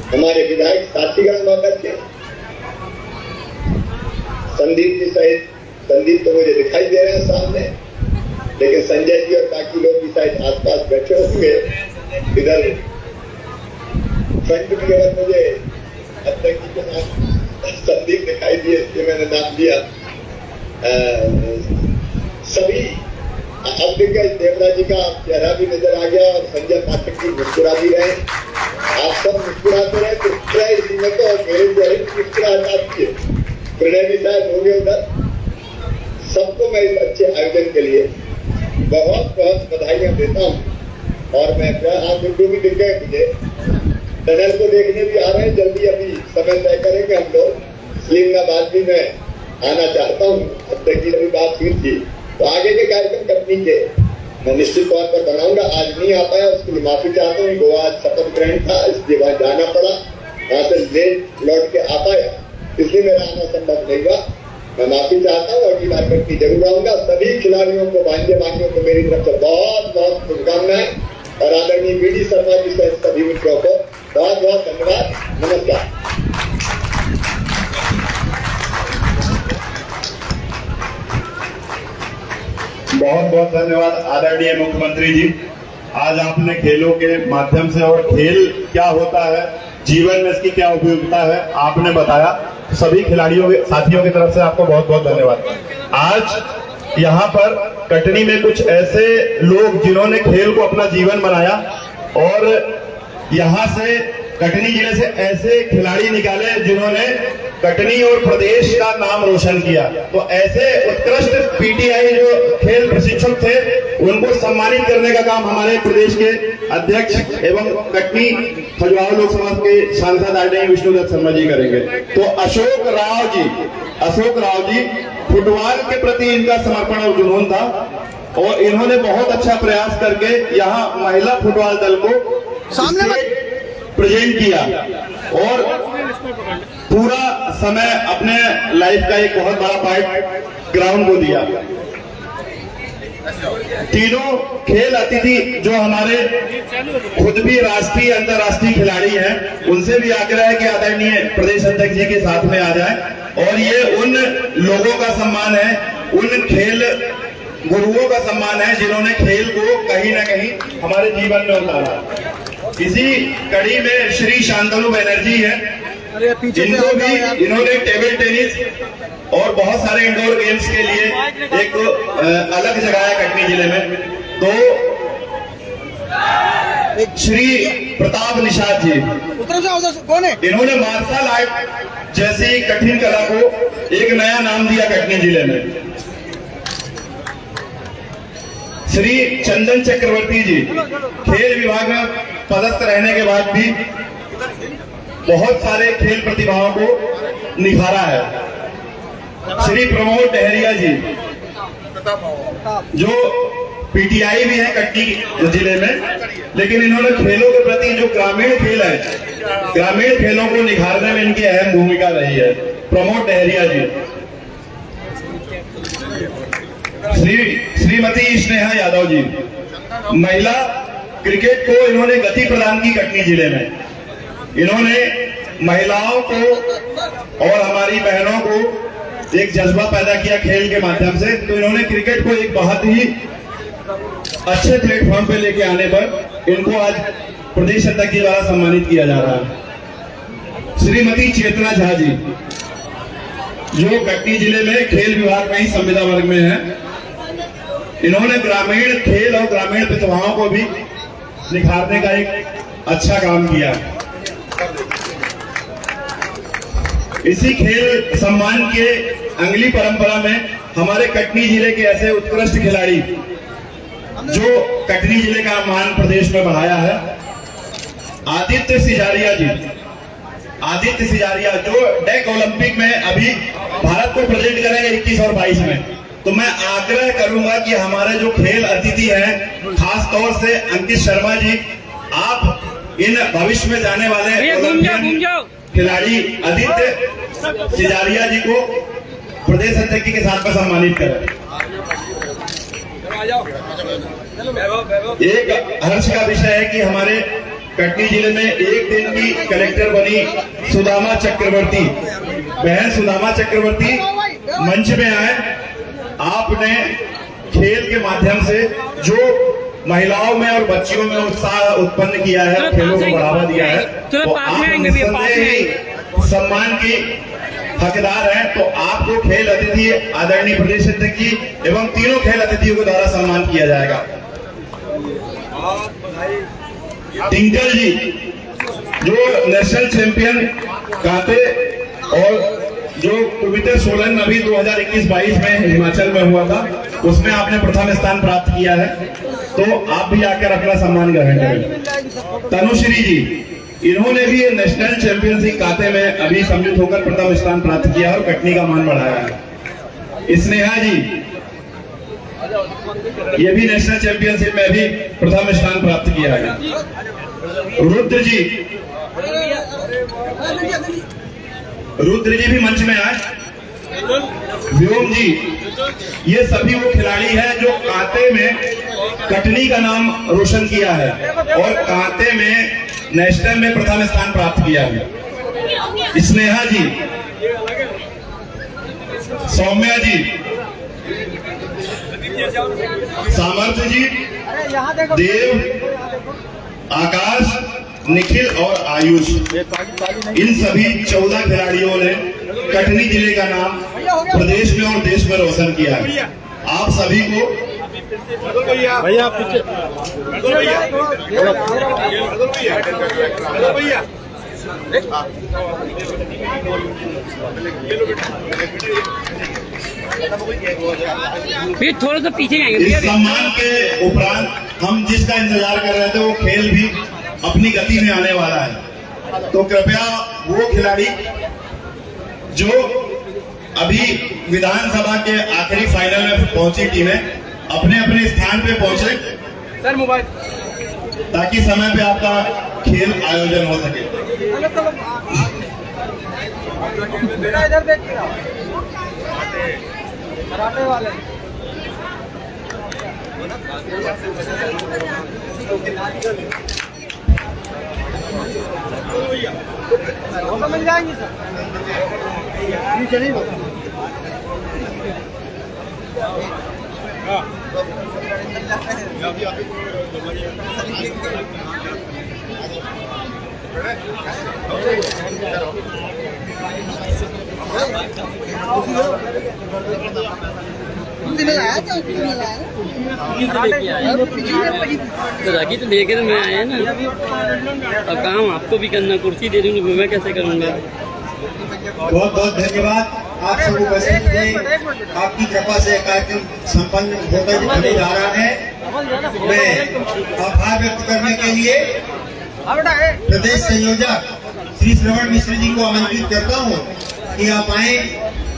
हमारे विधायक साथीगण मौका के, संदीप जी सहित, संदीप तो मुझे दिखाई दे रहे हैं सामने, लेकिन संजय जी और बाकी लोग भी शायद आसपास बैठे होंगे। इधर फ्रंट में केवल मुझे अध्यक्ष जी के नाम संदीप दिखाई दिए, इसलिए मैंने नाम दिया। सभी अब दिग्गज देवराज जी का चेहरा भी नजर आ गया और संजय पाठक जी मुस्कुरा भी रहे। आप सब मुस्कुराते रहे, मुस्कुरा इसी में तो मेरे चेहरे की मुस्कुराहट आती है। प्रणय भी शायद हो गए उधर। सबको मैं इस अच्छे आयोजन के लिए बहुत बहुत बधाइयां देता हूँ। और मैं गुड्डू भी दिख गए मुझे, टनल को देखने भी आ रहे हैं, जल्दी अभी समय तय करेंगे हम लोग। इस्लामाबाद भी मैं आना चाहता हूँ, अब तक की अभी बात हुई थी, तो आगे के कार्यक्रम कंपनी के मैं निश्चित तौर पर बनाऊंगा। आज नहीं आ पाया, उसके लिए माफी चाहता हूँ। गोवा शपथ ग्रहण था, इसलिए वहां जाना पड़ा, वहां से लेट लौट के आ पाया, इसलिए मेरा आना संभव नहीं हुआ। मैं माफी चाहता हूँ, अगली बार कंपनी जरूर आऊंगा। सभी खिलाड़ियों को, भांजे भाइयों को मेरी तरफ से बहुत बहुत शुभकामनाएं और आदरणीय वी डी शर्मा जी सहित सभी मित्रों को बहुत बहुत धन्यवाद। नमस्कार। बहुत बहुत धन्यवाद आदरणीय मुख्यमंत्री जी। आज आपने खेलों के माध्यम से और खेल क्या होता है, जीवन में इसकी क्या उपयोगिता है, आपने बताया। सभी खिलाड़ियों के साथियों की तरफ से आपको बहुत बहुत धन्यवाद। आज यहाँ पर कटनी में कुछ ऐसे लोग जिन्होंने खेल को अपना जीवन बनाया और यहाँ से कटनी जिले से ऐसे खिलाड़ी निकाले जिन्होंने कटनी और प्रदेश का नाम रोशन किया। तो ऐसे उत्कृष्ट पीटीआई जो खेल प्रशिक्षक थे उनको सम्मानित करने का काम हमारे प्रदेश के अध्यक्ष एवं कटनी खजुराहो लोकसभा के सांसद आदरणीय विष्णुदत्त शर्मा जी करेंगे। तो अशोक राव जी फुटबॉल के प्रति इनका समर्पण और जुनून था और इन्होंने बहुत अच्छा प्रयास करके यहाँ महिला फुटबॉल दल को प्रेजेंट किया और पूरा समय अपने लाइफ का एक बहुत बड़ा पार्ट ग्राउंड को दिया। तीनों खेल अतिथि जो हमारे खुद भी राष्ट्रीय अंतर्राष्ट्रीय खिलाड़ी हैं, उनसे भी आग्रह है कि आदरणीय प्रदेश अध्यक्ष जी के साथ में आ जाए। और ये उन लोगों का सम्मान है, उन खेल गुरुओं का सम्मान है जिन्होंने खेल को कहीं ना कहीं हमारे जीवन में उतारा। इसी कड़ी में श्री शांतनु बनर्जी है, जिनको भी इन्होंने टेबल टेनिस और बहुत सारे इंडोर गेम्स के लिए एक अलग जगह है कटनी जिले में। तो श्री प्रताप निषाद जी कौन है, इन्होंने मार्शल आर्ट जैसी कठिन कला को एक नया नाम दिया कटनी जिले में। श्री चंदन चक्रवर्ती जी खेल विभाग में पदस्थ रहने के बाद भी बहुत सारे खेल प्रतिभाओं को निखारा है। श्री प्रमोद डहरिया जी जो पीटीआई भी है कटनी जिले में, लेकिन इन्होंने खेलों के प्रति जो ग्रामीण खेल है, ग्रामीण खेलों को निखारने में इनकी अहम भूमिका रही है। प्रमोद डहरिया जी, श्रीमती स्नेहा यादव जी, महिला क्रिकेट को इन्होंने गति प्रदान की कटनी जिले में। इन्होंने महिलाओं को और हमारी बहनों को एक जज्बा पैदा किया खेल के माध्यम से। तो इन्होंने क्रिकेट को एक बहुत ही अच्छे प्लेटफॉर्म पे लेके आने पर इनको आज प्रदेश अध्यक्ष जी द्वारा सम्मानित किया जा रहा है। श्रीमती चेतना झा जी जो कटनी जिले में खेल विभाग में ही संविदा वर्ग में है, इन्होंने ग्रामीण खेल और ग्रामीण प्रतिभाओं को भी निखारने का एक अच्छा काम किया। इसी खेल सम्मान के अंगली परंपरा में हमारे कटनी जिले के ऐसे उत्कृष्ट खिलाड़ी जो कटनी जिले का मान प्रदेश में बढ़ाया है, आदित्य सिजारिया जो डेक ओलंपिक में अभी भारत को प्रेजेंट करेंगे 21 और 22 में। तो मैं आग्रह करूंगा कि हमारे जो खेल अतिथि हैं, खास तौर से अंकित शर्मा जी, आप इन भविष्य में जाने वाले ओलंपियन खिलाड़ी आदित्य सिजारिया जी को प्रदेश अध्यक्ष जी के साथ में सम्मानित करें। एक हर्ष का विषय है कि हमारे कटनी जिले में एक दिन की कलेक्टर बनी सुदामा चक्रवर्ती, बहन सुदामा चक्रवर्ती मंच में आए। आपने खेल के माध्यम से जो महिलाओं में और बच्चियों में उत्साह उत्पन्न किया है, खेलों को बढ़ावा दिया है, तो आप निस्संदेह सम्मान की हकदार हैं। तो आपको खेल अतिथि आदरणीय प्रदेश अध्यक्ष जी एवं तीनों खेल अतिथियों के द्वारा सम्मान किया जाएगा। टिंकल जी जो नेशनल चैंपियन कांटे और जो पवित्र सोलन अभी 2021-22 में हिमाचल में हुआ था, उसमें आपने प्रथम स्थान प्राप्त किया है, तो आप भी आकर अपना सम्मान ग्रहण करें। तनुश्री जी, इन्होंने भी नेशनल चैंपियनशिप कांटे में अभी सम्मिलित होकर प्रथम स्थान प्राप्त किया और कटनी का मान बढ़ाया है। स्नेहा जी, ये भी नेशनल चैंपियनशिप में भी प्रथम स्थान प्राप्त किया है। रुद्र जी भी मंच में आए। व्योम जी, ये सभी वो खिलाड़ी हैं जो कांटे में कटनी का नाम रोशन किया है और कांटे में नेशनल में प्रथम स्थान प्राप्त किया है। स्नेहा जी, सौम्या जी, सामर्थ्य जी, देव, आकाश, निखिल और आयुष, इन सभी 14 खिलाड़ियों ने कटनी जिले का नाम प्रदेश में और देश में रोशन किया है। आप सभी को भैया पीछे भैया थोड़ा सा पीछे इस सम्मान के उपरांत हम जिसका इंतजार कर रहे थे वो खेल भी अपनी गति में आने वाला है। तो कृपया वो खिलाड़ी जो अभी विधानसभा के आखिरी फाइनल में पहुंची टीमें अपने अपने स्थान पे पहुंचे सर मोबाइल, ताकि समय पे आपका खेल आयोजन हो सके। इधर देखिए कराटे वाले वो तो मिल जाएंगी सर, चलिए तो लेके तो मैं आया ना, अब काम आपको भी करना, कुर्सी दे दूंगी मैं कैसे करूंगा। बहुत बहुत धन्यवाद आप सब उपस्थित थे। आपकी कृपा से कार्यक्रम संपन्न होने जा रहा है। मैं आभार व्यक्त करने के लिए प्रदेश संयोजक श्री श्रवण मिश्र जी को आमंत्रित करता हूं कि आप आए,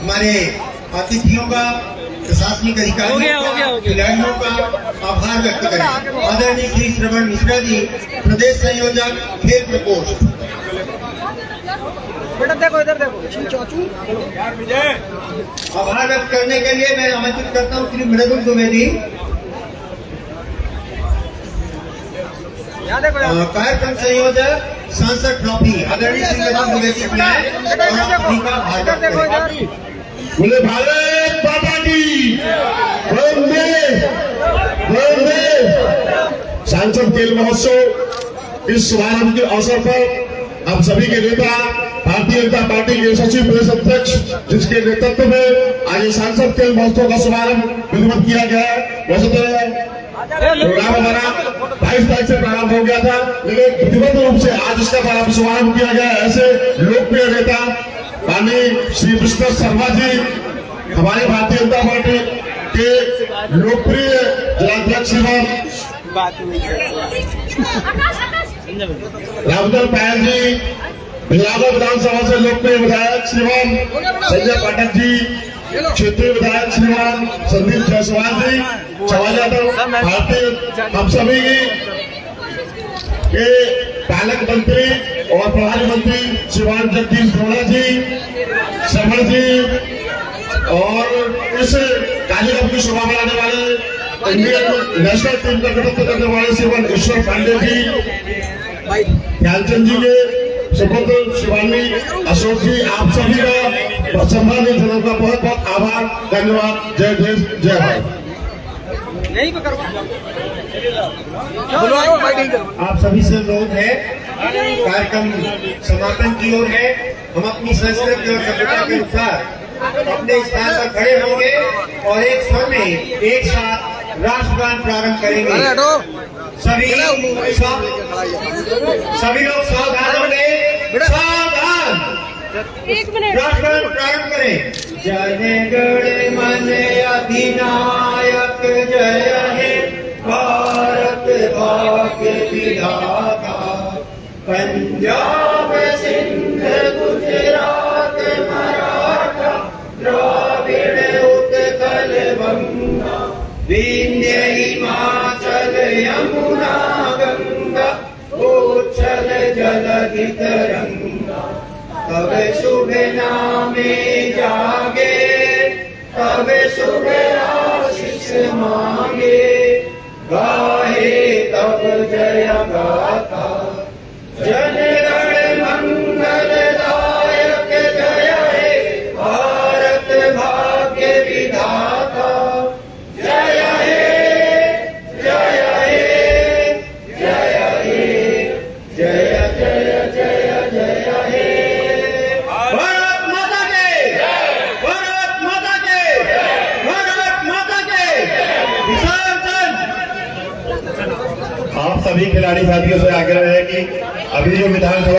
हमारे अतिथियों का, प्रशासनिक अधिकारियों का, खिलाड़ियों का आभार व्यक्त करें। आदरणीय श्री श्रवण मिश्रा जी, प्रदेश संयोजक खेल प्रकोष्ठ। बेटा देखो इधर देखो, आभार व्यक्त करने के लिए मैं आमंत्रित करता हूँ श्री मृदुल द्विवेदी, कार्यक्रम संयोजक सांसद ट्रॉफी। आदरणीय श्री मृदुल द्विवेदी बोले भारत माता की वंदे वंदे। सांसद खेल महोत्सव इस शुभारंभ के अवसर पर आप सभी के नेता, भारतीय जनता पार्टी के सचिव प्रदेश अध्यक्ष जिसके नेतृत्व में आज सांसद खेल महोत्सव का शुभारंभ विधिवत किया गया है। वैसे तो प्रोग्राम हमारा 22 तारीख से प्रारंभ हो गया था, लेकिन विधिवत रूप से आज इसका शुभारंभ किया गया। ऐसे लोकप्रिय नेता माननीय श्री विष्णु शर्मा जी, हमारे भारतीय जनता पार्टी के लोकप्रिय जिलाध्यक्ष रामदल पायल जी, भिलावा विधानसभा से लोकप्रिय विधायक श्रीमान संजय पाठक जी, क्षेत्रीय विधायक श्रीमान संदीप जायसवाल जी, चौहान यादव, भारतीय हम सभी के पालक मंत्री और प्रधानमंत्री श्रीमान जगदीश धोड़ा जी, समर जी, और इस कार्यक्रम की शोभा बढ़ाने वाले इंडियन नेशनल टीम का नेतृत्व करने वाले श्रीमान ईश्वर पांडे जी, ध्यानचंद जी के सुपुत्र शिवानी अशोक जी, आप सभी का सम्मानित जनों का बहुत बहुत आभार, धन्यवाद। जय देश जय भारत। आप सभी से अनुरोध है, कार्यक्रम समापन की ओर है। हम अपनी संस्कृति और सभ्यता के अनुसार अपने स्थान पर खड़े होंगे और एक स्वर में एक साथ राष्ट्रगान प्रारंभ करेंगे। सभी लोग सावधान होंगे, सावधान। राष्ट्रगान प्रारंभ करें। जय गण मन अधिनायक, जय हे भारत भाग्य विधाता, पंजाब सिंध गुजरात मराठा द्राविड़ उत्कल बंगा, विंध्य हिमाचल यमुना गंगा, उच्छल जलधि तरंगा। तब शुभ नामे जागे, तब शुभ आशीष मांगे, गाहे तब जय गाथा, जनगण मंगलदायक, जय हे भारत भाग्य विधाता, जय सभी खिलाड़ी साथियों से आग्रह है कि अभी जो विधानसभा